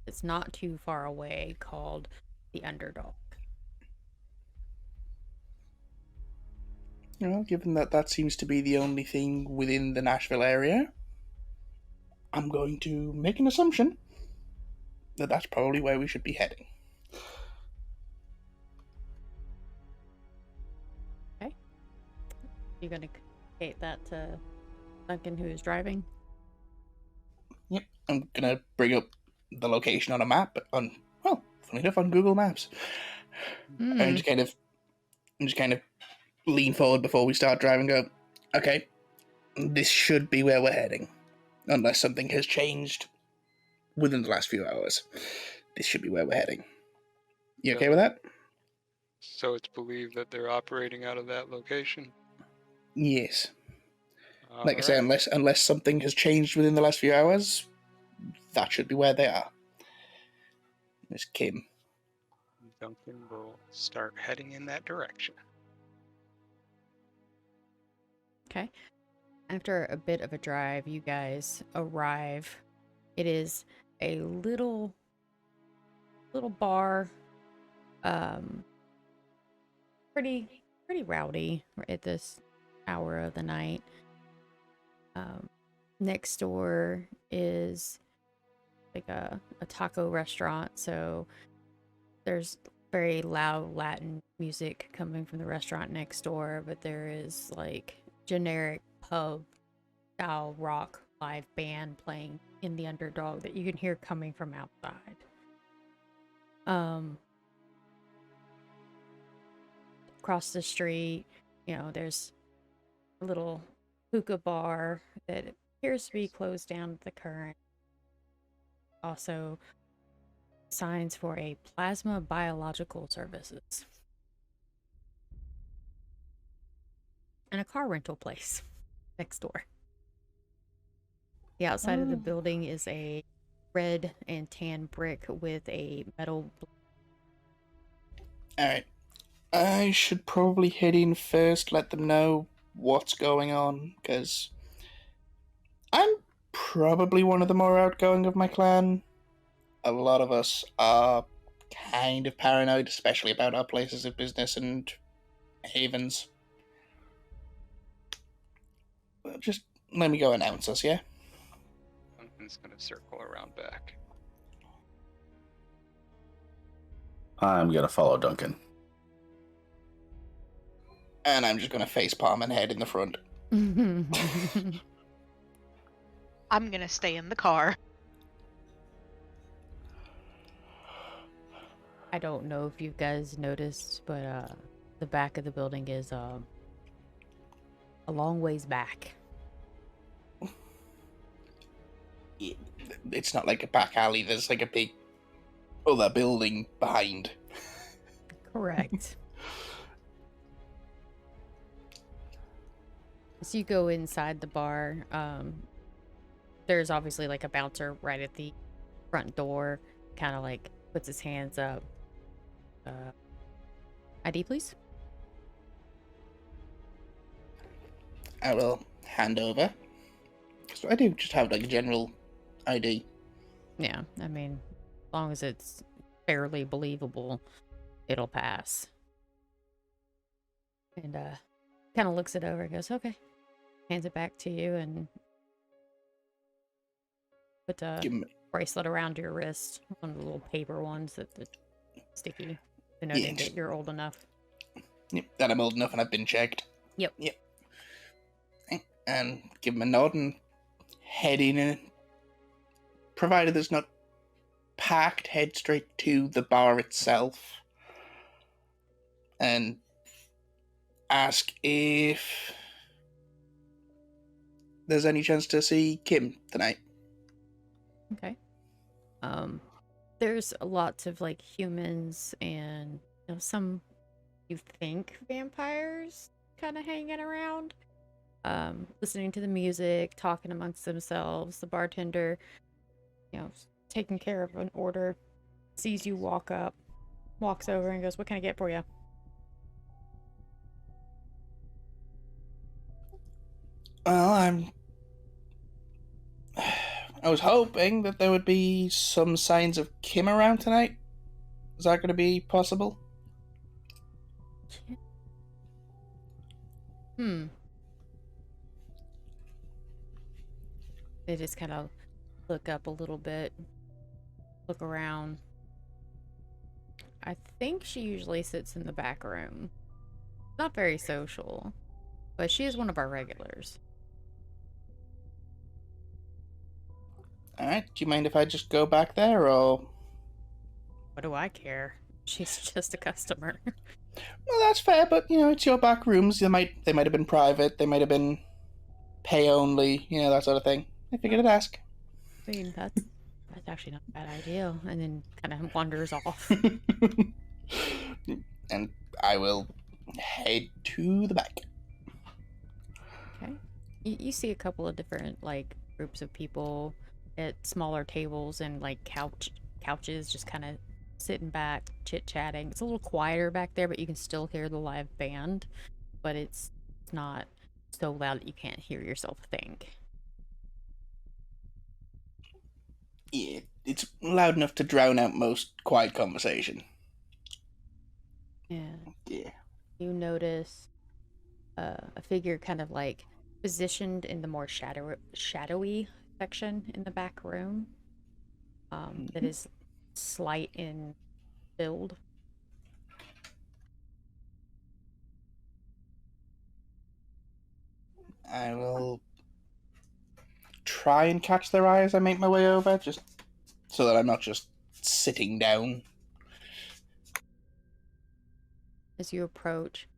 It's not too far away called the Underdog. Well, given that that seems to be the only thing within the Nashville area, I'm going to make an assumption that that's probably where we should be heading. Okay. You're going to communicate that to Duncan, who is driving? Yep, I'm going to bring up the location on a map funny enough, on Google Maps. And just kind of lean forward before we start driving and go, okay, this should be where we're heading. Unless something has changed within the last few hours. This should be where we're heading. You okay with that? So it's believed that they're operating out of that location? Yes. All Like I say, right. unless something has changed within the last few hours, that should be where they are. Miss Kim. Duncan will start heading in that direction. Okay. After a bit of a drive, you guys arrive. It is a little bar. Pretty rowdy at this hour of the night. Next door is like a taco restaurant, so there's very loud Latin music coming from the restaurant next door, but there is like generic pub style rock live band playing in the Underdog that you can hear coming from outside. Across the street, there's a little hookah bar that appears to be closed down at the current. Also, signs for a plasma biological services. And a car rental place next door. The outside of the building is a red and tan brick with a metal. Alright. I should probably head in first, let them know what's going on, because I'm probably one of the more outgoing of my clan. A lot of us are kind of paranoid, especially about our places of business and havens. Just let me go announce us, yeah? Duncan's going to circle around back. I'm gonna follow Duncan. And I'm just going to facepalm and head in the front. I'm gonna stay in the car. I don't know if you guys noticed, but the back of the building is a long ways back. It's not like a back alley. There's like a big other building behind. Correct. As you go inside the bar, there's obviously like a bouncer right at the front door, kind of like puts his hands up. ID, please. I will hand over. So I do just have like a general ID. Yeah, I mean, as long as it's fairly believable, it'll pass. And kind of looks it over and goes, okay. Hands it back to you and put a Give me, bracelet around your wrist. One of the little paper ones that the sticky. To know that you're old enough. yep, that I'm old enough and I've been checked. Yep. And give him a nod and head in. And provided there's not packed, head straight to the bar itself. And ask if there's any chance to see Kim tonight. Okay. There's lots of like humans and some you think vampires kind of hanging around, listening to the music, talking amongst themselves. The bartender, taking care of an order, sees you walk up, walks over and goes, "What can I get for you?" Well, I was hoping that there would be some signs of Kim around tonight. Is that going to be possible? They just kind of look up a little bit, look around. I think she usually sits in the back room. Not very social, but she is one of our regulars. Alright, do you mind if I just go back there, or...? What do I care? She's just a customer. Well, that's fair, but, it's your back rooms. They might have been private, they might have been pay only, that sort of thing. I figured I'd ask. I mean, that's actually not a bad idea. And then kind of wanders off. And I will head to the back. Okay. You see a couple of different, groups of people at smaller tables and, couches just kind of sitting back, chit-chatting. It's a little quieter back there, but you can still hear the live band. But it's not so loud that you can't hear yourself think. Yeah, it's loud enough to drown out most quiet conversation. Yeah. You notice a figure kind of positioned in the more shadowy section in the back room that is slight in build. I will try and catch their eye as I make my way over, just so that I'm not just sitting down. As you approach,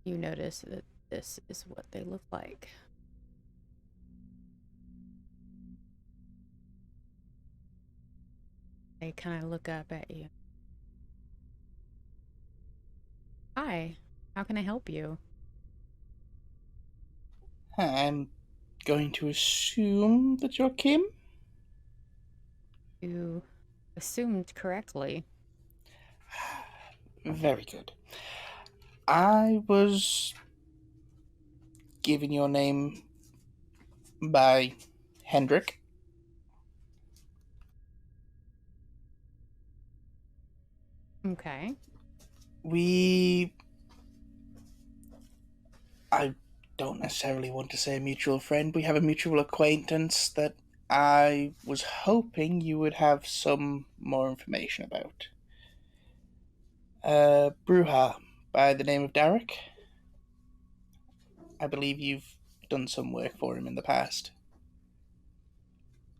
you notice that this is what they look like. They kind of look up at you. Hi, how can I help you? I'm going to assume that you're Kim? You assumed correctly. Very good. I was given your name by Hendrik. Okay. I don't necessarily want to say a mutual friend. We have a mutual acquaintance that I was hoping you would have some more information about. Bruja by the name of Darek. I believe you've done some work for him in the past.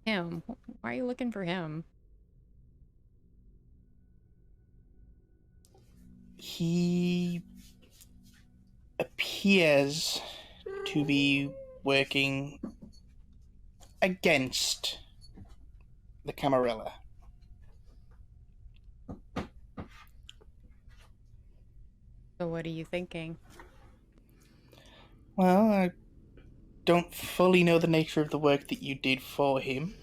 Him? Why are you looking for him? He appears to be working against the Camarilla. So what are you thinking? Well, I don't fully know the nature of the work that you did for him,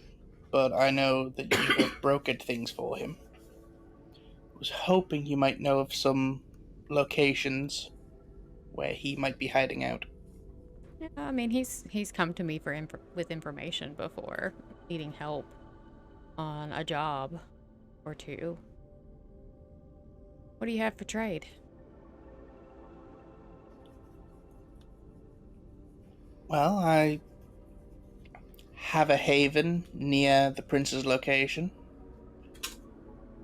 but I know that you have brokered things for him. I was hoping you might know of some locations where he might be hiding out. Yeah, I mean, he's come to me for with information before, needing help on a job or two. What do you have for trade? Well, I have a haven near the prince's location.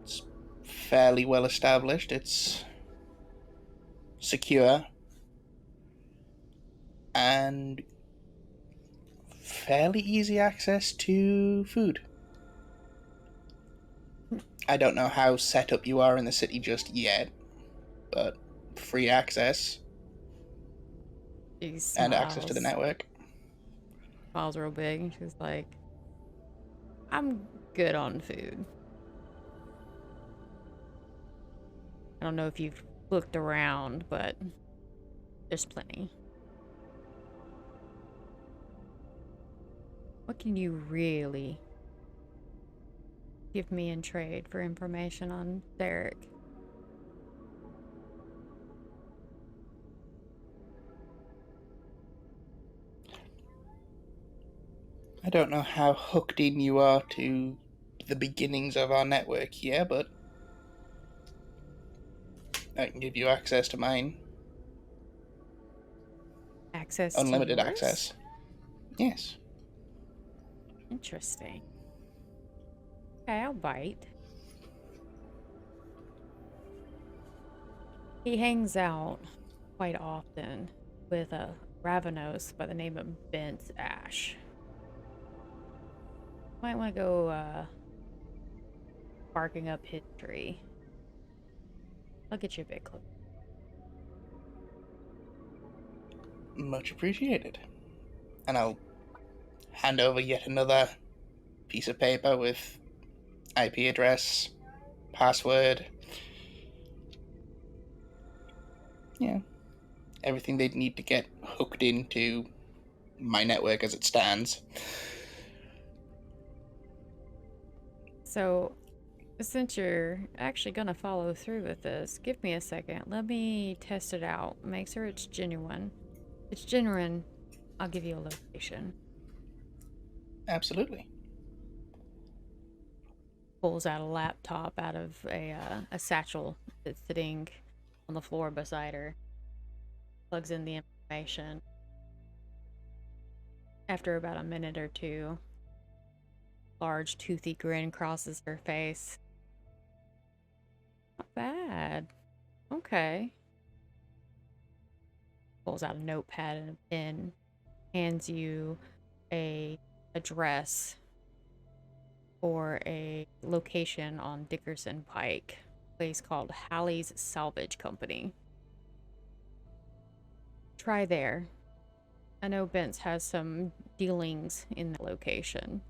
It's fairly well established. It's secure and fairly easy access to food. I don't know how set up you are in the city just yet, but free access She and access to the network. smiles real big, and she's like, I'm good on food. I don't know if you've looked around, but there's plenty. What can you really give me in trade for information on Darek? I don't know how hooked in you are to the beginnings of our network here, but I can give you access to mine. Access Unlimited to yours? access. Yes. Interesting. Okay, I'll bite. He hangs out quite often with a Ravenos by the name of Bent Ash. Might want to go barking up his tree. I'll get you a bit closer. Much appreciated. And I'll hand over yet another piece of paper with IP address, password. Yeah. Everything they'd need to get hooked into my network as it stands. So, since you're actually gonna follow through with this, give me a second. Let me test it out. Make sure it's genuine. If it's genuine, I'll give you a location. Absolutely. Pulls out a laptop out of a satchel that's sitting on the floor beside her. Plugs in the information. After about a minute or two, large toothy grin crosses her face. Not bad. Okay. Pulls out a notepad and a pen. Hands you a address for a location on Dickerson Pike. A place called Hallie's Salvage Company. Try there. I know Bent's has some dealings in that location.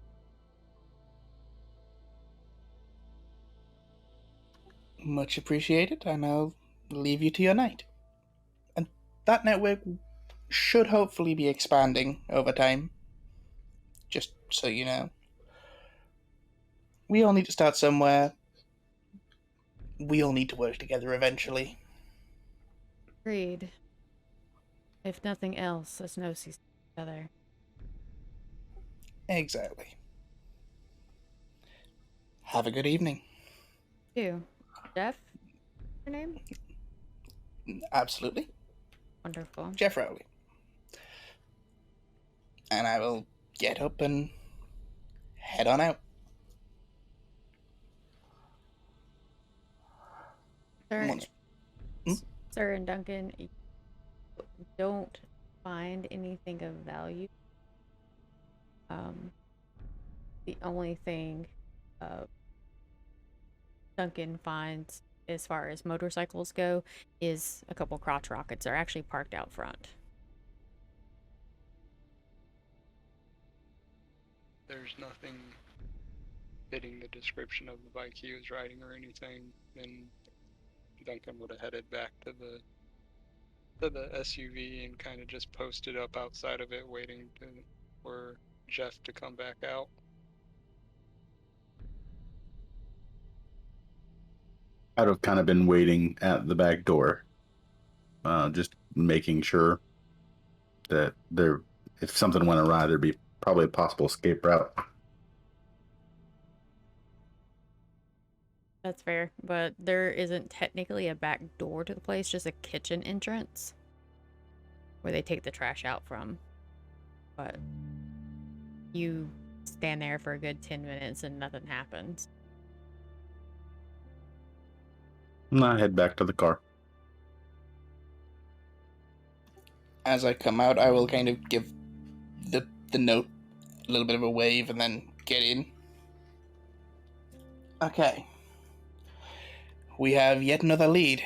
Much appreciated, and I'll leave you to your night. And that network should hopefully be expanding over time. Just so you know. We all need to start somewhere. We all need to work together eventually. Agreed. If nothing else, let's know see each other. Exactly. Have a good evening. You. Jeff? Your name? Absolutely. Wonderful. Jeff Rowley. And I will get up and head on out. Sir, Once- Hmm? Sir and Duncan, don't find anything of value. The only thing Duncan finds as far as motorcycles go is a couple crotch rockets. They're actually parked out front. There's nothing fitting the description of the bike he was riding or anything, then Duncan would have headed back to the SUV and kind of just posted up outside of it, waiting for Jeff to come back out. I'd have kind of been waiting at the back door, just making sure that if something went awry, there'd be probably a possible escape route. That's fair, but there isn't technically a back door to the place, just a kitchen entrance where they take the trash out from. But you stand there for a good 10 minutes and nothing happens. And I head back to the car. As I come out, I will kind of give the note a little bit of a wave and then get in. Okay. We have yet another lead.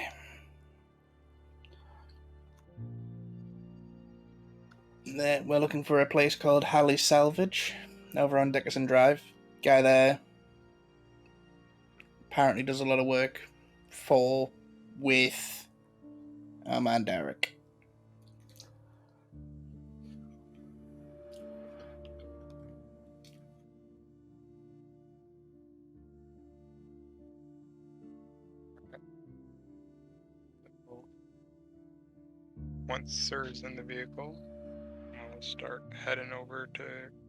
We're looking for a place called Halley's Salvage over on Dickerson Drive. Guy there apparently does a lot of work with our man Darek. Once Sir's in the vehicle, I'll start heading over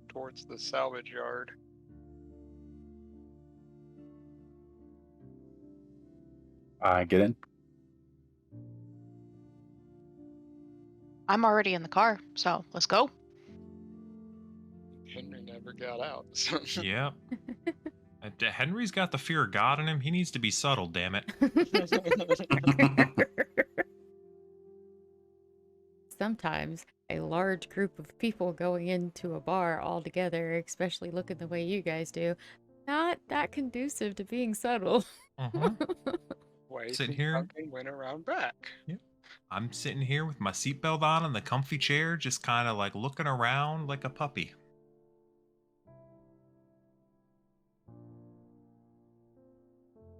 towards the salvage yard. I get in. I'm already in the car, so let's go. Henry never got out. So. Yeah. Henry's got the fear of God in him. He needs to be subtle, damn it. Sometimes a large group of people going into a bar all together, especially looking the way you guys do, not that conducive to being subtle. Wait, Sitting here. Went around back. Yep. I'm sitting here with my seatbelt on in the comfy chair, just kind of like looking around like a puppy.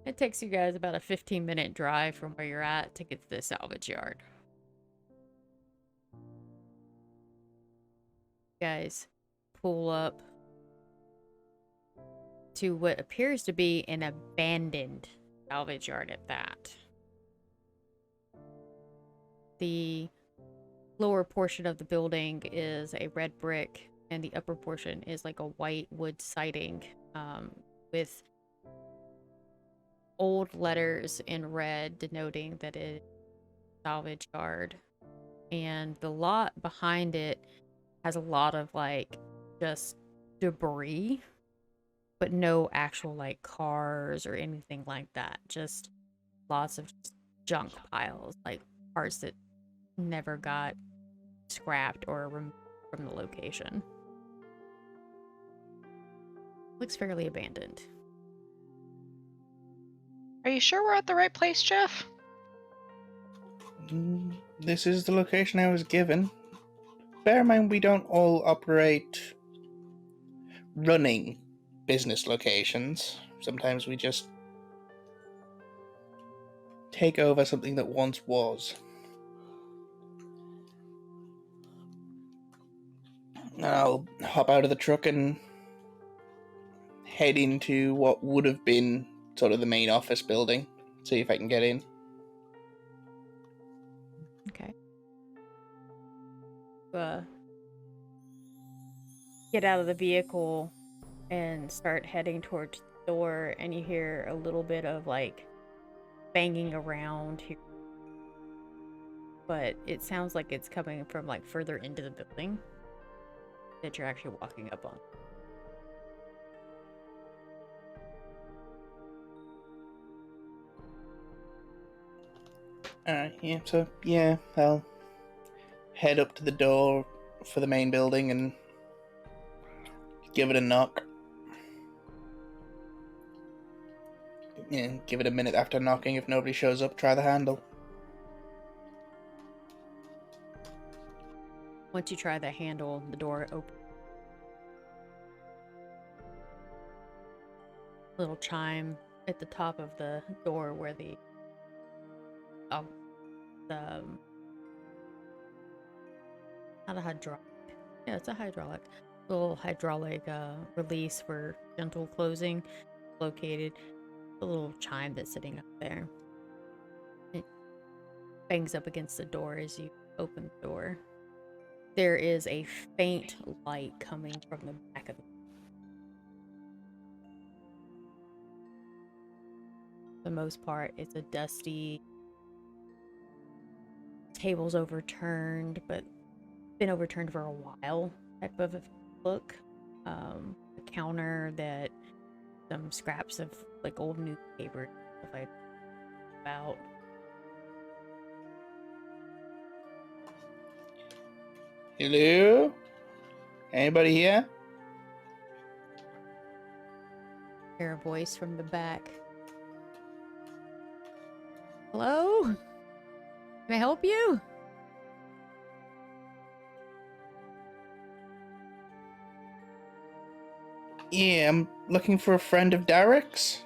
It takes you guys about a 15-minute drive from where you're at to get to the salvage yard. You guys pull up to what appears to be an abandoned salvage yard at that. The lower portion of the building is a red brick, and the upper portion is like a white wood siding with old letters in red denoting that it is a salvage yard. And the lot behind it has a lot of like just debris, but no actual like cars or anything like that. Just lots of junk piles, like parts that never got scrapped or removed from the location. Looks fairly abandoned. Are you sure we're at the right place, Jeff? This is the location I was given. Bear in mind, we don't all operate running business locations. Sometimes we just take over something that once was. I'll hop out of the truck and head into what would have been sort of the main office building. See if I can get in. Okay. Get out of the vehicle and start heading towards the door, and you hear a little bit of like banging around here. But it sounds like it's coming from like further into the building that you're actually walking up on. Alright, I'll head up to the door for the main building and give it a knock. And give it a minute after knocking. If nobody shows up, try the handle. Once you try the handle, the door opens. Little chime at the top of the door where the not a hydraulic. Yeah, it's a hydraulic. Little hydraulic release for gentle closing located. A little chime that's sitting up there. It bangs up against the door as you open the door. There is a faint light coming from the back of the most part. It's a dusty, table's overturned, but been overturned for a while type of a look. A counter that some scraps of like old newspaper stuff like about. Hello? Anybody here? Hear a voice from the back. Hello? Can I help you? Yeah, I'm looking for a friend of Darek's.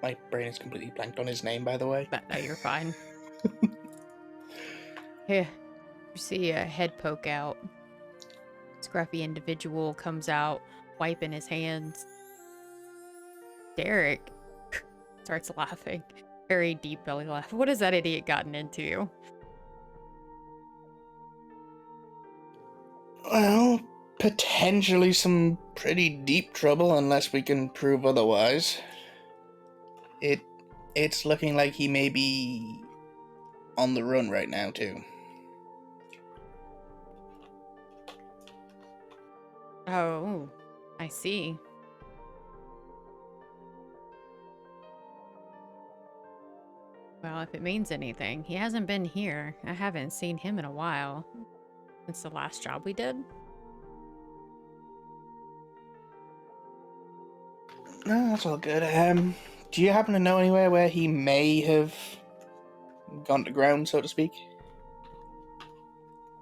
My brain is completely blanked on his name, by the way. No, you're fine. Here, you see a head poke out. Scruffy individual comes out, wiping his hands. Darek starts laughing. Very deep belly laugh. What has that idiot gotten into? Well, potentially some pretty deep trouble unless we can prove otherwise. It's looking like he may be on the run right now, too. Oh, I see. Well, if it means anything, he hasn't been here. I haven't seen him in a while. Since the last job we did. No, that's all good. Do you happen to know anywhere where he may have gone to ground, so to speak?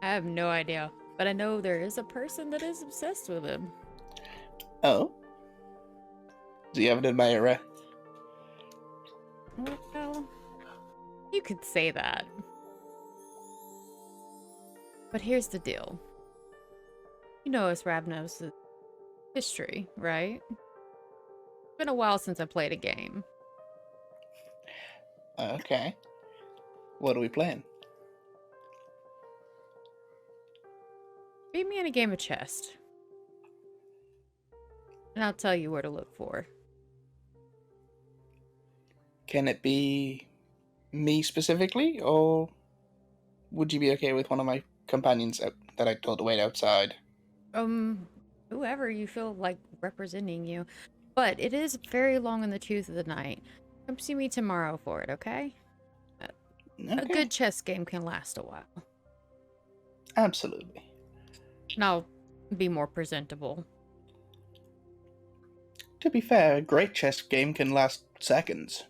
I have no idea, but I know there is a person that is obsessed with him. Oh? Do you have an admirer? Well, you could say that. But here's the deal. You know us Ravnos' history, right? It's been a while since I played a game. Okay. What are we playing? Beat me in a game of chess. And I'll tell you where to look for. Can it be me specifically, or would you be okay with one of my companions that I told to wait outside? Whoever you feel like representing you. But it is very long in the tooth of the night. Come see me tomorrow for it, okay? A Okay. good chess game can last a while. Absolutely. And I'll be more presentable. To be fair, a great chess game can last seconds.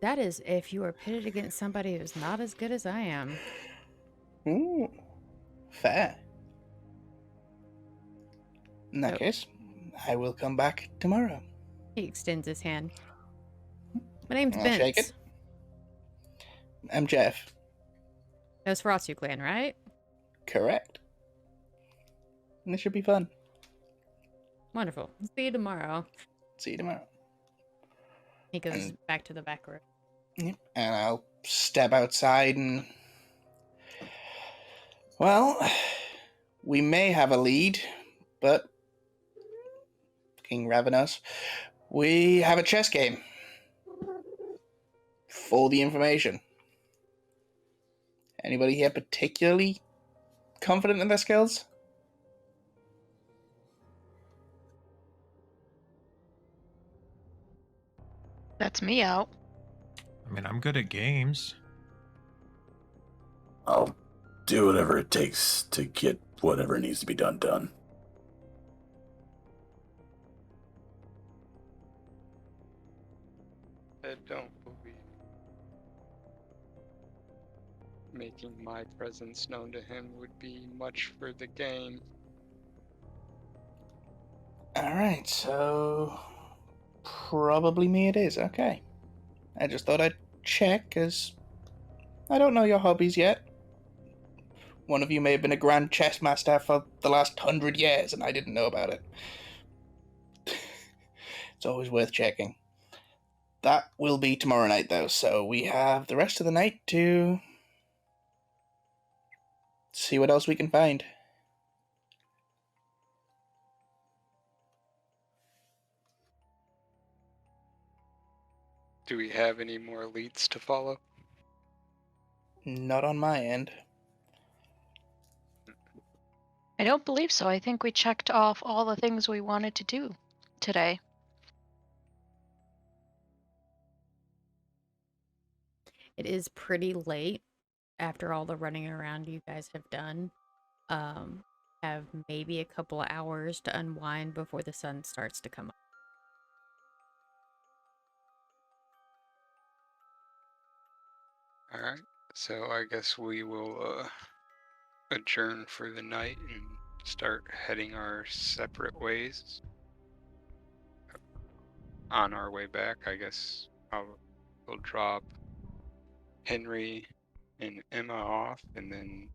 That is if you are pitted against somebody who's not as good as I am. Ooh. Fair. In that Oh. case, I will come back tomorrow. He extends his hand. My name's I'll Vince. shake it. I'm Jeff. That's Frosty Clan, right? Correct. And this should be fun. Wonderful. See you tomorrow. See you tomorrow. He goes And- back to the back room. Yep. And I'll step outside and... Well, we may have a lead, but... King Ravenous, we have a chess game. For the information. Anybody here particularly confident in their skills? That's me out. I mean, I'm good at games. I'll do whatever it takes to get whatever needs to be done. I don't believe making my presence known to him would be much for the game. Alright, so probably me it is. Okay. I just thought I'd check, because I don't know your hobbies yet. One of you may have been a grand chess master for the last 100 years, and I didn't know about it. It's always worth checking. That will be tomorrow night, though, so we have the rest of the night to see what else we can find. Do we have any more leads to follow? Not on my end. I don't believe so. I think we checked off all the things we wanted to do today. It is pretty late after all the running around you guys have done. Have maybe a couple of hours to unwind before the sun starts to come up. Alright, so I guess we will adjourn for the night and start heading our separate ways. On our way back, I guess we'll drop Henry and Emma off and then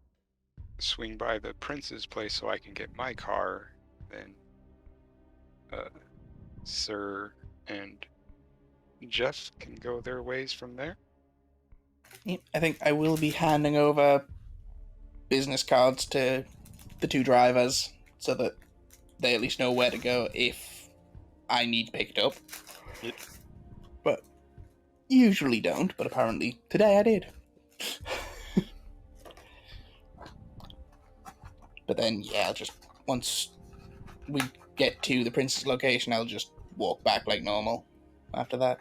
swing by the prince's place so I can get my car. Then Sir and Jeff can go their ways from there. I think I will be handing over business cards to the two drivers so that they at least know where to go if I need picked up. Yep. But usually don't, but apparently today I did. But then, yeah, just once we get to the prince's location, I'll just walk back like normal after that.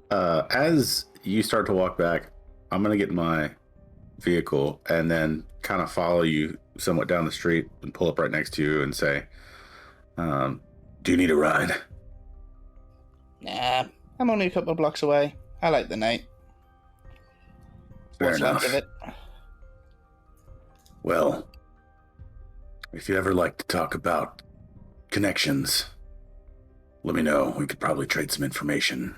As you start to walk back, I'm going to get in my vehicle and then kind of follow you somewhat down the street and pull up right next to you and say, Do you need a ride? Nah, I'm only a couple of blocks away. I like the night. Fair What's enough. left of it? Well, if you ever like to talk about connections, let me know. We could probably trade some information.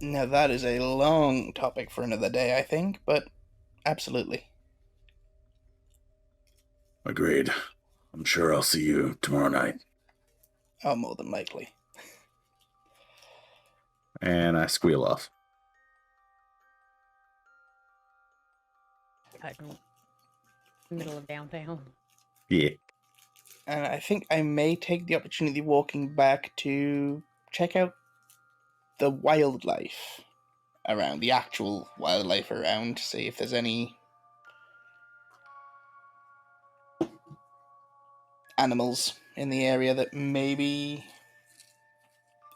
Now that is a long topic for another day, I think, but absolutely. Agreed. I'm sure I'll see you tomorrow night. Oh, more than likely. and I squeal off. Middle of downtown. Yeah. And I think I may take the opportunity walking back to check out the wildlife around, the actual wildlife around, see if there's any animals in the area that may be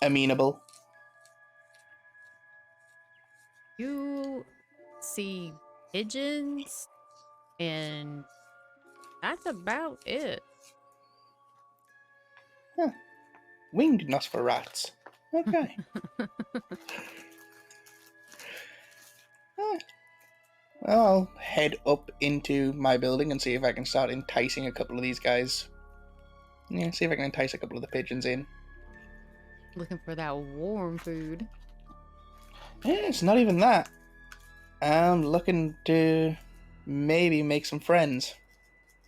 amenable. You see pigeons, and that's about it. Winged Nosferats. Okay. Well, I'll head up into my building and see if I can start enticing a couple of these guys. Yeah, see if I can entice a couple of the pigeons in. Looking for that warm food. Yeah, it's not even that. I'm looking to maybe make some friends.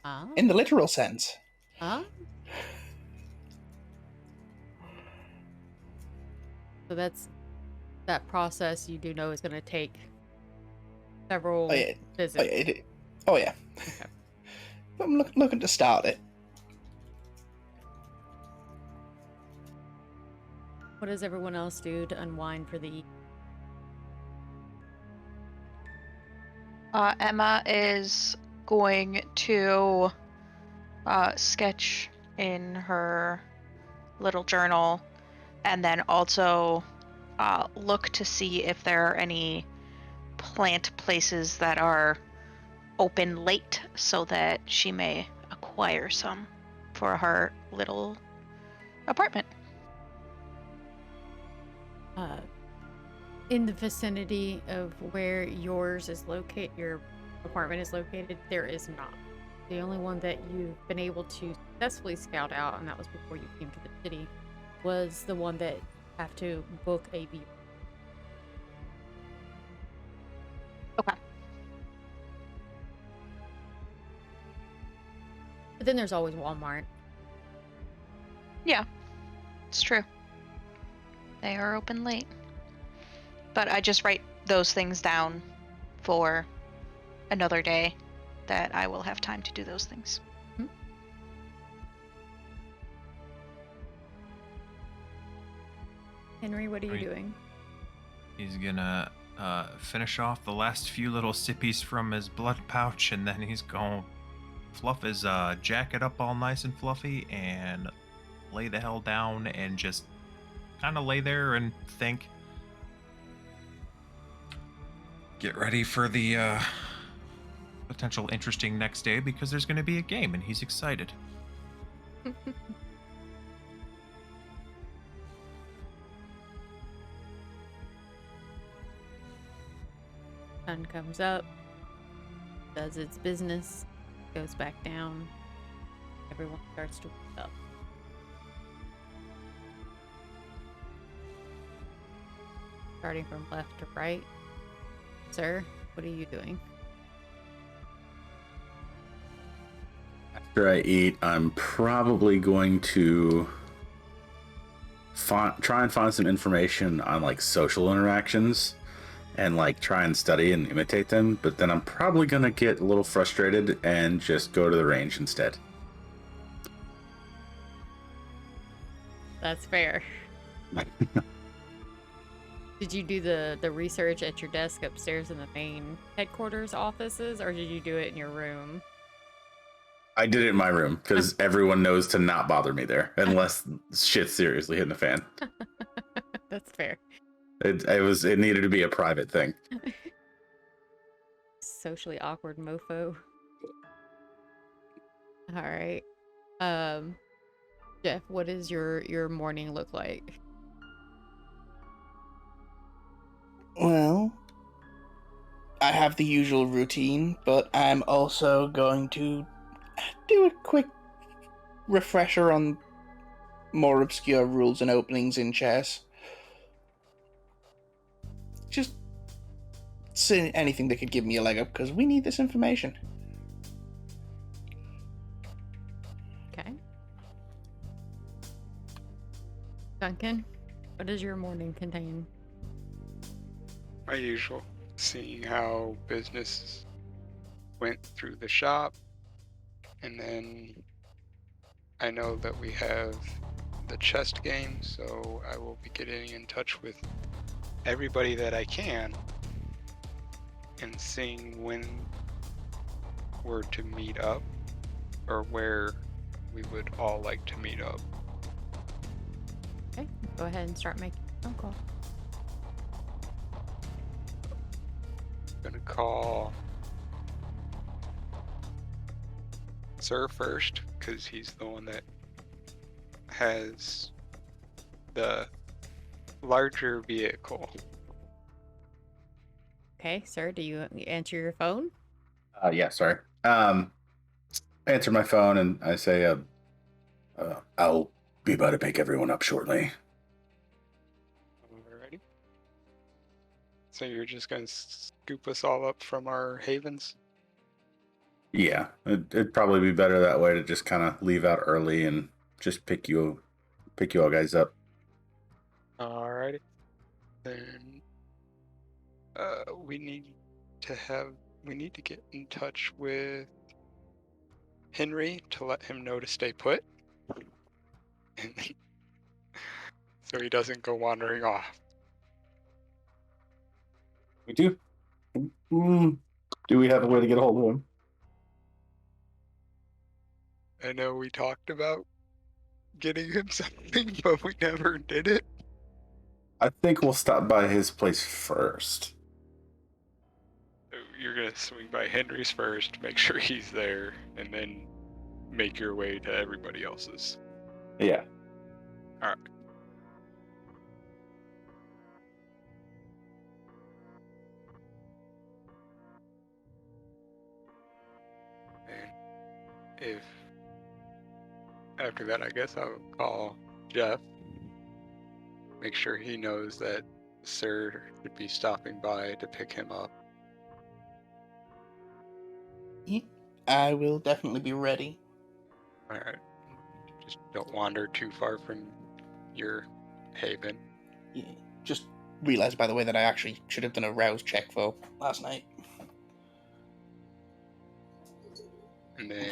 Huh? In the literal sense. Huh? So that process you do know is going to take several visits. Oh yeah. Okay. I'm looking to start it. What does everyone else do to unwind for the evening? Emma is going to sketch in her little journal, and then also look to see if there are any plant places that are open late so that she may acquire some for her little apartment. In the vicinity of where your apartment is located, there is not. The only one that you've been able to successfully scout out, and that was before you came to the city, was the one that you have to book a view. Okay. But then there's always Walmart. Yeah, it's true. They are open late. But I just write those things down for another day that I will have time to do those things. Henry, what are you doing? He's gonna finish off the last few little sippies from his blood pouch, and then he's gonna fluff his jacket up all nice and fluffy and lay the hell down and just kind of lay there and think. Get ready for the potential interesting next day, because there's going to be a game and he's excited. Sun comes up, does its business, goes back down. Everyone starts to wake up. Starting from left to right. Sir, what are you doing? After I eat, I'm probably going to try and find some information on like social interactions and like try and study and imitate them, but then I'm probably going to get a little frustrated and just go to the range instead. That's fair. Did you do the research at your desk upstairs in the main headquarters offices, or did you do it in your room? I did it in my room because everyone knows to not bother me there unless shit's seriously hitting the fan. That's fair. It needed to be a private thing. Socially awkward mofo. All right. Jeff, what does your morning look like? Well, I have the usual routine, but I'm also going to do a quick refresher on more obscure rules and openings in chess. Just see anything that could give me a leg up, because we need this information. Okay. Duncan, what does your morning contain? My usual, seeing how business went through the shop, and then I know that we have the chest game, so I will be getting in touch with everybody that I can and seeing when we're to meet up or where we would all like to meet up. Okay, go ahead and start making a phone call. Gonna call Sir first, because he's the one that has the larger vehicle. Okay, sir, do you answer your phone? Yeah, sorry. Answer my phone and I say, I'll be about to pick everyone up shortly. Alrighty. So you're just gonna scoop us all up from our havens? Yeah, it'd probably be better that way to just kind of leave out early and just pick you all guys up. Alrighty. Then we need to get in touch with Henry to let him know to stay put. So he doesn't go wandering off. We do. Do we have a way to get a hold of him? I know we talked about getting him something, but we never did it. I think we'll stop by his place first. So you're gonna swing by Henry's first, make sure he's there, and then make your way to everybody else's. Yeah. Alright. And if after that, I guess I'll call Jeff. Make sure he knows that Sir would be stopping by to pick him up. I will definitely be ready. Alright. Just don't wander too far from your haven. Yeah. Just realized, by the way, that I actually should have done a rouse check for last night. And then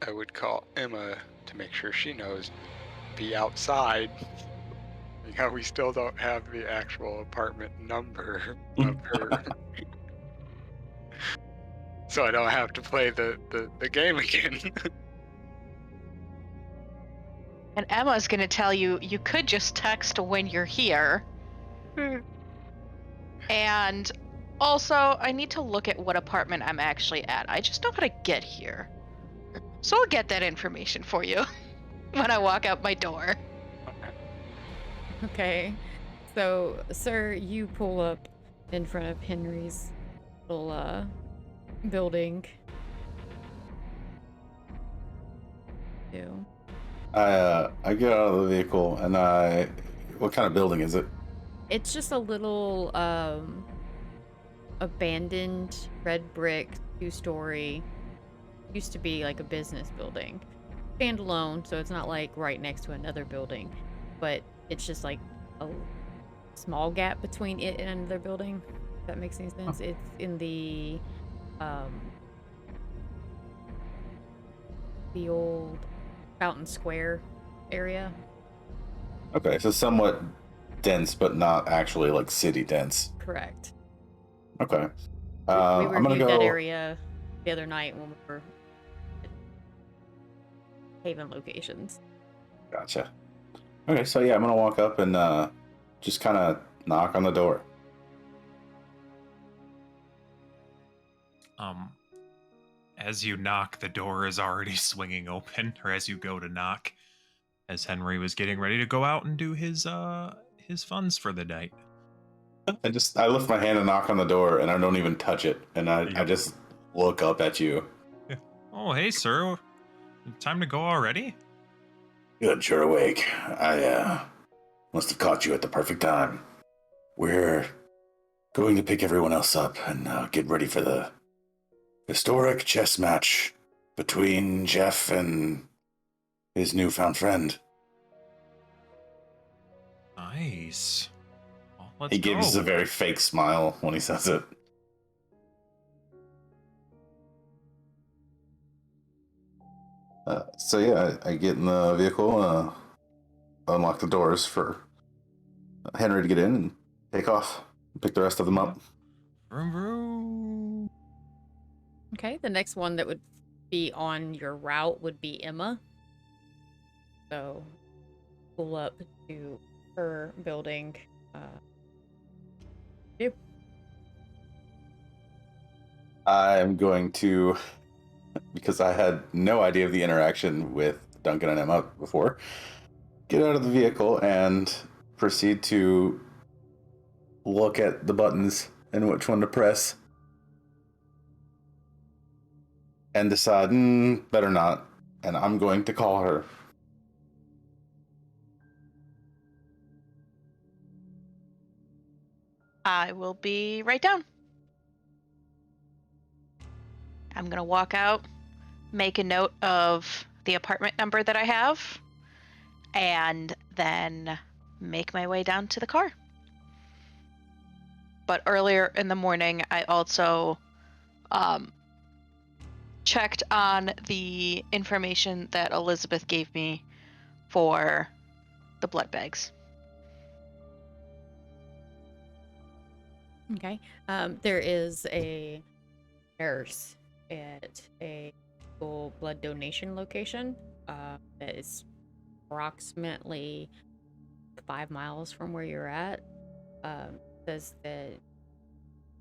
I would call Emma to make sure she knows be outside. Because we still don't have the actual apartment number of her. So I don't have to play the game again. And Emma's gonna tell you you could just text when you're here. And also, I need to look at what apartment I'm actually at. I just don't know how to get here. So I'll get that information for you when I walk out my door. Okay. So, sir, you pull up in front of Henry's little building. Ew. I get out of the vehicle and what kind of building is it? It's just a little abandoned red brick 2-story. Used to be like a business building. Standalone, so it's not like right next to another building, but it's just like a small gap between it and another building. If that makes any sense. It's in the old Fountain Square area. Okay, so somewhat dense, but not actually like city dense. Correct. Okay. We I'm gonna reviewed go. that area the other night when we were at Haven locations. Gotcha. Okay, so yeah, I'm gonna walk up and just kind of knock on the door. As you knock, the door is already swinging open, or as you go to knock, as Henry was getting ready to go out and do his funds for the night. I lift my hand and knock on the door, and I don't even touch it, and I Yep. just look up at you. Yeah. Oh, hey, sir. Time to go already? Good, you're awake. I must have caught you at the perfect time. We're going to pick everyone else up and get ready for the historic chess match between Jeff and his newfound friend. Nice. Well, let's He gives go. a very fake smile when he says it. So yeah, I get in the vehicle, unlock the doors for Henry to get in and take off, pick the rest of them up. Vroom, vroom. Okay, the next one that would be on your route would be Emma. So, pull up to her building. I'm going to, because I had no idea of the interaction with Duncan and Emma before, get out of the vehicle and proceed to look at the buttons and which one to press. And decide, better not. And I'm going to call her. I will be right down. I'm gonna walk out, make a note of the apartment number that I have, and then make my way down to the car. But earlier in the morning, I also checked on the information that Elizabeth gave me for the blood bags. Okay. There is a nurse at a full blood donation location that is approximately like 5 miles from where you're at. Says that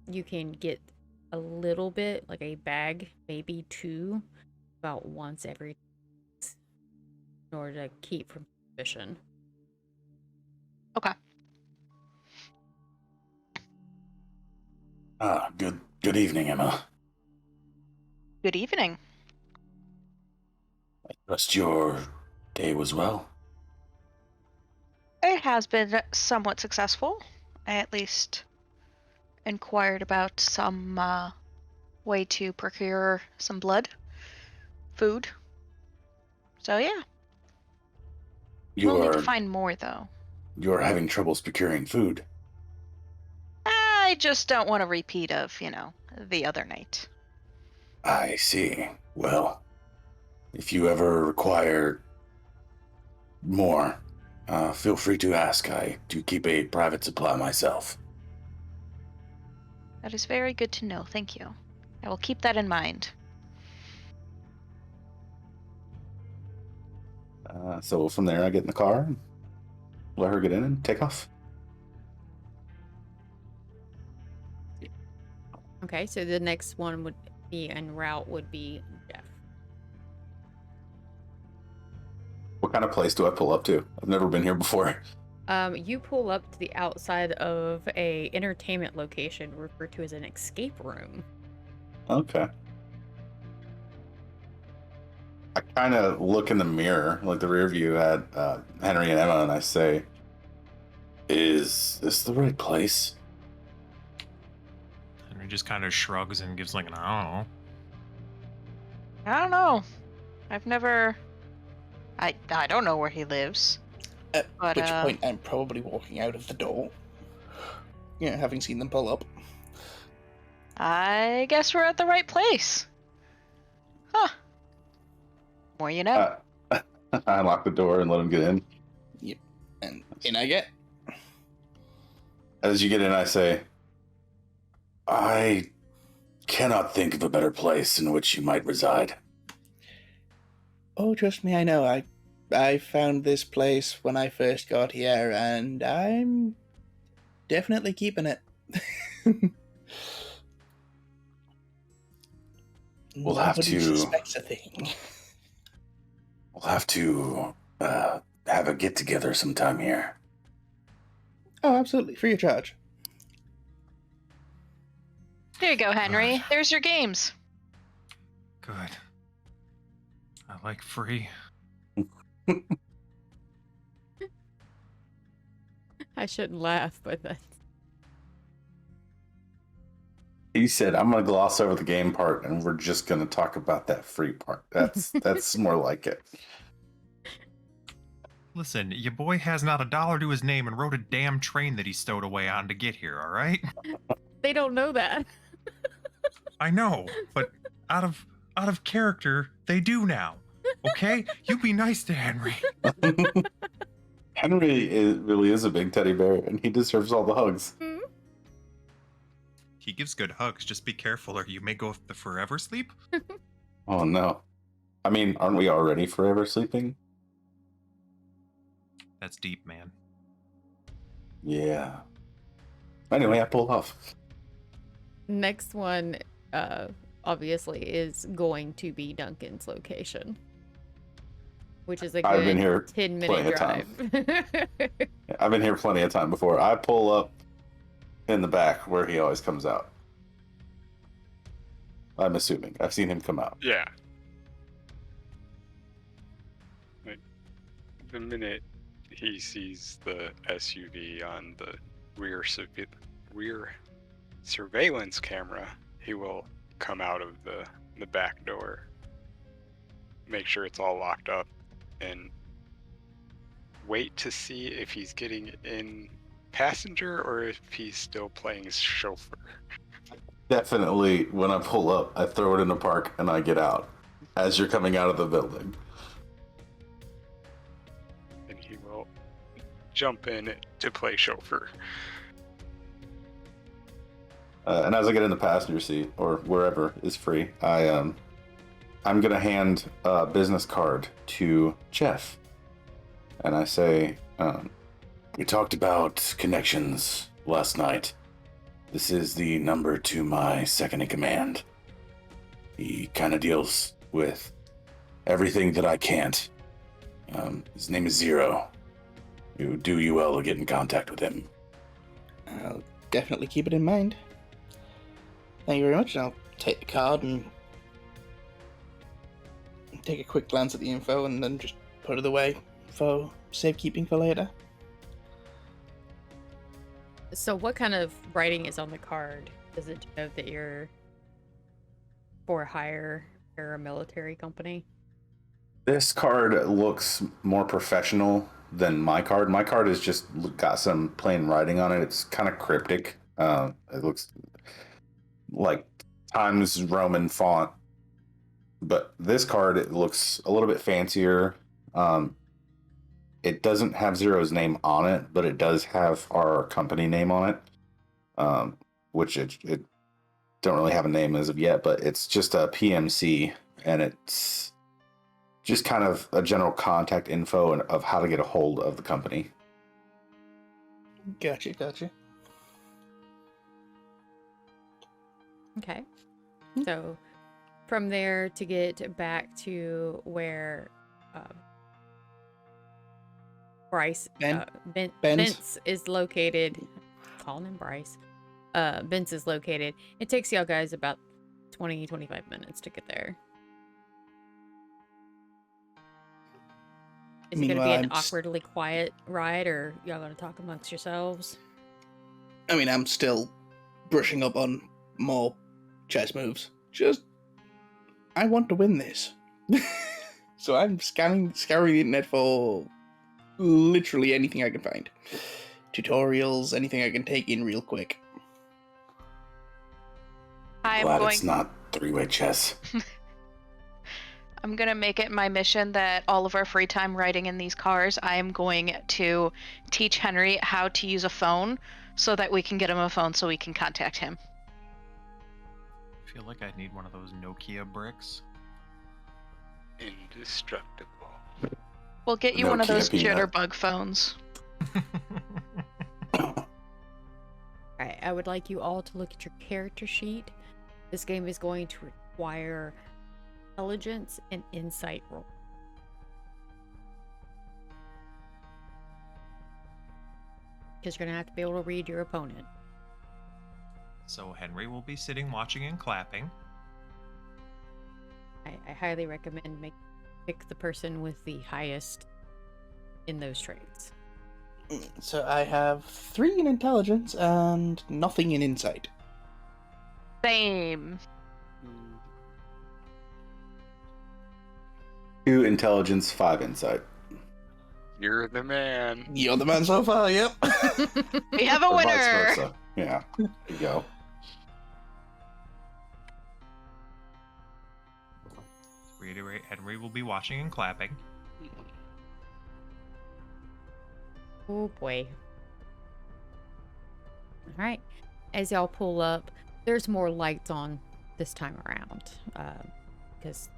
you can get a little bit, like a bag, maybe 2, about once every in order to keep from suspicion. Okay. Good evening, Emma. Good evening. I trust your day was well. It has been somewhat successful. I at least inquired about some way to procure some blood, food. So yeah, we'll need to find more though. You're having troubles procuring food. I just don't want a repeat of, the other night. I see. Well, if you ever require more, feel free to ask. I do keep a private supply myself. That is very good to know. Thank you. I will keep that in mind. So from there, I get in the car, and let her get in and take off. Okay, so the next one would be en route would be Jeff. What kind of place do I pull up to? I've never been here before. You pull up to the outside of a entertainment location referred to as an escape room. Okay. I kind of look in the mirror, like the rear view at Henry and Emma, and I say, "Is this the right place?" Henry just kind of shrugs and gives like an I I don't know. I've never. I don't know where he lives. At But, which point I'm probably walking out of the door. Having seen them pull up. I guess we're at the right place. Huh. More you know. I lock the door and let him get in. Yep. And in I get. As you get in, I say, I cannot think of a better place in which you might reside. Oh, trust me, I know. I found this place when I first got here, and I'm definitely keeping it. We'll have Nobody to- suspects a thing. We'll have to have a get-together sometime here. Oh, absolutely. Free of charge. Here you go, Henry. God. There's your games. Good. I like free. I shouldn't laugh, but that's he said, "I'm going to gloss over the game part, and we're just going to talk about that free part." That's more like it. Listen, your boy has not a dollar to his name and rode a damn train that he stowed away on to get here, alright? they don't know that. I know, but out of character, they do now. Okay? You be nice to Henry. Henry really is a big teddy bear, and he deserves all the hugs. He gives good hugs, just be careful or you may go the forever sleep. Oh, no. I mean, aren't we already forever sleeping? That's deep, man. Yeah. Anyway, I pull off. Next one, obviously, is going to be Duncan's location, which is a I've been good here 10-minute plenty of drive. I've been here plenty of time before. I pull up in the back where he always comes out. I'm assuming. I've seen him come out. Yeah. Like, the minute he sees the SUV on the rear surveillance camera, he will come out of the back door, make sure it's all locked up, and wait to see if he's getting in passenger or if he's still playing chauffeur. Definitely, when I pull up, I throw it in the park and I get out as you're coming out of the building. And he will jump in to play chauffeur. And as I get in the passenger seat or wherever is free, I'm gonna hand a business card to Jeff, and I say, We talked about connections last night. This is the number to my second in command. He kind of deals with everything that I can't. His name is Zero. It would do you well to get in contact with him. I'll definitely keep it in mind. Thank you very much. I'll take the card and take a quick glance at the info and then just put it away for safekeeping for later. So what kind of writing is on the card? Does it denote that you're for hire or a military company? This card looks more professional than my card. My card has just got some plain writing on it. It's kind of cryptic. It looks like Times Roman font. But this card, it looks a little bit fancier. It doesn't have Zero's name on it, but it does have our company name on it, which it don't really have a name as of yet, but it's just a PMC, and it's just kind of a general contact info of how to get a hold of the company. Gotcha. Okay. So from there to get back to where Bryce Bence is located. Calling him Bryce. Bence is located. It takes y'all guys about 20-25 minutes to get there. Is it going to be an awkwardly quiet ride, or y'all going to talk amongst yourselves? I mean, I'm still brushing up on more chess moves. I want to win this. So I'm scouring the internet for literally anything I can find. Tutorials, anything I can take in real quick. Glad it's not three-way chess. I'm going to make it my mission that all of our free time riding in these cars, I am going to teach Henry how to use a phone so that we can get him a phone so we can contact him. I feel like I need one of those Nokia bricks. Indestructible. We'll get you one of those jitterbug phones. Alright, I would like you all to look at your character sheet. This game is going to require intelligence and insight roll. Because you're going to have to be able to read your opponent. So Henry will be sitting, watching, and clapping. I highly recommend pick the person with the highest in those traits. So I have 3 in intelligence and nothing in insight. Same. 2 intelligence, 5 insight. You're the man. You're the man so far, yep. We have a Or vice winner. versa. Yeah, there you go. To reiterate, Henry will be watching and clapping. Oh boy. Alright. As y'all pull up, there's more lights on this time around. Because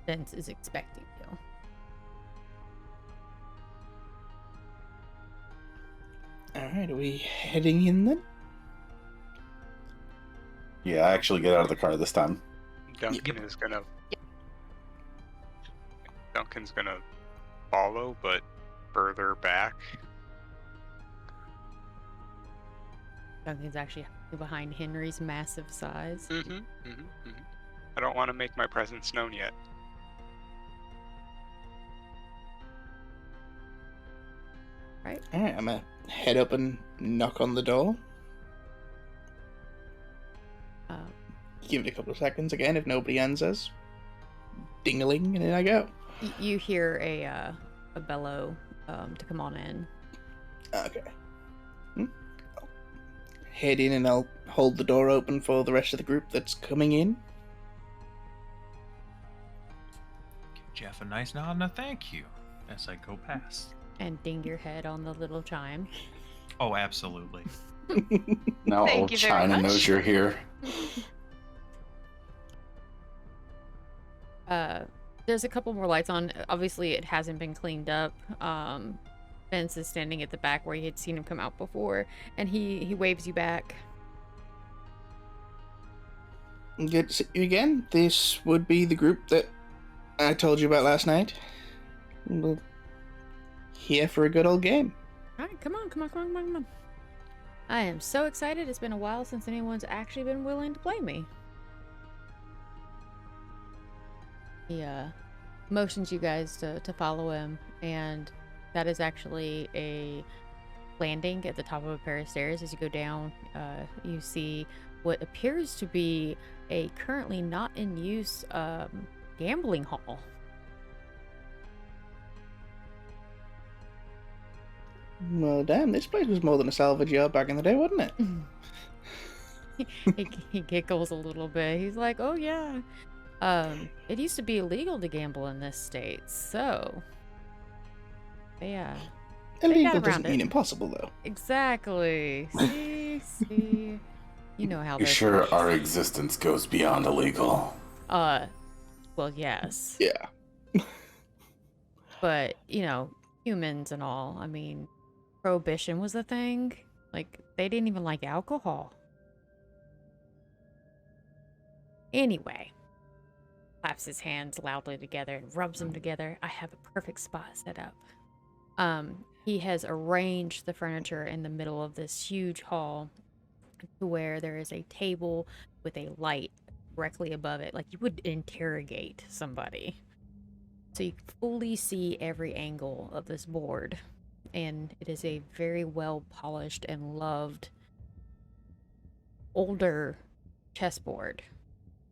Vince is expecting you. Alright, are we heading in then? Yeah, I actually get out of the car this time. Duncan's gonna follow, but further back. Duncan's actually behind Henry's massive size. I don't want to make my presence known yet. Right. Alright, I'm gonna head up and knock on the door. Give it a couple of seconds again if nobody answers. Ding-a-ling, and in I go. You hear a bellow to come on in. Okay. Head in and I'll hold the door open for the rest of the group that's coming in. Give Jeff a nice nod and a thank you as I go past. And ding your head on the little chime. Oh, absolutely. Now Thank old you very China much. knows you're here. There's a couple more lights on. Obviously, it hasn't been cleaned up. Vince is standing at the back where you had seen him come out before, and he waves you back. Good to see you again. This would be the group that I told you about last night. We're here for a good old game. All right, come on. I am so excited. It's been a while since anyone's actually been willing to play me. He motions you guys to follow him, and that is actually a landing at the top of a pair of stairs. As you go down, you see what appears to be a currently not in use gambling hall. Well, damn, this place was more than a salvage yard back in the day, wasn't it? He giggles a little bit. He's like, "Oh yeah, it used to be illegal to gamble in this state, so yeah." Illegal doesn't mean impossible, though. Exactly. See, you know how. You sure our existence goes beyond illegal? Well, yes. Yeah. But humans and all. I mean, prohibition was a thing. Like, they didn't even like alcohol. Anyway, claps his hands loudly together and rubs them together. I have a perfect spot set up. He has arranged the furniture in the middle of this huge hall to where there is a table with a light directly above it, like you would interrogate somebody. So you can fully see every angle of this board, and it is a very well polished and loved older chessboard.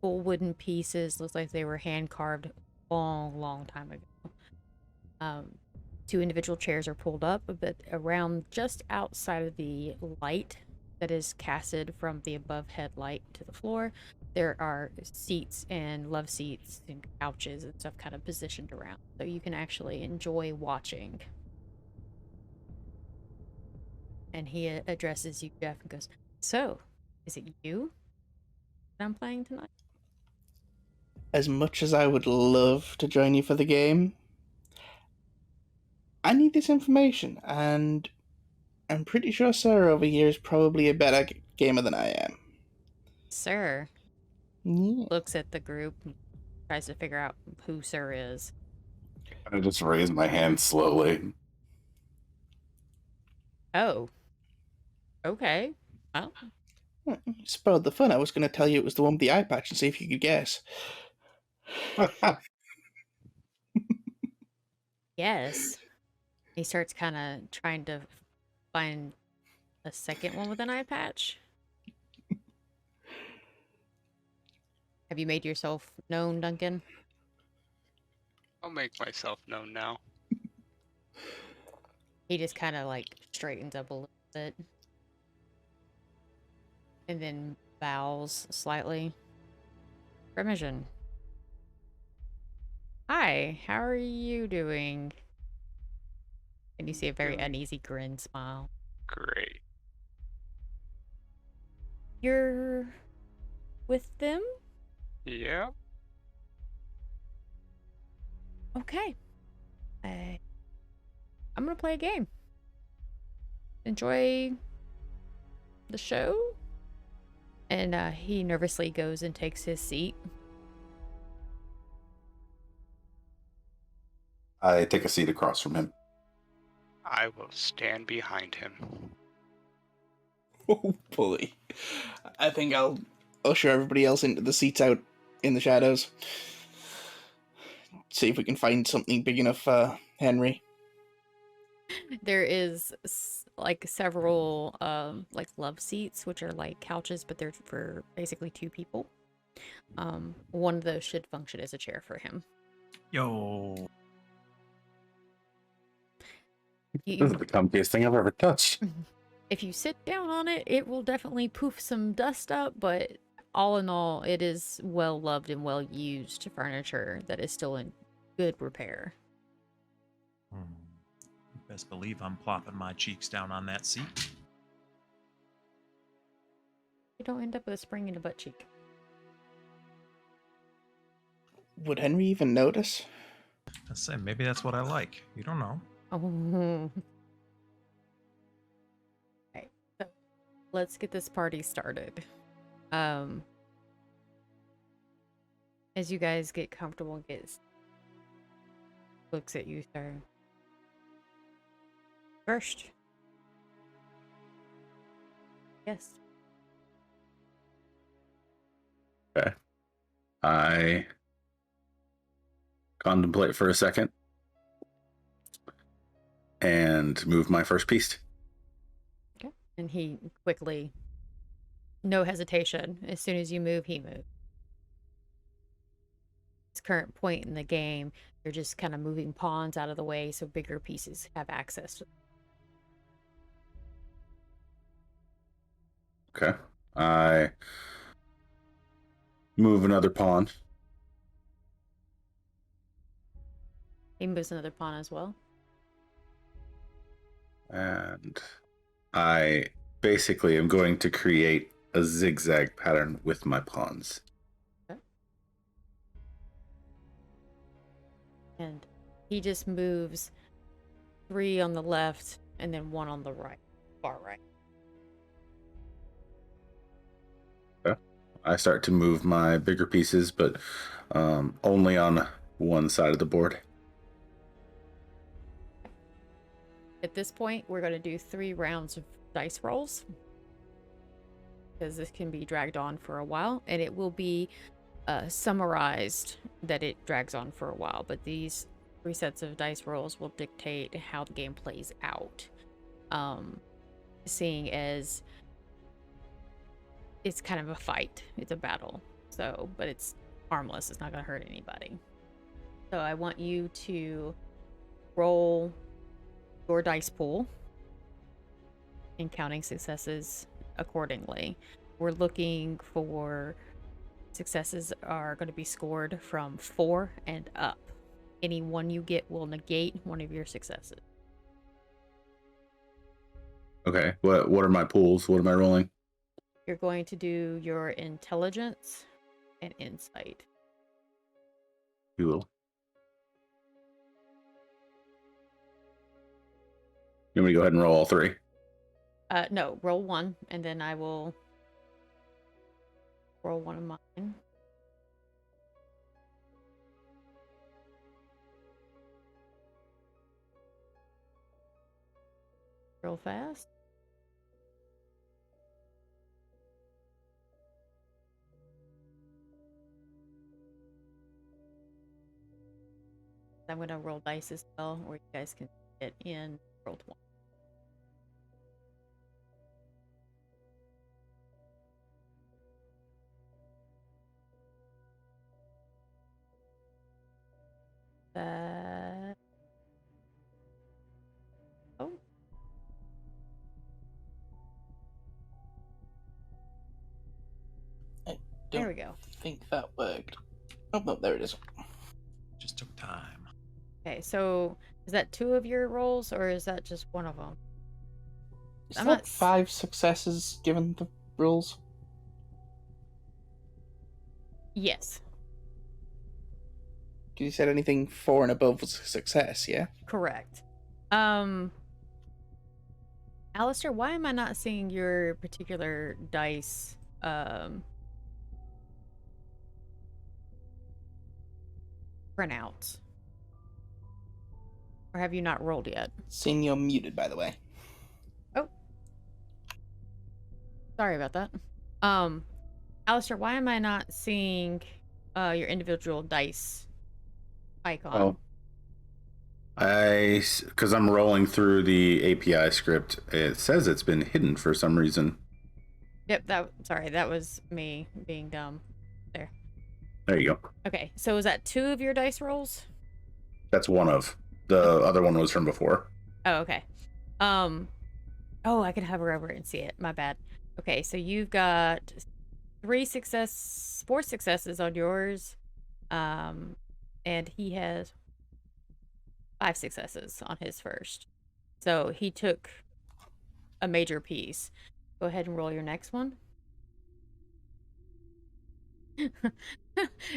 Full wooden pieces, looks like they were hand carved long time ago. 2 individual chairs are pulled up, but around just outside of the light that is casted from the above headlight to the floor, there are seats and love seats and couches and stuff kind of positioned around, so you can actually enjoy watching. And he addresses you, Jeff, and goes, "So, is it you that I'm playing tonight?" As much as I would love to join you for the game, I need this information, and I'm pretty sure Sarah over here is probably a better gamer than I am. Sir looks at the group and tries to figure out who Sir is. I just raise my hand slowly. Oh. Okay. Oh. Spoiled the fun. I was going to tell you it was the one with the eye patch and see if you could guess. Yes. He starts kind of trying to find a second one with an eye patch. Have you made yourself known, Duncan? I'll make myself known now. He just kind of like straightens up a little bit. And then bows slightly. Remision. Hi, how are you doing? And you see a very uneasy grin smile. Great. You're with them? Yeah. Okay. I'm gonna play a game. Enjoy the show? And he nervously goes and takes his seat. I take a seat across from him. I will stand behind him. Oh, boy. I think I'll usher everybody else into the seats out in the shadows. See if we can find something big enough for Henry. There is like several like love seats, which are like couches, but they're for basically 2 people. One of those should function as a chair for him. Yo. This is the comfiest thing I've ever touched. If you sit down on it, it will definitely poof some dust up, but all in all, it is well loved and well used furniture that is still in good repair. Best believe I'm plopping my cheeks down on that seat. You don't end up with a spring in a butt cheek. Would Henry even notice? I say maybe that's what I like. You don't know. Oh, let's get this party started. As you guys get comfortable, looks at you, sir. First. Yes. Okay. I contemplate for a second and move my first piece. Okay. And he quickly, no hesitation, as soon as you move, he moves. This current point in the game, you're just kind of moving pawns out of the way so bigger pieces have access to them. Okay. I move another pawn. He moves another pawn as well. And I basically am going to create a zigzag pattern with my pawns. Okay. And he just moves 3 on the left and then 1 on the right, far right. Okay. I start to move my bigger pieces, but only on one side of the board. At this point, we're going to do 3 rounds of dice rolls, because this can be dragged on for a while, and it will be summarized that it drags on for a while, but these 3 sets of dice rolls will dictate how the game plays out, seeing as it's kind of a fight, it's a battle, so, but it's harmless, it's not going to hurt anybody. So I want you to roll your dice pool and counting successes accordingly. We're looking for successes are going to be scored from 4 and up. Any one you get will negate one of your successes. Okay. What are my pools? What am I rolling? You're going to do your intelligence and insight. Cool. You want me to go ahead and roll all 3? No, roll 1, and then I will roll 1 of mine. Real fast. I'm going to roll dice as well, or you guys can get in rolled 1. Oh. There we go. I think that worked. Oh, no, there it is. Just took time. Okay, so is that 2 of your rolls, or is that just 1 of them? Is I'm that not 5 successes given the rules? Yes, You said anything 4 and above was a success, yeah? correct. Alistair, why am I not seeing your particular dice printouts? Or have you not rolled yet? Seeing you're muted, by the way. Oh. Sorry about that. Alistair, why am I not seeing your individual dice icon? Because I'm rolling through the API script. It says it's been hidden for some reason. Yep, that was me being dumb. There you go. Okay, so was that 2 of your dice rolls? That's one of. The other one was from before. Oh, okay. Oh, I can hover over it and see it. My bad. Okay, so you've got 4 successes on yours. And he has 5 successes on his first. So he took a major piece. Go ahead and roll your next one.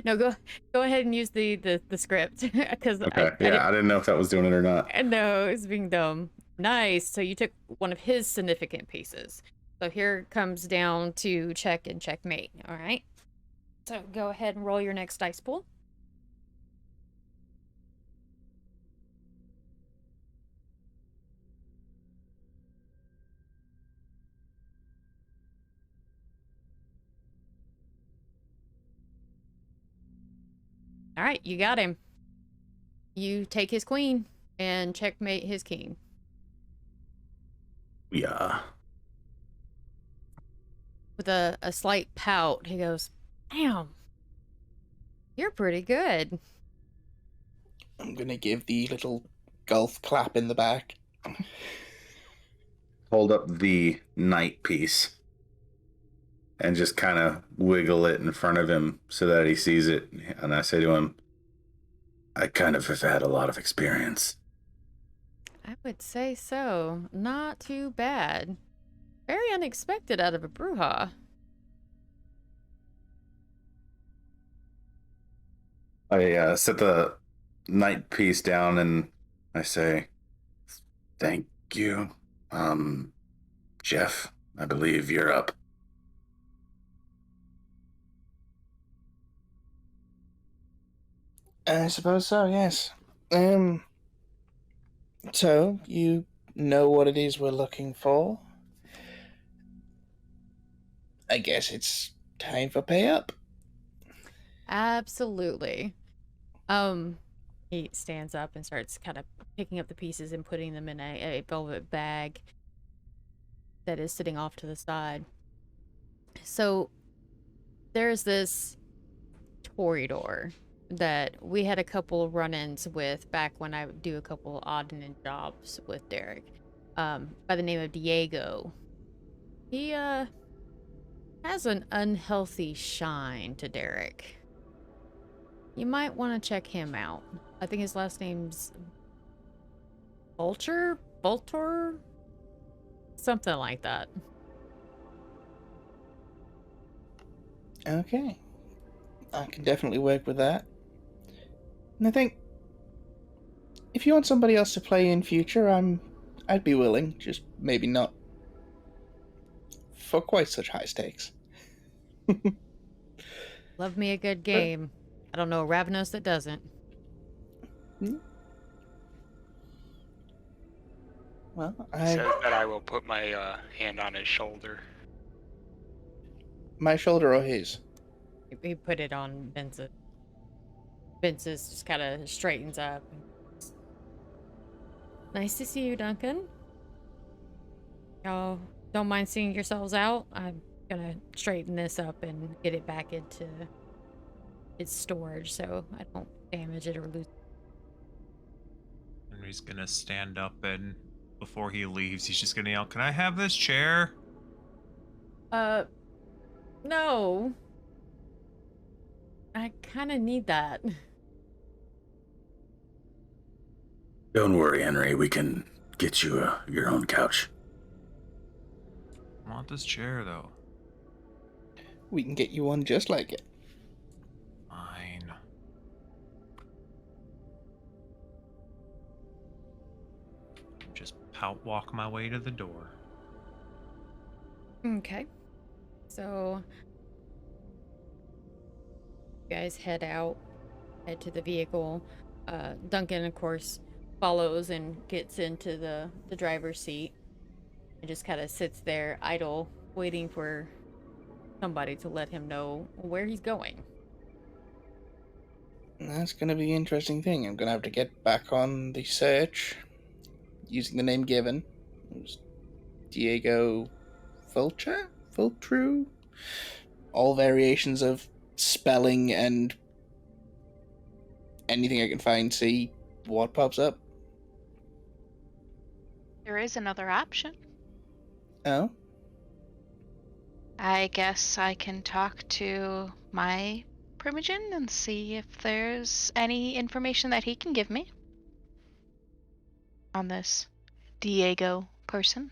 No, go ahead and use the script, because Okay. I didn't know if that was doing it or not. No, it's being dumb. Nice. So you took one of his significant pieces. So here it comes down to check and checkmate. All right. So go ahead and roll your next dice pool. All right, you got him. You take his queen and checkmate his king. Yeah. With a slight pout, he goes, "Damn, you're pretty good." I'm gonna give the little golf clap in the back. Hold up the knight piece and just kind of wiggle it in front of him so that he sees it. And I say to him, I kind of have had a lot of experience. I would say so. Not too bad. Very unexpected out of a Bruja. I set the knight piece down and I say, thank you. Jeff, I believe you're up. I suppose so, yes. So, you know what it is we're looking for? I guess it's time for pay up. Absolutely. He stands up and starts kind of picking up the pieces and putting them in a velvet bag that is sitting off to the side. So there's this Toreador that we had a couple run-ins with back when I would do a couple odd and end jobs with Darek, by the name of Diego. He has an unhealthy shine to Darek. You might want to check him out. I think his last name's Vulture? Voltor? Something like that. Okay. I can definitely work with that. And I think if you want somebody else to play in future, I'd be willing, just maybe not for quite such high stakes. Love me a good game. I don't know Ravenous that doesn't. Well, Says that I will put my hand on his shoulder. My shoulder or his? He put it on Vince's. Vince's just kind of straightens up. Nice to see you, Duncan. Y'all don't mind seeing yourselves out? I'm gonna straighten this up and get it back into its storage so I don't damage it or lose it. And he's gonna stand up, and before he leaves, he's just gonna yell, "Can I have this chair?" No. I kind of need that. Don't worry, Henry. We can get you your own couch. I want this chair, though. We can get you one just like it. Fine. Just walk my way to the door. Okay. So you guys head to the vehicle. Duncan, of course, follows and gets into the driver's seat and just kind of sits there idle, waiting for somebody to let him know where he's going. That's going to be an interesting thing. I'm going to have to get back on the search using the name given. It was Diego Vulture? Vultru? All variations of spelling and anything I can find, see what pops up. There is another option. Oh? I guess I can talk to my Primogen and see if there's any information that he can give me on this Diego person.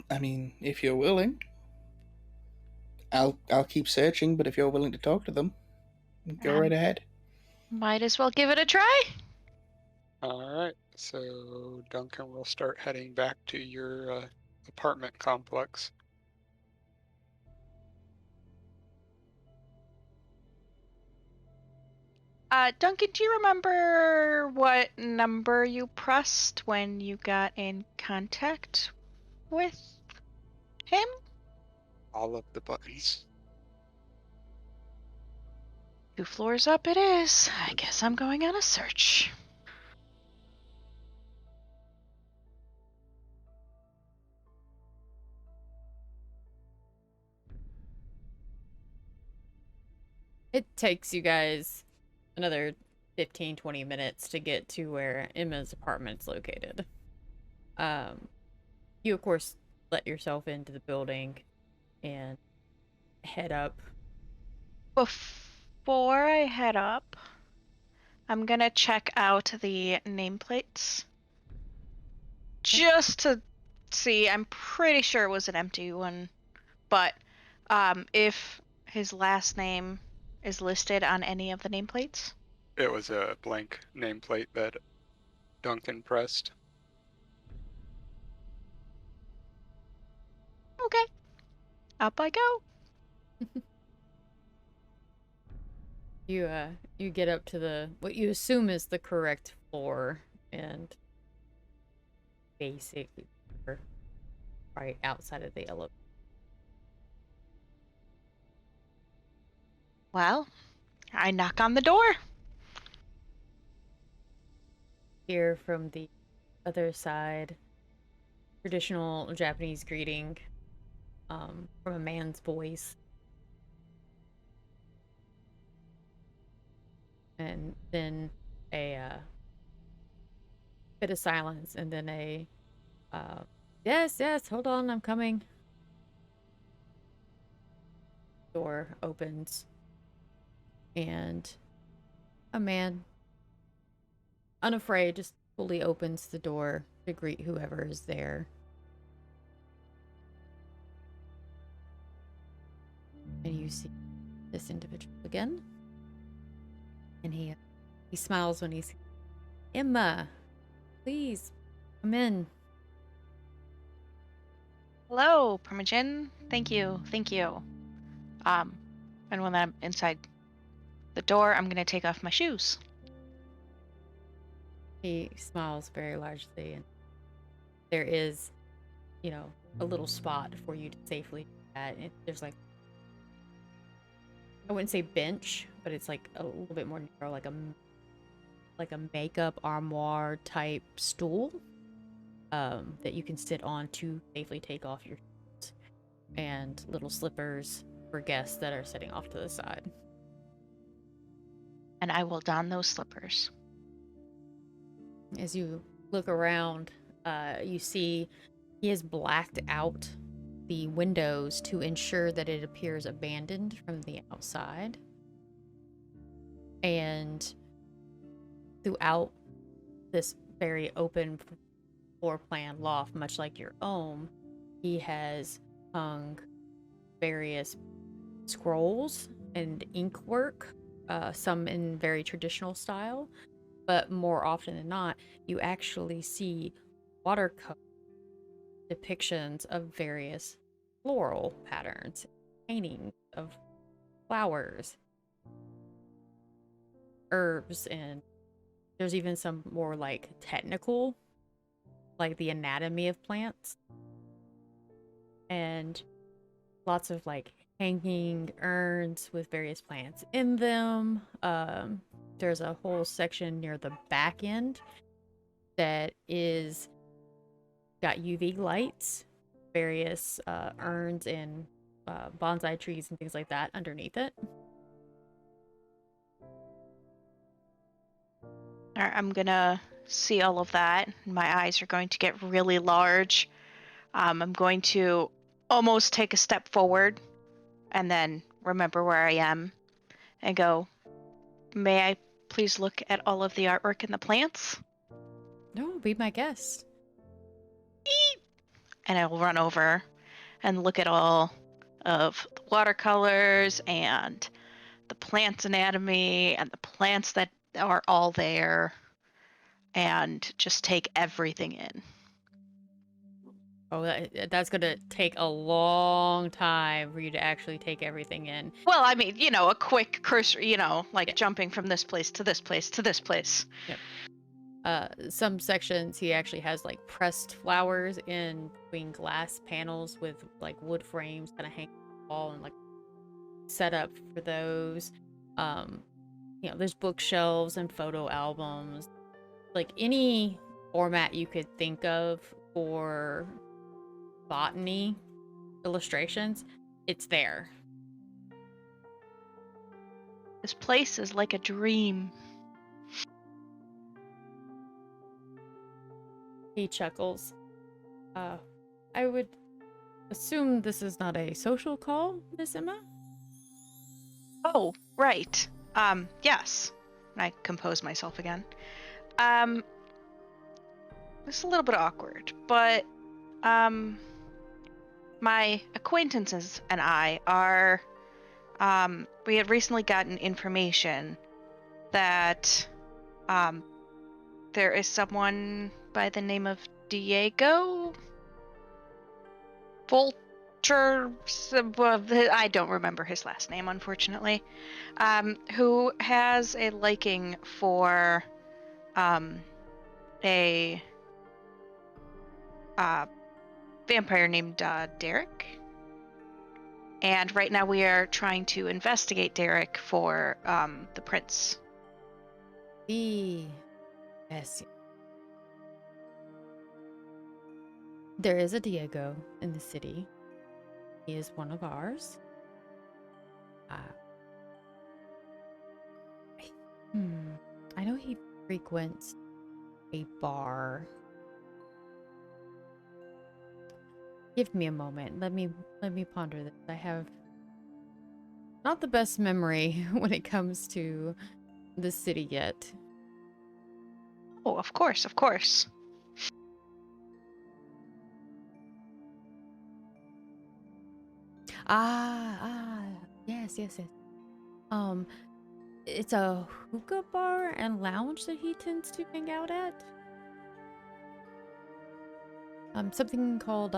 I mean, if you're willing, I'll keep searching, but if you're willing to talk to them, go right ahead. Might as well give it a try. Alright, So Duncan will start heading back to your apartment complex. Duncan, do you remember what number you pressed when you got in contact with him? All of the buttons. 2 floors up it is. I guess I'm going on a search. It takes you guys another 15, 20 minutes to get to where Emma's apartment's located. You, of course, let yourself into the building and head up. Before I head up, I'm gonna check out the nameplates. Just to see, I'm pretty sure it was an empty one. But if his last name is listed on any of the nameplates. It was a blank nameplate that Duncan pressed. Okay. Up I go. You get up to the what you assume is the correct floor, and basically right outside of the elevator. Well, I knock on the door. Hear from the other side, traditional Japanese greeting, from a man's voice. And then a bit of silence, and then yes, hold on, I'm coming. Door opens, and a man, unafraid, just fully opens the door to greet whoever is there. And you see this individual again. And he smiles when he's, Emma, please come in. Hello, Primogen. Thank you. And when I'm inside the door, I'm gonna take off my shoes. He smiles very largely, and there is, a little spot for you to safely do that. There's like, I wouldn't say bench, but it's like a little bit more narrow, like a makeup armoire type stool that you can sit on to safely take off your shoes, and little slippers for guests that are sitting off to the side. And I will don those slippers. As you look around, you see he has blacked out the windows to ensure that it appears abandoned from the outside. And throughout this very open floor plan loft, much like your own, he has hung various scrolls and ink work, some in very traditional style, but more often than not, you actually see watercolor depictions of various floral patterns, paintings of flowers, herbs, and there's even some more like technical, like the anatomy of plants, and lots of like hanging urns with various plants in them. There's a whole section near the back end that is got UV lights, various urns and bonsai trees and things like that underneath it. I'm gonna see all of that. My eyes are going to get really large. I'm going to almost take a step forward and then remember where I am and go, may I please look at all of the artwork and the plants? No, be my guest. And I will run over and look at all of the watercolors and the plant's anatomy and the plants that are all there. and just take everything in. Oh, that's gonna take a long time for you to actually take everything in. Well, I mean, a quick cursor, like Yeah. jumping from this place to this place to this place. Some sections he actually has like pressed flowers in between glass panels with like wood frames kind of hanging on the wall and like set up for those. There's bookshelves and photo albums, like any format you could think of for botany illustrations, it's there. This place is like a dream. He chuckles. I would assume this is not a social call, Miss Emma? Oh, right. Yes. And I compose myself again. It's a little bit awkward, but my acquaintances and I are we had recently gotten information that there is someone by the name of Diego Vulture, I don't remember his last name, unfortunately, who has a liking for a vampire named Darek. And right now we are trying to investigate Darek for the prince. Yes. There is a Diego in the city. He is one of ours. I know he frequents a bar. Give me a moment. Let me ponder this. I have not the best memory when it comes to the city yet. Oh, of course, of course. Yes. It's a hookah bar and lounge that he tends to hang out at. Something called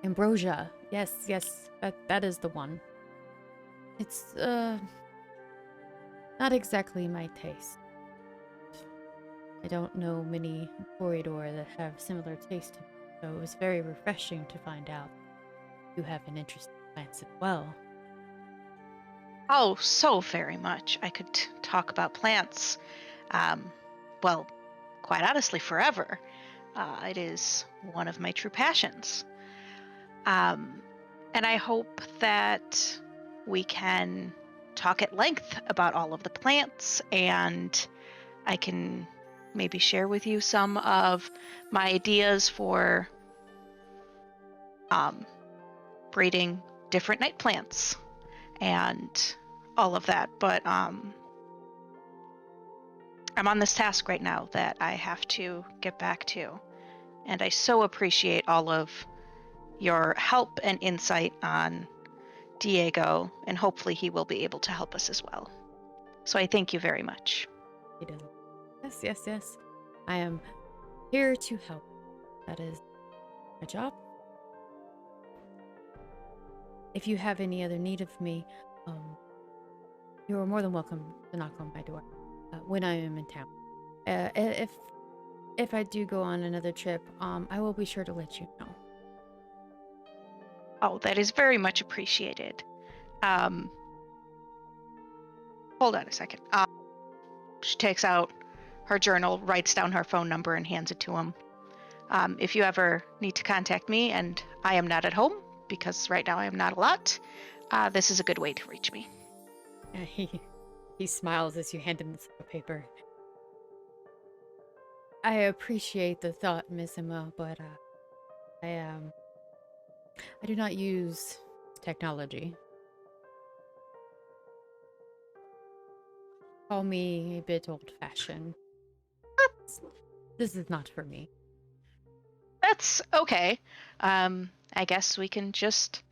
Ambrosia. Yes, that is the one. It's not exactly my taste. I don't know many corridor that have similar taste to me, so it was very refreshing to find out you have an interest in plants as well. Oh, so very much. I could talk about plants, well, quite honestly, forever. It is one of my true passions. And I hope that we can talk at length about all of the plants, and I can maybe share with you some of my ideas for breeding different night plants and all of that. But I'm on this task right now that I have to get back to, and I so appreciate all of your help and insight on Diego, and hopefully he will be able to help us as well. So I thank you very much. Yes. I am here to help. That is my job. If you have any other need of me, you are more than welcome to knock on my door when I am in town. If I do go on another trip, I will be sure to let you know. Oh, that is very much appreciated. Hold on a second. She takes out her journal, writes down her phone number, and hands it to him. If you ever need to contact me and I am not at home, because right now I am not a lot, this is a good way to reach me. He smiles as you hand him the slip of paper. I appreciate the thought, Miss Emma, but I do not use technology. Call me a bit old-fashioned. This is not for me. That's okay. I guess we can just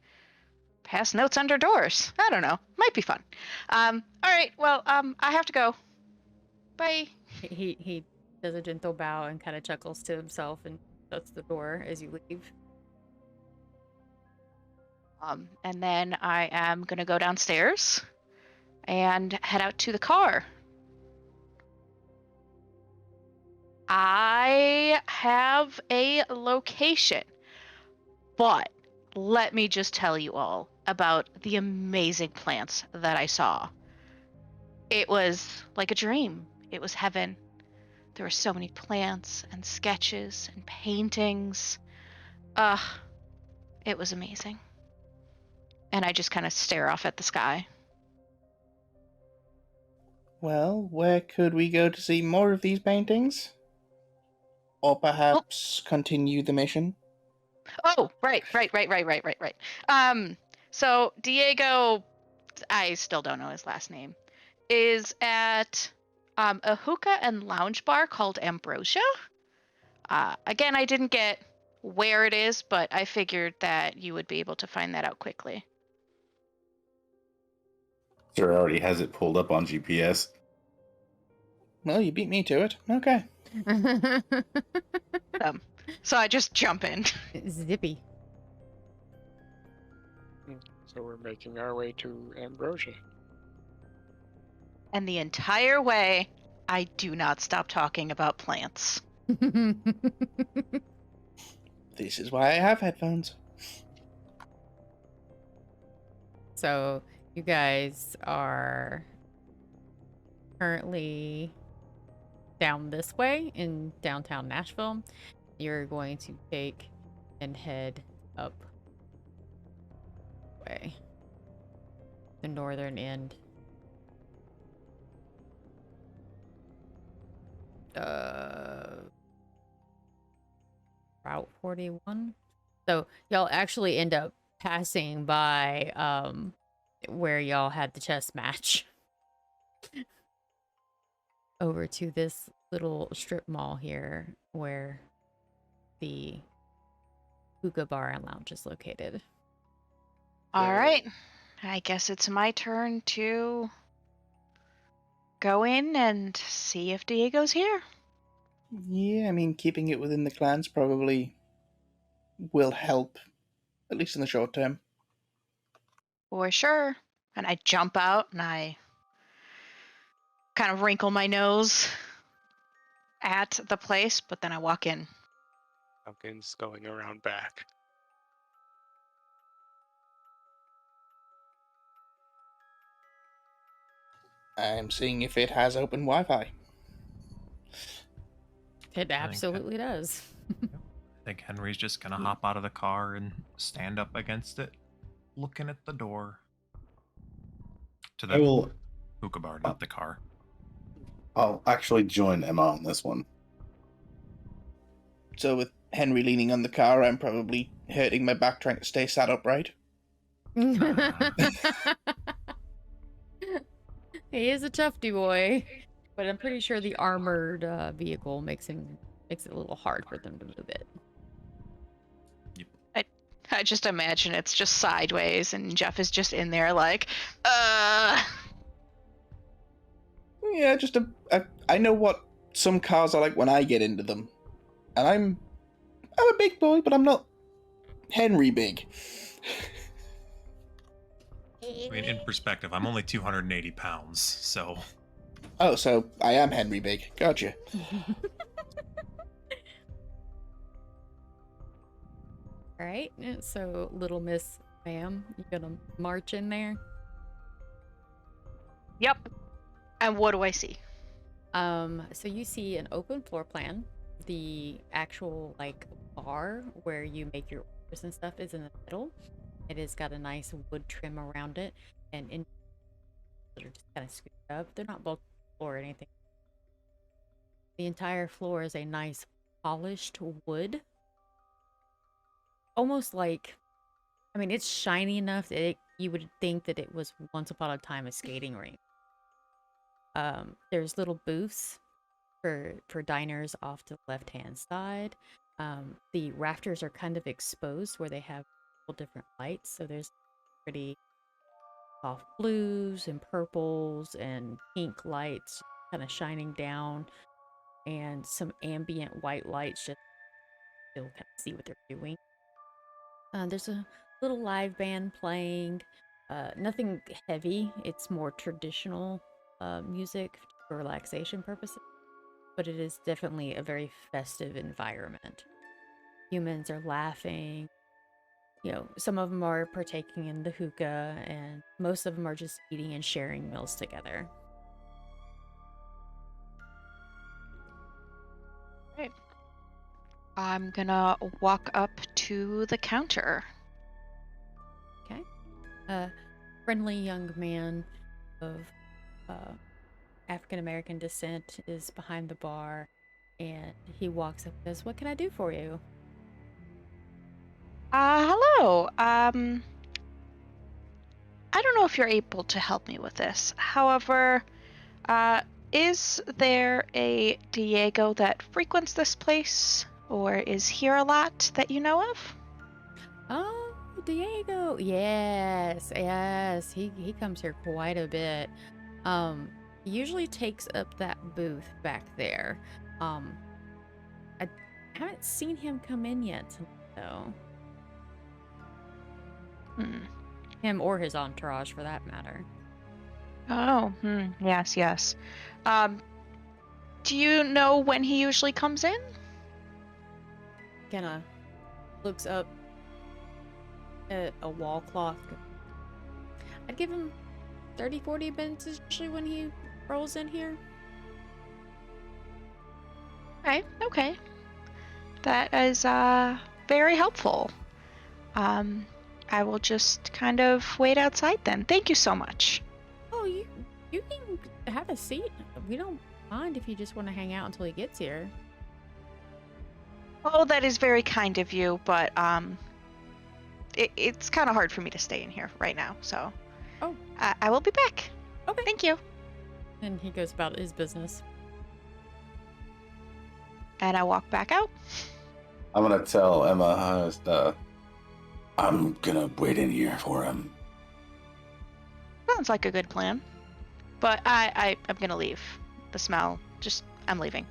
pass notes under doors. I don't know. Might be fun. All right. Well, I have to go. Bye. He does a gentle bow and kind of chuckles to himself and shuts the door as you leave. And then I am gonna go downstairs and head out to the car. I have a location, but let me just tell you all about the amazing plants that I saw. It was like a dream. It was heaven. There were so many plants and sketches and paintings. It was amazing. And I just kind of stare off at the sky. Well, where could we go to see more of these paintings? Or perhaps continue the mission? Oh, right. So Diego, I still don't know his last name, is at a hookah and lounge bar called Ambrosia. Again, I didn't get where it is, but I figured that you would be able to find that out quickly. Sure already has it pulled up on GPS. Well, you beat me to it. Okay. So I just jump in. Zippy. So we're making our way to Ambrosia. And the entire way, I do not stop talking about plants. This is why I have headphones. So you guys are currently down this way in downtown Nashville. You're going to take and head up way, the northern end. Route 41. So y'all actually end up passing by where y'all had the chess match. Over to this little strip mall here where the hookah bar and lounge is located. All right. I guess it's my turn to go in and see if Diego's here. Yeah, I mean, keeping it within the clans probably will help, at least in the short term. For sure. And I jump out and I kind of wrinkle my nose at the place, but then I walk in. Pumpkin's going around back. I'm seeing if it has open Wi-Fi. It absolutely does. I think Henry's just gonna hop out of the car and stand up against it, looking at the door. To I the will. hookah bar, not the car. I'll actually join Emma on this one. So with Henry leaning on the car, I'm probably hurting my back trying to stay sat upright. He is a tufty boy, but I'm pretty sure the armored vehicle makes it a little hard for them to move it. I just imagine it's just sideways and Jeff is just in there like, Yeah, I know what some cars are like when I get into them. And I'm a big boy, but I'm not Henry big. I mean, in perspective, I'm only 280 pounds, so... Oh, so I am Henry big. Gotcha. Alright, so little Miss Ma'am, you gonna march in there? Yep. And what do I see? So you see an open floor plan. The actual, like, bar where you make your orders and stuff is in the middle. It has got a nice wood trim around it, and in that are just kind of scooped up. They're not bulky or anything. The entire floor is a nice polished wood. Almost like, I mean, it's shiny enough that you would think that it was once upon a time a skating rink. There's little booths for diners off to the left-hand side. The rafters are kind of exposed where they have different lights. So there's pretty soft blues and purples and pink lights kind of shining down. and some ambient white lights just still kind of see what they're doing. There's a little live band playing. Nothing heavy. It's more traditional music for relaxation purposes. But it is definitely a very festive environment. Humans are laughing. Some of them are partaking in the hookah, and most of them are just eating and sharing meals together. Right. I'm gonna walk up to the counter. Okay. A friendly young man of African American descent is behind the bar, and he walks up and says, "What can I do for you?" Hello. I don't know if you're able to help me with this. However, is there a Diego that frequents this place, or is here a lot that you know of? Oh, Diego. Yes, yes. He comes here quite a bit. He usually takes up that booth back there. I haven't seen him come in yet, though. Him or his entourage, for that matter. Oh, yes. Do you know when he usually comes in? Kinda looks up at a wall clock. I'd give him 30-40 minutes usually when he rolls in here. Okay. That is very helpful. I will just kind of wait outside then. Thank you so much. Oh, you can have a seat. We don't mind if you just want to hang out until he gets here. Oh, that is very kind of you, but it's kind of hard for me to stay in here right now, so I will be back. Okay. Thank you. And he goes about his business. And I walk back out. I'm gonna tell Emma, I'm gonna wait in here for him. Sounds like a good plan. But I'm gonna leave. The smell, I'm leaving.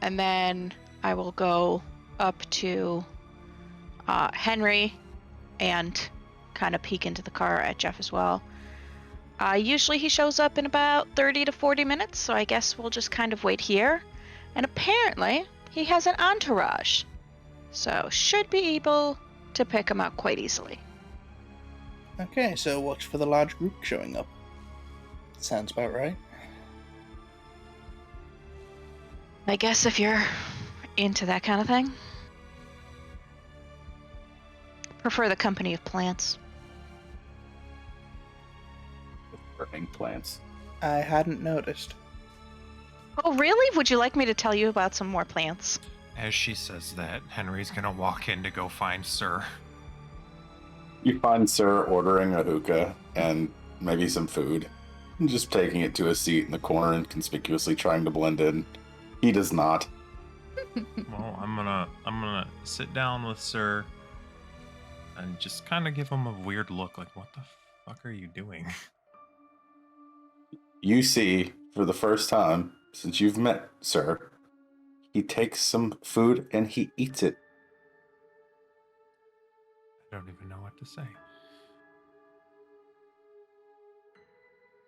And then I will go up to Henry and kind of peek into the car at Jeff as well. Usually he shows up in about 30 to 40 minutes, so I guess we'll just kind of wait here. And apparently he has an entourage, so should be able to pick him up quite easily. Okay, so watch for the large group showing up. Sounds about right. I guess if you're into that kind of thing. Prefer the company of plants. Burning plants. I hadn't noticed. Oh, really? Would you like me to tell you about some more plants? As she says that, Henry's gonna walk in to go find Sir. You find Sir ordering a hookah and maybe some food, and just taking it to a seat in the corner and conspicuously trying to blend in. He does not. Well, I'm gonna sit down with Sir and just kind of give him a weird look, like, what the fuck are you doing? You see, for the first time since you've met Sir, he takes some food and he eats it. I don't even know what to say.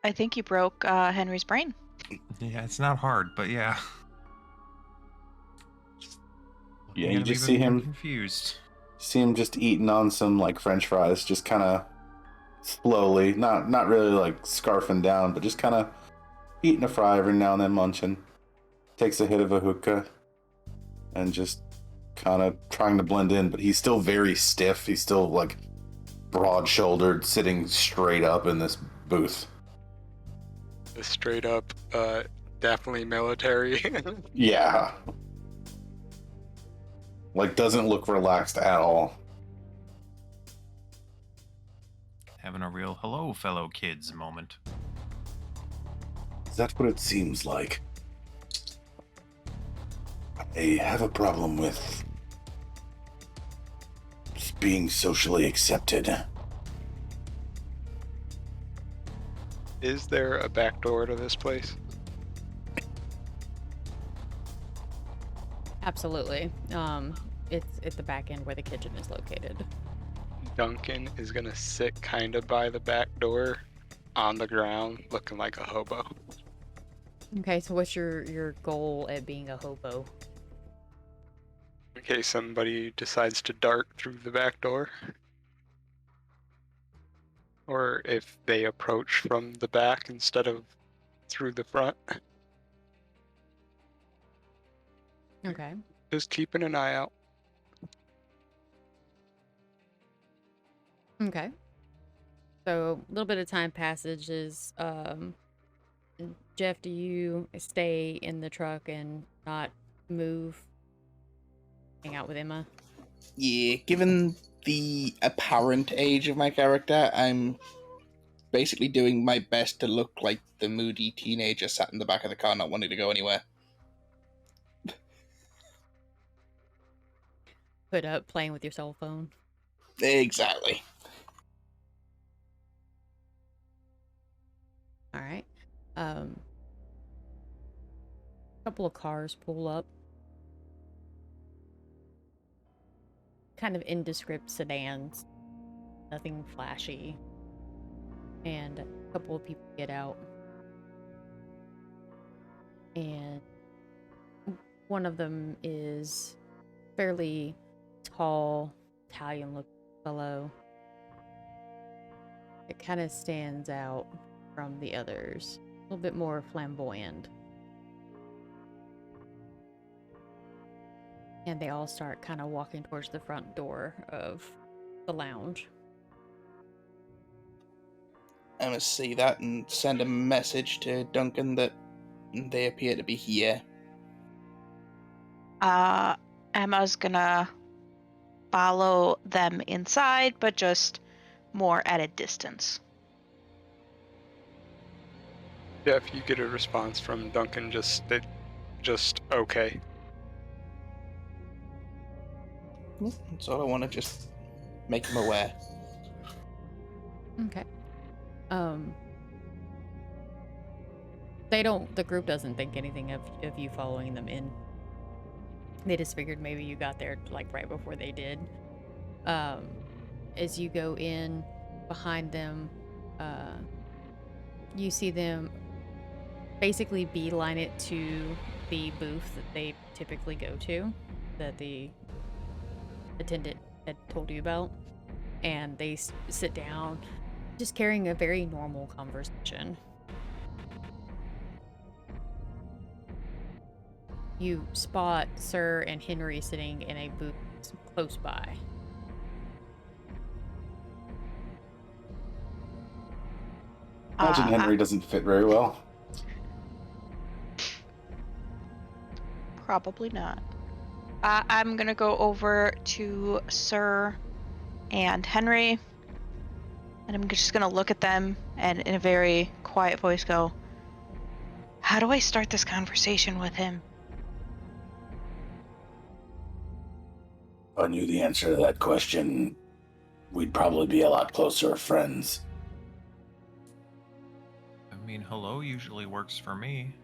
I think you broke Henry's brain. Yeah, it's not hard, but yeah. Yeah, you just see him confused. See him just eating on some like French fries, just kind of slowly, not really like scarfing down, but just kind of eating a fry every now and then, munching. Takes a hit of a hookah and just kind of trying to blend in, but he's still very stiff. He's still like broad-shouldered, sitting straight up in this booth. Straight up, definitely military. Yeah. Like, doesn't look relaxed at all. Having a real hello, fellow kids moment. Is that what it seems like? I have a problem with being socially accepted. Is there a back door to this place? Absolutely. It's at the back end where the kitchen is located. Duncan is gonna sit kind of by the back door on the ground looking like a hobo. Okay, so what's your goal at being a hobo? In case somebody decides to dart through the back door. Or if they approach from the back instead of through the front. Okay. Just keeping an eye out. Okay. So a little bit of time passages. Jeff, do you stay in the truck and not move? Hang out with Emma? Yeah, given the apparent age of my character, I'm basically doing my best to look like the moody teenager sat in the back of the car not wanting to go anywhere. Put up playing with your cell phone. Exactly. All right. A couple of cars pull up. Kind of indescript sedans. Nothing flashy. And a couple of people get out. And one of them is fairly tall, Italian-looking fellow. It kind of stands out from the others. A little bit more flamboyant. And they all start kind of walking towards the front door of the lounge. I must see that and send a message to Duncan that they appear to be here. Emma's gonna follow them inside, but just more at a distance. Yeah, if you get a response from Duncan, just okay. That's all I want to just make him aware. Okay. The group doesn't think anything of you following them in. They just figured maybe you got there like right before they did. As you go in behind them, you see them basically beeline it to the booth that they typically go to, that the attendant had told you about, and they sit down, just carrying a very normal conversation. You spot Sir and Henry sitting in a booth close by. Imagine Henry doesn't fit very well. Probably not. I'm gonna go over to Sir and Henry, and I'm just gonna look at them and in a very quiet voice go, "How do I start this conversation with him?" If I knew the answer to that question, we'd probably be a lot closer friends. I mean, hello usually works for me.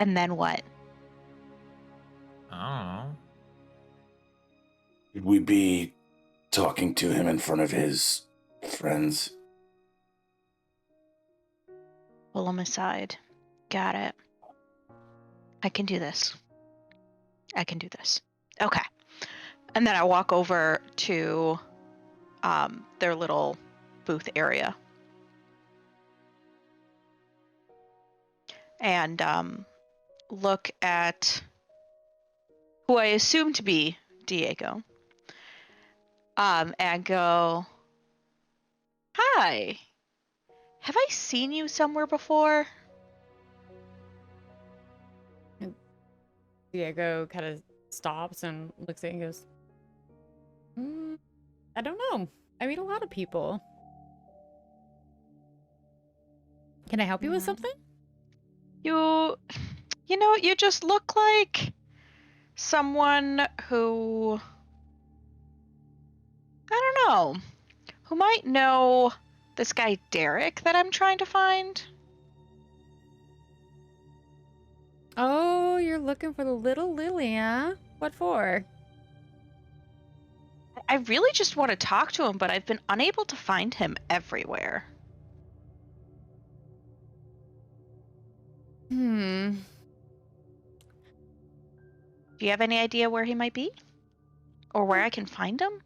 And then what? I don't know. Should we be talking to him in front of his friends? Pull him aside. Got it. I can do this. Okay. And then I walk over to their little booth area. And look at who I assume to be Diego. And go, "Hi. Have I seen you somewhere before?" Diego kind of stops and looks at you and goes, I don't know. I meet a lot of people. Can I help you with something? You just look like someone who, I don't know, who might know this guy Darek that I'm trying to find. Oh, you're looking for the little Lily, huh? What for? I really just want to talk to him, but I've been unable to find him everywhere. Hmm. Do you have any idea where he might be? Or where I can find him?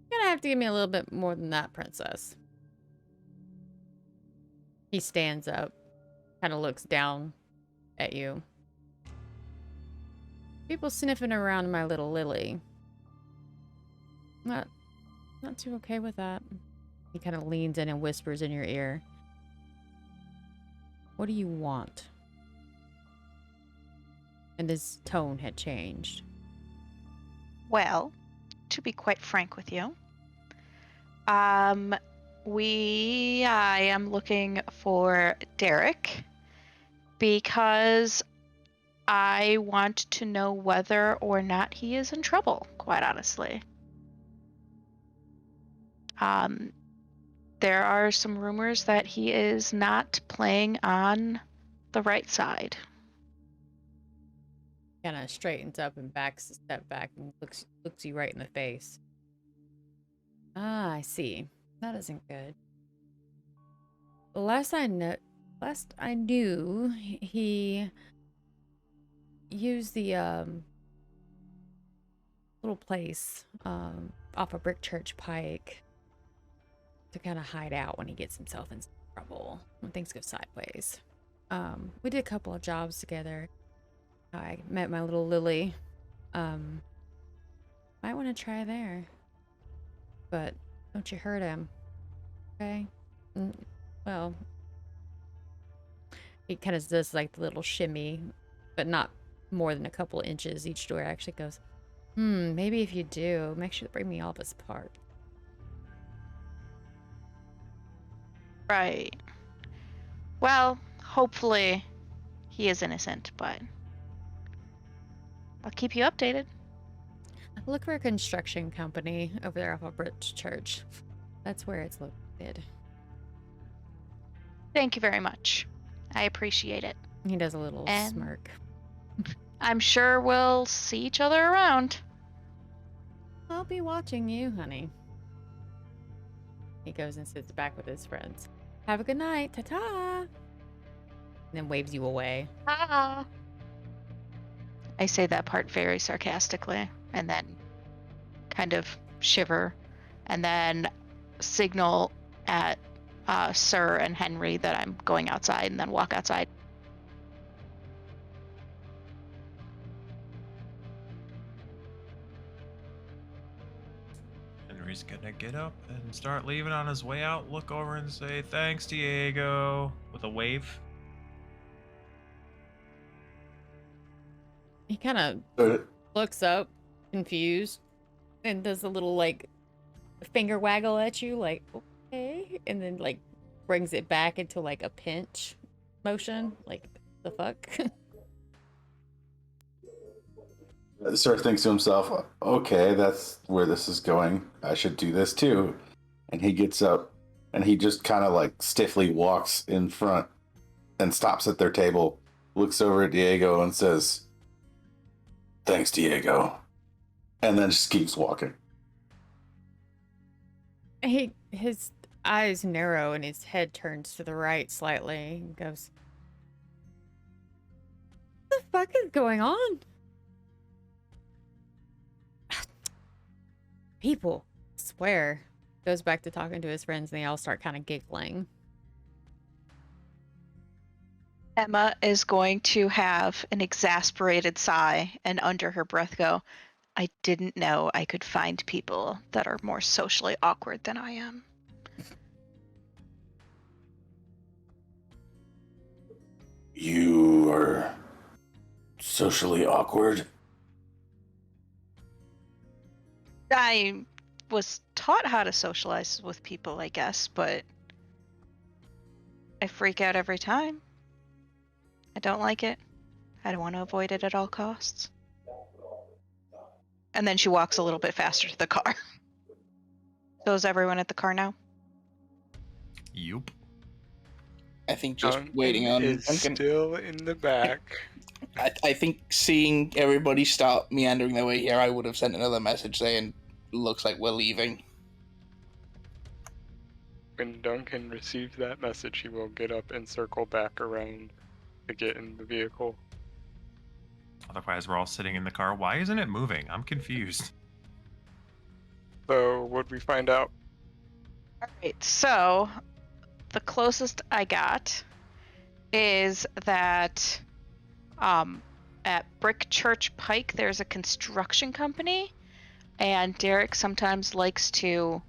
You're gonna have to give me a little bit more than that, princess. He stands up, kind of looks down at you. People sniffing around my little Lily. Not too okay with that. He kind of leans in and whispers in your ear. What do you want? And his tone had changed. Well, to be quite frank with you, I am looking for Darek because I want to know whether or not he is in trouble, quite honestly. There are some rumors that he is not playing on the right side. Kind of straightens up and backs a step back and looks you right in the face. Ah, I see. That isn't good. Last I knew, he used the little place off of Brick Church Pike to kind of hide out when he gets himself in trouble, when things go sideways. We did a couple of jobs together. I met my little Lily. Might want to try there. But don't you hurt him. Okay? Well, he kind of does like the little shimmy, but not more than a couple inches. Each door actually goes, maybe if you do, make sure to bring me all of his part. Right. Well, hopefully he is innocent, but I'll keep you updated. Look for a construction company over there off of Bridge Church. That's where it's located. Thank you very much. I appreciate it. He does a little smirk. I'm sure we'll see each other around. I'll be watching you, honey. He goes and sits back with his friends. Have a good night. Ta-ta! And then waves you away. Ah. I say that part very sarcastically, and then kind of shiver, and then signal at Sir and Henry that I'm going outside, and then walk outside. Henry's gonna get up and start leaving on his way out, look over and say, "Thanks, Diego," with a wave. He kind of looks up, confused, and does a little, like, finger waggle at you, like, okay, and then, like, brings it back into, like, a pinch motion, like, the fuck? Sir thinks to himself, okay, that's where this is going. I should do this too. And he gets up and he just kind of like stiffly walks in front and stops at their table, looks over at Diego and says, "Thanks, Diego." And then just keeps walking. His eyes narrow and his head turns to the right slightly and goes, "What the fuck is going on? People, I swear." Goes back to talking to his friends and they all start kind of giggling. Emma is going to have an exasperated sigh and under her breath go, "I didn't know I could find people that are more socially awkward than I am." You are socially awkward? I was taught how to socialize with people, I guess, but I freak out every time. I don't like it. I don't want to avoid it at all costs. And then she walks a little bit faster to the car. So is everyone at the car now? Yup. I think just Duncan waiting on is Duncan. still in the back. I think seeing everybody start meandering their way here, I would have sent another message saying, "Looks like we're leaving." When Duncan receives that message, he will get up and circle back around to get in the vehicle. Otherwise, we're all sitting in the car. Why isn't it moving? I'm confused. So, what'd we find out? All right, so the closest I got is that at Brick Church Pike, there's a construction company, and Darek sometimes likes to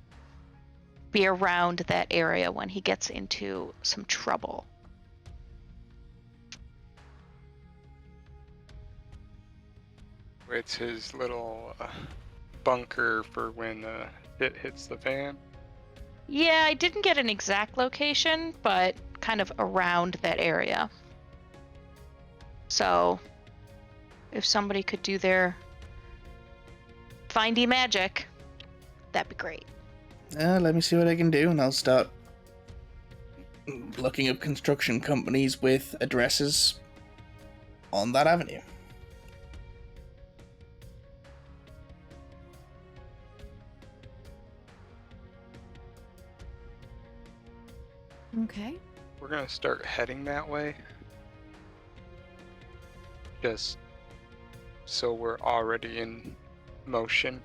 be around that area when he gets into some trouble. It's his little bunker for when it hits the fan. Yeah, I didn't get an exact location, but kind of around that area. So, if somebody could do their findy magic, that'd be great. Let me see what I can do, and I'll start looking up construction companies with addresses on that avenue. Okay. We're gonna start heading that way. Just so we're already in motion.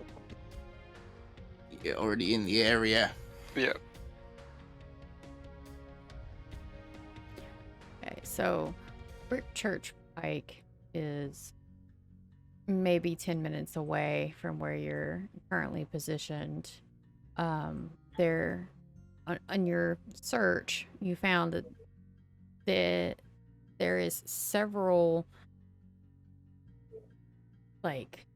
You're already in the area. Yeah. Okay, so Brick Church Pike is maybe 10 minutes away from where you're currently positioned. There, on your search, you found that there is several like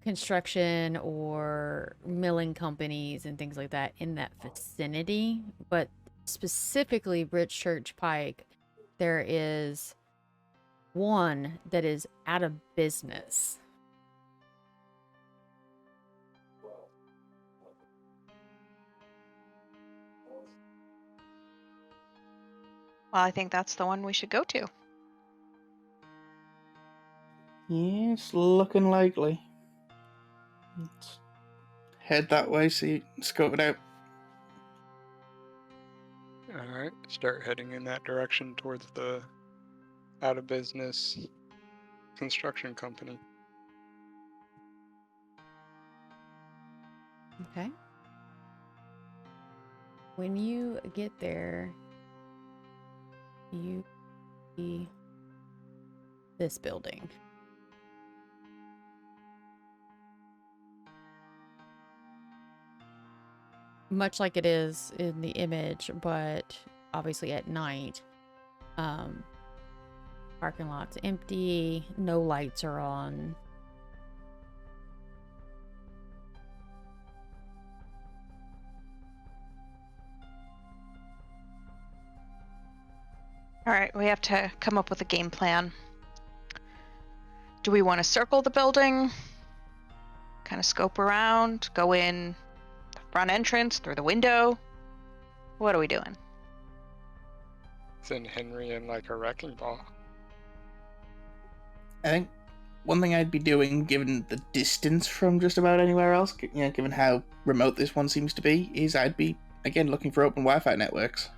construction or milling companies and things like that in that vicinity, but specifically Bridge Church Pike, there is one that is out of business. Well, I think that's the one we should go to. Yes, looking likely. Let's head that way, scope it out. Alright, start heading in that direction towards the out of business construction company. Okay. When you get there, you see this building. Much like it is in the image, but obviously at night. Parking lot's empty, no lights are on. All right, we have to come up with a game plan. Do we want to circle the building? Kind of scope around, go in the front entrance, through the window? What are we doing? Send Henry in like a wrecking ball. I think one thing I'd be doing, given the distance from just about anywhere else, given how remote this one seems to be, is I'd be, again, looking for open Wi-Fi networks.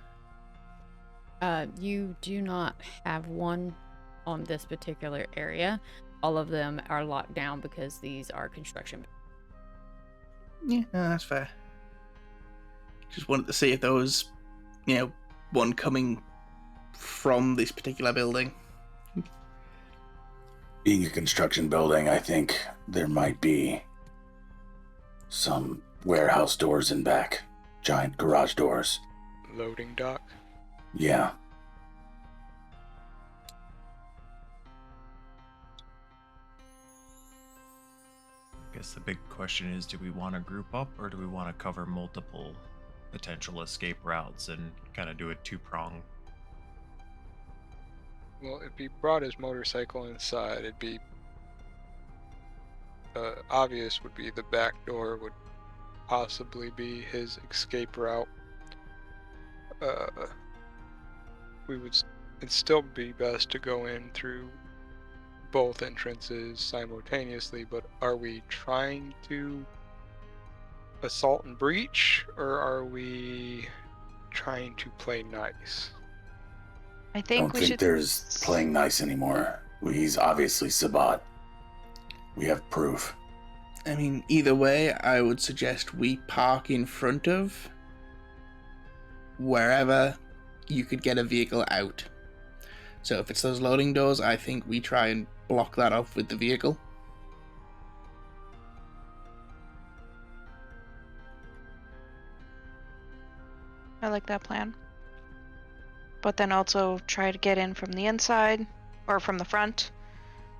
You do not have one on this particular area. All of them are locked down because these are construction. Yeah, no, that's fair. Just wanted to see if there was, one coming from this particular building. Being a construction building, I think there might be some warehouse doors in back. Giant garage doors. Loading dock. Yeah. I guess the big question is, do we want to group up or do we want to cover multiple potential escape routes and kind of do a two-prong? Well, if he brought his motorcycle inside, it'd be obvious would be the back door would possibly be his escape route. It'd still be best to go in through both entrances simultaneously, but are we trying to assault and breach, or are we trying to play nice? I I think don't we think should. there's playing nice anymore. He's obviously Sabat. We have proof. I mean, either way, I would suggest we park in front of wherever you could get a vehicle out. So if it's those loading doors, I think we try and block that off with the vehicle. I like that plan. But then also try to get in from the inside or from the front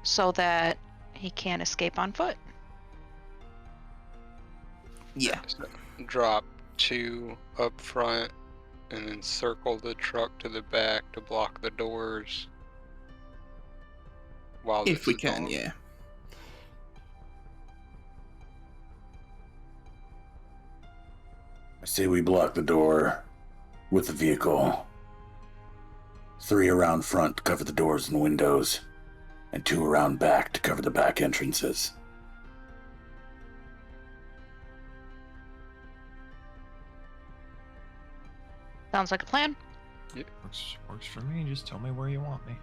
so that he can't escape on foot. Yeah. So drop 2 up front and then circle the truck to the back to block the doors. While If this we is can, going. yeah. I say we block the door with the vehicle. 3 around front to cover the doors and windows, and 2 around back to cover the back entrances. Sounds like a plan. Works for me. Just tell me where you want me.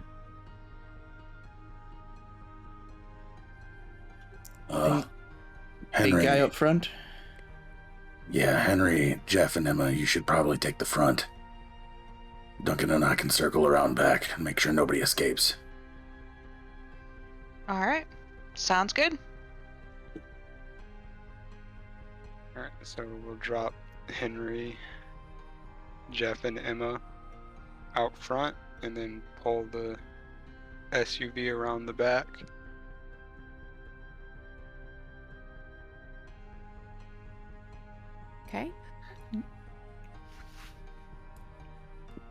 Big Henry. guy up front. Yeah, Henry, Jeff, and Emma, you should probably take the front. Duncan and I can circle around back and make sure nobody escapes. All right. Sounds good. Alright, so we'll drop Henry, Jeff, and Emma out front and then pull the SUV around the back. Okay.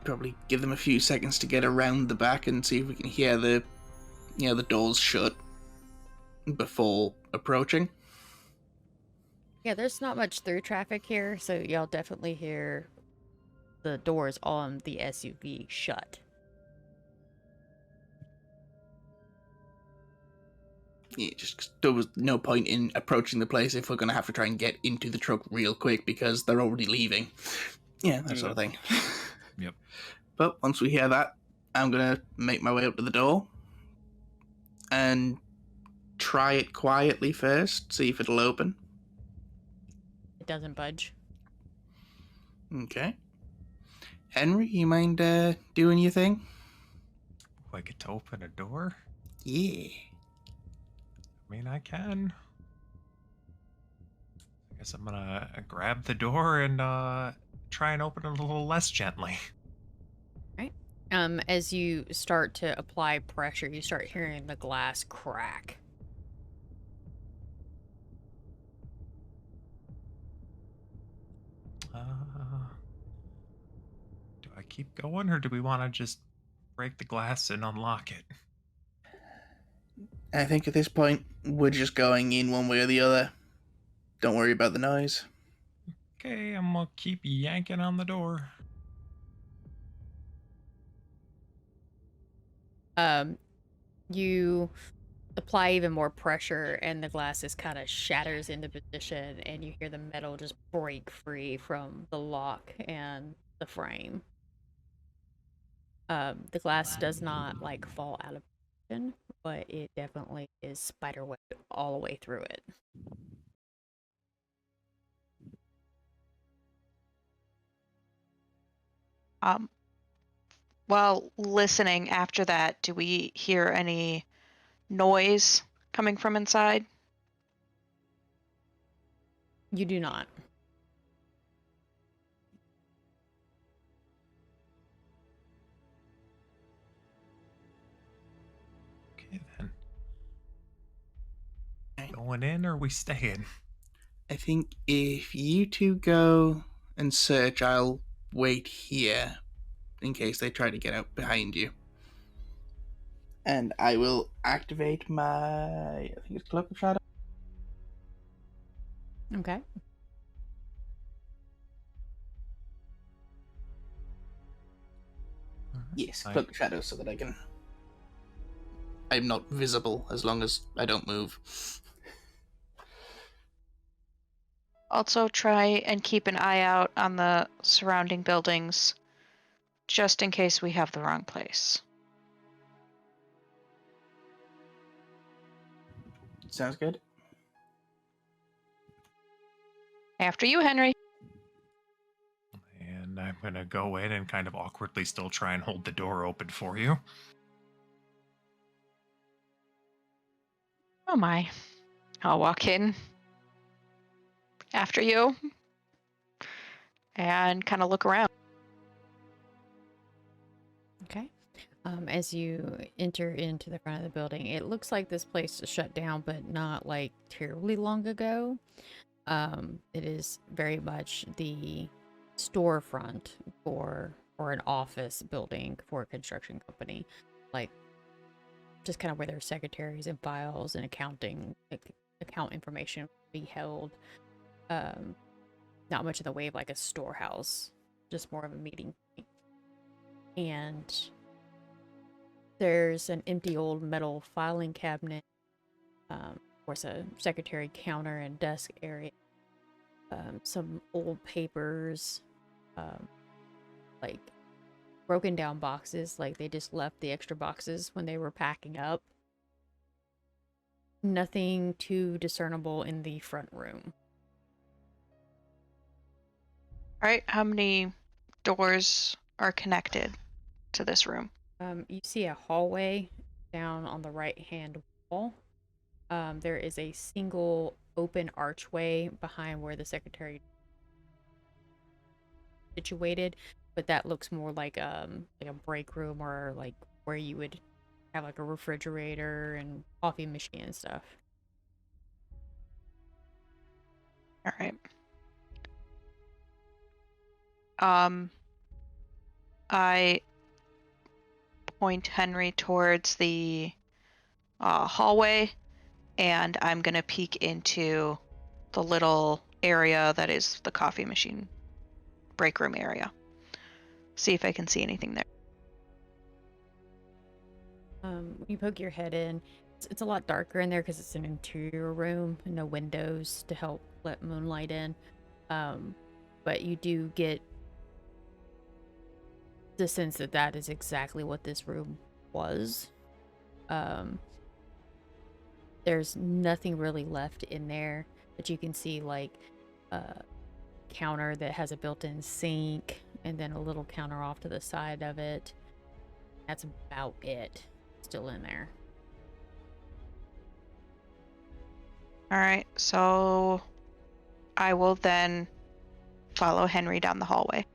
Probably give them a few seconds to get around the back and see if we can hear the doors shut before approaching. Yeah, there's not much through traffic here, so y'all definitely hear the doors on the SUV shut. Yeah, just 'cause there was no point in approaching the place if we're going to have to try and get into the truck real quick because they're already leaving. Yeah, that sort of thing. Yep. But once we hear that, I'm going to make my way up to the door and try it quietly first, see if it'll open. It doesn't budge. Okay. Henry, you mind doing your thing? Oh, I get to open a door? Yeah. I mean, I can. I guess I'm gonna grab the door and try and open it a little less gently. Right. As you start to apply pressure, you start hearing the glass crack. Do I keep going, or do we want to just break the glass and unlock it? I think at this point, we're just going in one way or the other. Don't worry about the noise. Okay, I'm gonna keep yanking on the door. You apply even more pressure, and the glass just kind of shatters into position, and you hear the metal just break free from the lock and the frame. The glass does not like fall out of position, but it definitely is spiderweb all the way through it. While listening after that, do we hear any noise coming from inside? You do not. Okay, then. Going in, or are we staying? I think if you two go and search, I'll wait here in case they try to get out behind you. And I will activate my, I think it's Cloak of Shadow. Okay. Yes, I- cloak of shadows so that I'm not visible as long as I don't move. Also, try and keep an eye out on the surrounding buildings, just in case we have the wrong place. Sounds good. After you, Henry. And I'm going to go in and kind of awkwardly still try and hold the door open for you. Oh my. I'll walk in after you and kind of look around. Okay. As you enter into the front of the building, it looks like this place is shut down, but not like terribly long ago. It is very much the storefront for or an office building for a construction company, like just kind of where their secretaries and files and accounting account information be held. Not much in the way of like a storehouse, just more of a meeting point. And there's an empty old metal filing cabinet. Of course, a secretary counter and desk area. Some old papers, like broken down boxes, like they just left the extra boxes when they were packing up. Nothing too discernible in the front room. All right, how many doors are connected to this room? You see a hallway down on the right hand wall. There is a single open archway behind where the secretary situated, but that looks more like a break room or like where you would have like a refrigerator and coffee machine and stuff. All right. I point Henry towards the hallway, and I'm gonna peek into the little area that is the coffee machine break room area. See if I can see anything there. When you poke your head in, it's a lot darker in there because it's an interior room, no windows to help let moonlight in. But you do get the sense that that is exactly what this room was. There's nothing really left in there, but you can see like a counter that has a built-in sink and then a little counter off to the side of it. That's about it. Still in there. All right, so I will then follow Henry down the hallway.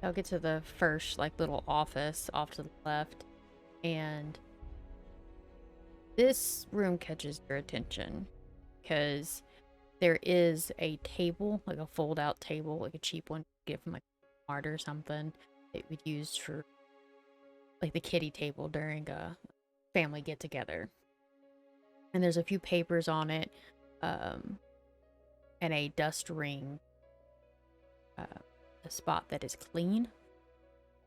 I'll get to the first like little office off to the left, and this room catches your attention because there is a table, like a fold-out table, like a cheap one you get from like Walmart or something that would use for like the kiddie table during a family get-together. And there's a few papers on it, and a dust ring, a spot that is clean,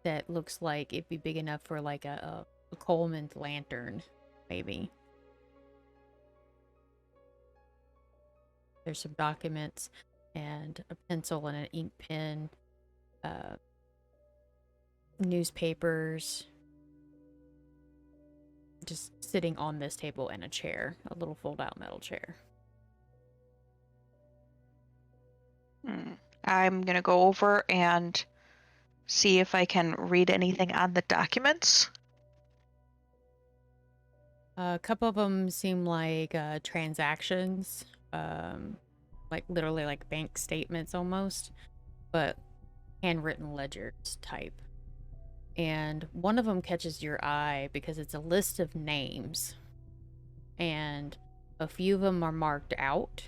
that looks like it'd be big enough for like a Coleman's lantern, maybe. There's some documents and a pencil and an ink pen, newspapers, just sitting on this table, and a chair, a little fold-out metal chair. I'm gonna go over and see if I can read anything on the documents. A couple of them seem like transactions, like literally like bank statements almost, but handwritten ledgers type. And one of them catches your eye because it's a list of names, and a few of them are marked out,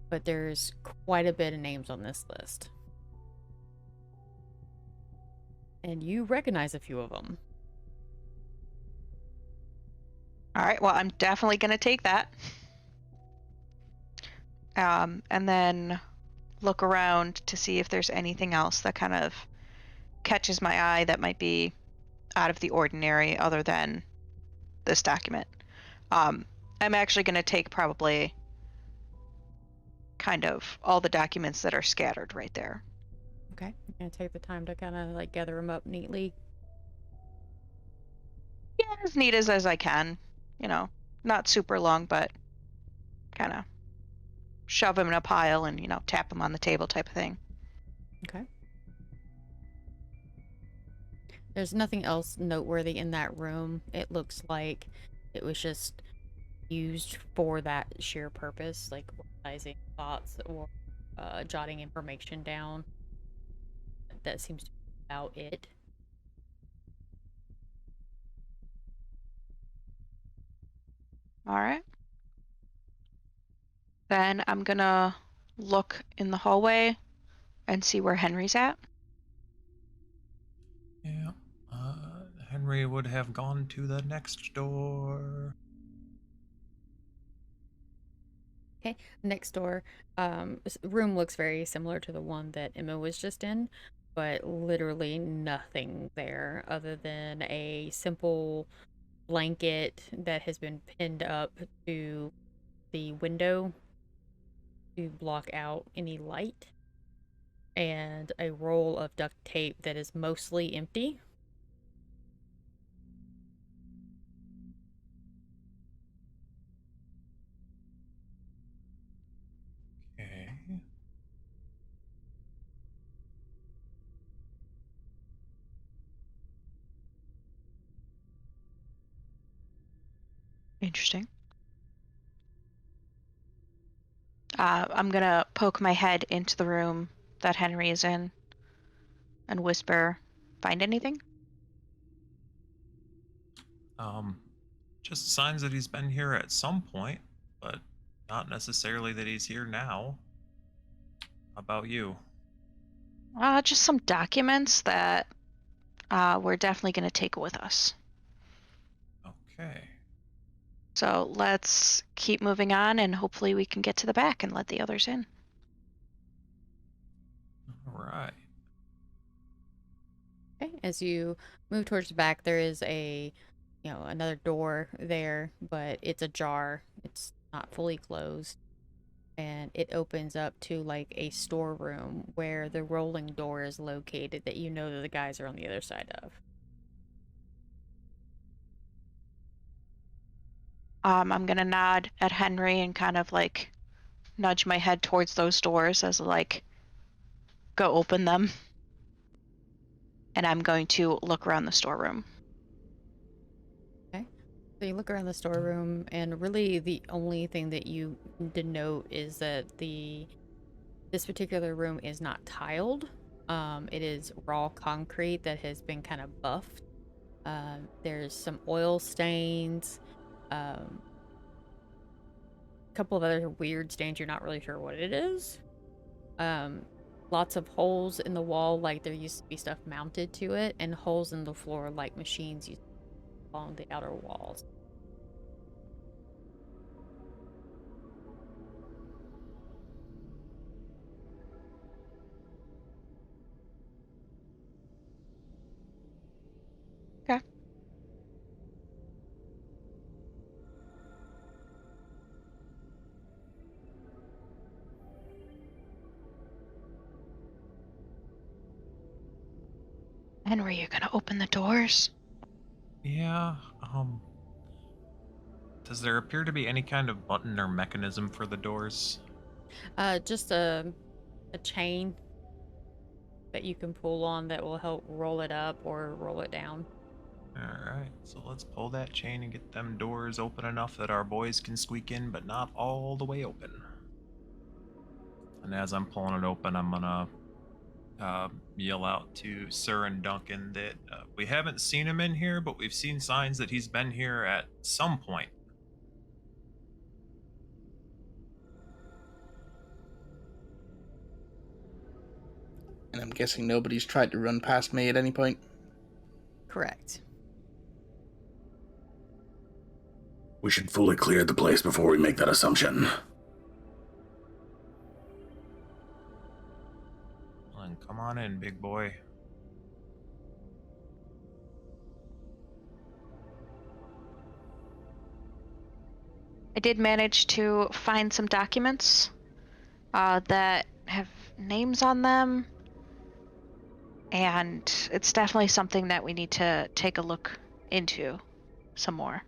but there's quite a bit of names on this list. And you recognize a few of them. All right, well, I'm definitely gonna take that. and then look around to see if there's anything else that kind of catches my eye that might be out of the ordinary other than this document. I'm actually going to take probably kind of all the documents that are scattered right there. Okay. I'm gonna take the time to kind of like gather them up neatly. Yeah, as neat as I can. You know, not super long, but kind of shove them in a pile and, tap them on the table type of thing. Okay. There's nothing else noteworthy in that room. It looks like it was just used for that sheer purpose, like organizing thoughts or jotting information down. That seems to be about it. All right. Then I'm gonna look in the hallway and see where Henry's at. Yeah. Henry would have gone to the next door. Okay, next door, room looks very similar to the one that Emma was just in, but literally nothing there other than a simple blanket that has been pinned up to the window to block out any light, and a roll of duct tape that is mostly empty. Okay. Interesting. I'm gonna poke my head into the room that Henry is in and whisper, "Find anything?" Just signs that he's been here at some point, but not necessarily that he's here now. How about you? Just some documents that we're definitely gonna take with us. Okay. So let's keep moving on, and hopefully we can get to the back and let the others in. All right. Okay, as you move towards the back, there is another door there, but it's ajar. It's not fully closed. And it opens up to like a storeroom where the rolling door is located that you know that the guys are on the other side of. I'm gonna nod at Henry and kind of like nudge my head towards those doors as like go open them. And I'm going to look around the storeroom. Okay. So you look around the storeroom, and really the only thing that you denote is that this particular room is not tiled. It is raw concrete that has been kind of buffed. There's some oil stains, a couple of other weird stains. You're not really sure what it is. Lots of holes in the wall, like there used to be stuff mounted to it, and holes in the floor, like machines used along the outer walls. Okay. Henry, you're gonna open the doors? Yeah. Does there appear to be any kind of button or mechanism for the doors? Just a chain that you can pull on that will help roll it up or roll it down. Alright, so let's pull that chain and get them doors open enough that our boys can squeak in, but not all the way open. And as I'm pulling it open, I'm gonna yell out to Sir and Duncan that we haven't seen him in here, but we've seen signs that he's been here at some point. And I'm guessing nobody's tried to run past me at any point. Correct. We should fully clear the place before we make that assumption. Come on in, big boy. I did manage to find some documents that have names on them, and it's definitely something that we need to take a look into some more.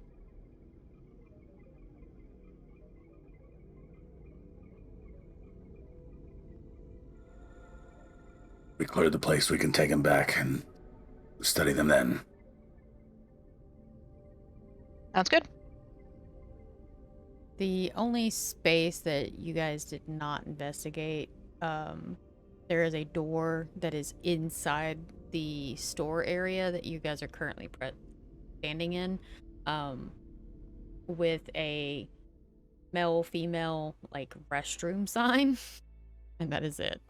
We cleared the place, we can take them back and study them then. Sounds good. The only space that you guys did not investigate, there is a door that is inside the store area that you guys are currently standing in, with a male-female like restroom sign, and that is it.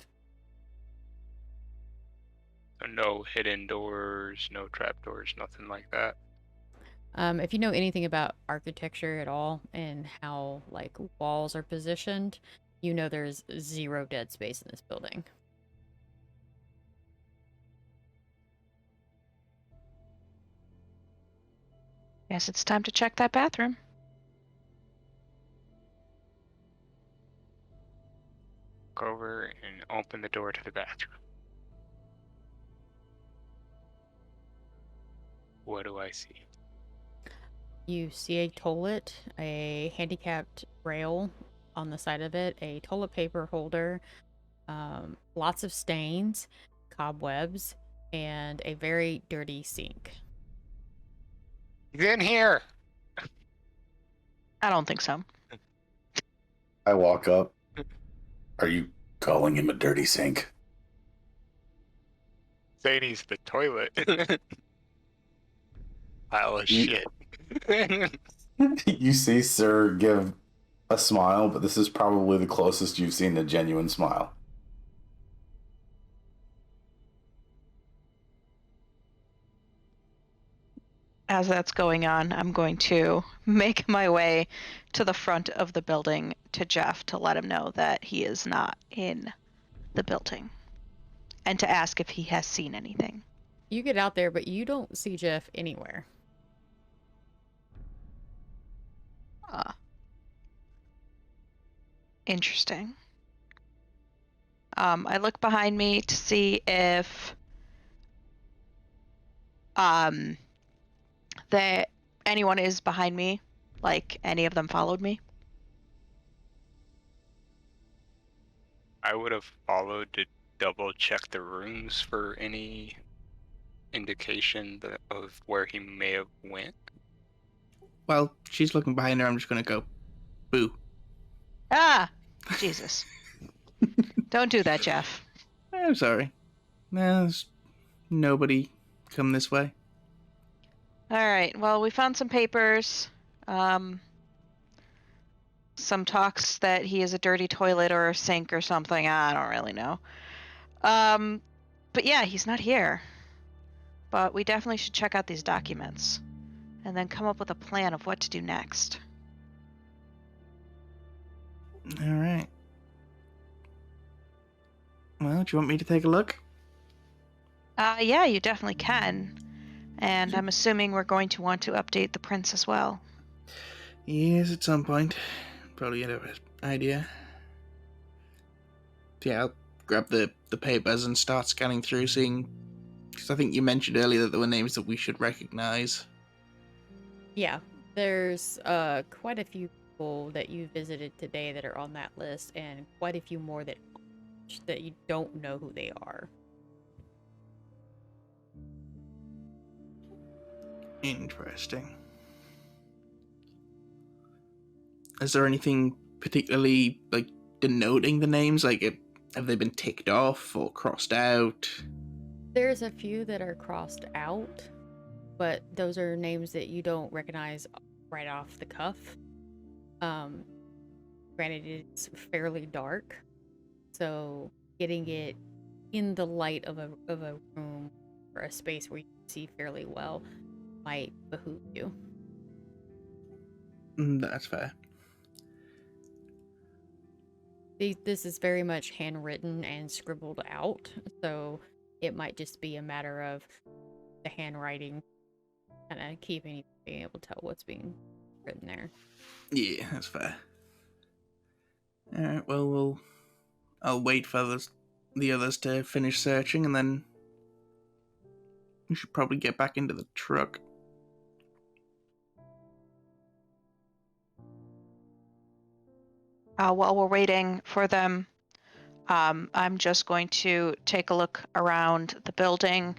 So no hidden doors, no trapdoors, nothing like that. If you know anything about architecture at all and how like walls are positioned, you know there's zero dead space in this building. Guess it's time to check that bathroom. Go over and open the door to the bathroom. What do I see? You see a toilet, a handicapped rail on the side of it, a toilet paper holder, lots of stains, cobwebs, and a very dirty sink. He's in here! I don't think so. I walk up. Are you calling him a dirty sink? Saying he's the toilet. Pile of You- shit. You see Sir give a smile, but this is probably the closest you've seen a genuine smile. As that's going on, I'm going to make my way to the front of the building to Jeff to let him know that he is not in the building and to ask if he has seen anything. You get out there, but you don't see Jeff anywhere. Interesting. I look behind me to see if that anyone is behind me, like any of them followed me. I would have followed to double check the rooms for any indication of where he may have went. Well, she's looking behind her. I'm just gonna go, boo. Ah, Jesus. Don't do that, Jeff. I'm sorry. No, there's nobody come this way. All right. Well, we found some papers. Some talks that he is a dirty toilet or a sink or something. I don't really know. But yeah, he's not here. But we definitely should check out these documents and then come up with a plan of what to do next. All right. Well, do you want me to take a look? Yeah, you definitely can. And I'm assuming we're going to want to update the prince as well. Yes, at some point. Probably get an idea. Yeah, I'll grab the papers and start scanning through, seeing... Because I think you mentioned earlier that there were names that we should recognize. Yeah, there's quite a few people that you visited today that are on that list, and quite a few more that you don't know who they are. Interesting. Is there anything particularly, like, denoting the names? Like, have they been ticked off or crossed out? There's a few that are crossed out, but those are names that you don't recognize right off the cuff. Granted, it's fairly dark, so getting it in the light of a room or a space where you can see fairly well might behoove you. That's fair. This is very much handwritten and scribbled out, so it might just be a matter of the handwriting kind of being able to tell what's being written there. Yeah, that's fair. Alright, well, I'll wait for the others to finish searching, and then we should probably get back into the truck. While we're waiting for them, I'm just going to take a look around the building,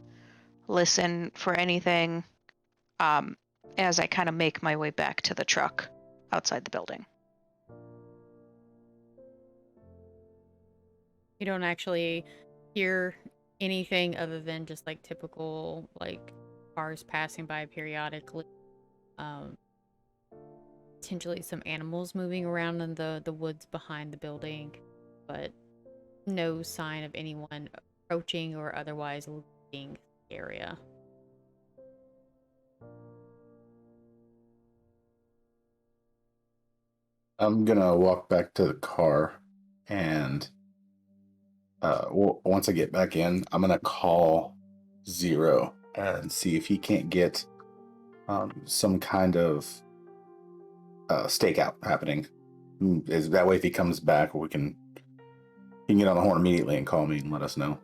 listen for anything, as I kind of make my way back to the truck outside the building. You don't actually hear anything other than just like typical like cars passing by periodically. Potentially some animals moving around in the woods behind the building, but no sign of anyone approaching or otherwise leaving the area. I'm gonna walk back to the car, and once I get back in, I'm gonna call Zero and see if he can't get some kind of stakeout happening. Is that way, if he comes back, he can get on the horn immediately and call me and let us know.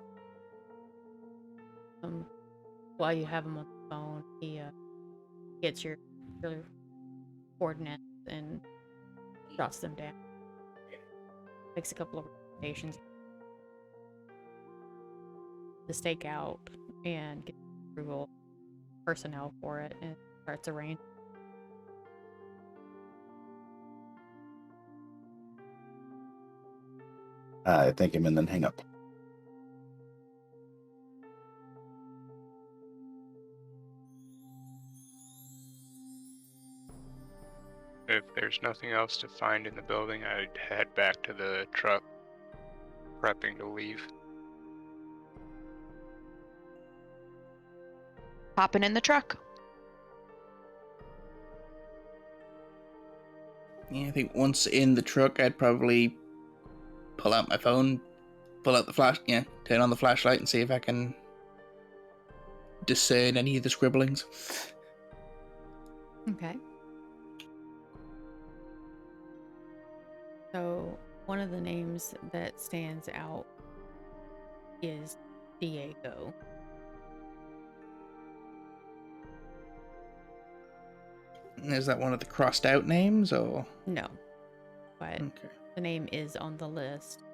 While you have him on the phone, he gets your coordinates and jots them down. Makes a couple of recommendations to stake out and get approval personnel for it, and starts arranging. I thank him and then hang up. If there's nothing else to find in the building, I'd head back to the truck, prepping to leave. Hopping in the truck. Yeah, I think once in the truck, I'd probably pull out my phone, pull out the turn on the flashlight and see if I can discern any of the scribblings. Okay. So, one of the names that stands out is Diego. Is that one of the crossed out names, or? No, but Okay. the name is on the list.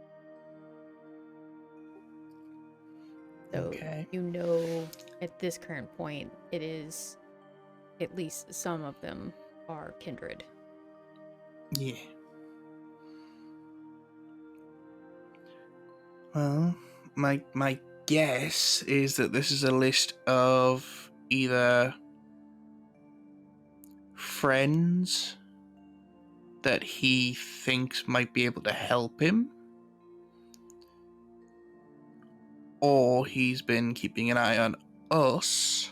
So, Okay. you know, at this current point, it is, at least some of them are Kindred. Yeah. Well, my guess is that this is a list of either friends that he thinks might be able to help him, or he's been keeping an eye on us,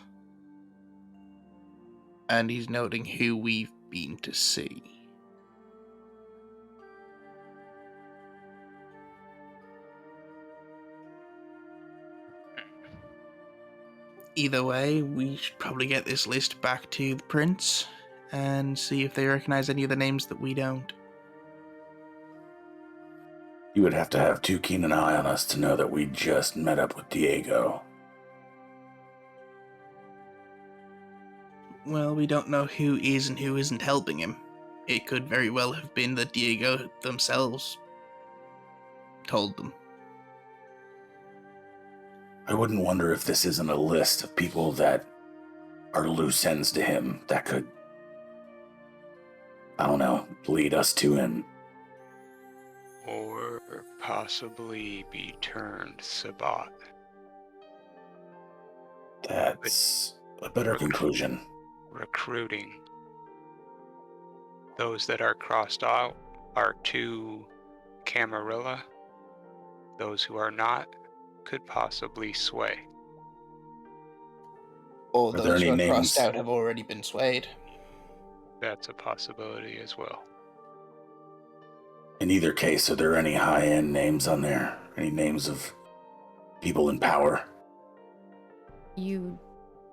and he's noting who we've been to see. Either way, we should probably get this list back to the prince and see if they recognize any of the names that we don't. You would have to have too keen an eye on us to know that we just met up with Diego. Well, we don't know who is and who isn't helping him. It could very well have been that Diego themselves told them. I wouldn't wonder if this isn't a list of people that are loose ends to him that could, I don't know, lead us to him. Or possibly be turned Sabat. That's a better conclusion. Recruiting. Those that are crossed out are to Camarilla. Those who are not could possibly sway. Or Are there those who any are crossed names? out have already been swayed. That's a possibility as well. In either case, are there any high-end names on there? Any names of people in power? You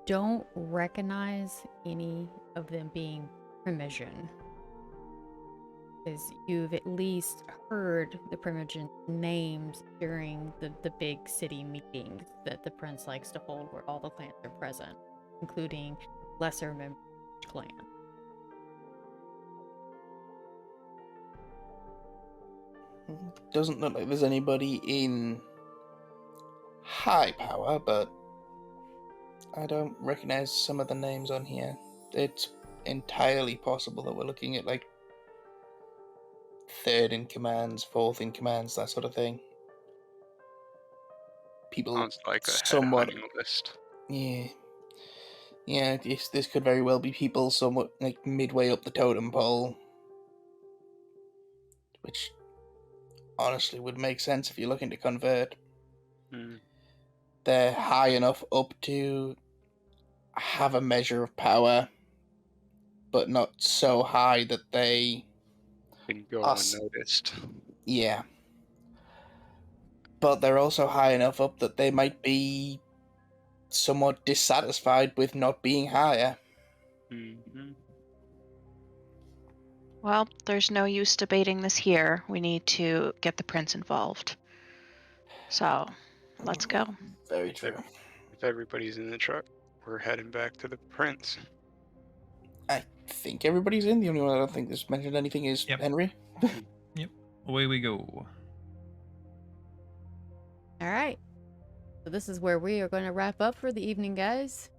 don't recognize any of them being Primogen. Because you've at least heard the Primogen names during the big city meetings that the prince likes to hold where all the clans are present, including lesser members of each clan. Doesn't look like there's anybody in high power, but I don't recognize some of the names on here. It's entirely possible that we're looking at like third in commands, fourth in commands, that sort of thing. People Sounds like a somewhat, headhunting list. yeah, this could very well be people somewhat like midway up the totem pole, which honestly would make sense if you're looking to convert. They're high enough up to have a measure of power, but not so high that they Can go Us. unnoticed. Yeah. But they're also high enough up that they might be somewhat dissatisfied with not being higher. Mm-hmm. Well, there's no use debating this here. We need to get the prince involved. So, let's go. Very true. If everybody's in the truck, we're heading back to the prince. I think everybody's in. The only one I don't think that's mentioned anything is Yep. Henry. Yep. Away we go. All right. So this is where we are going to wrap up for the evening, guys.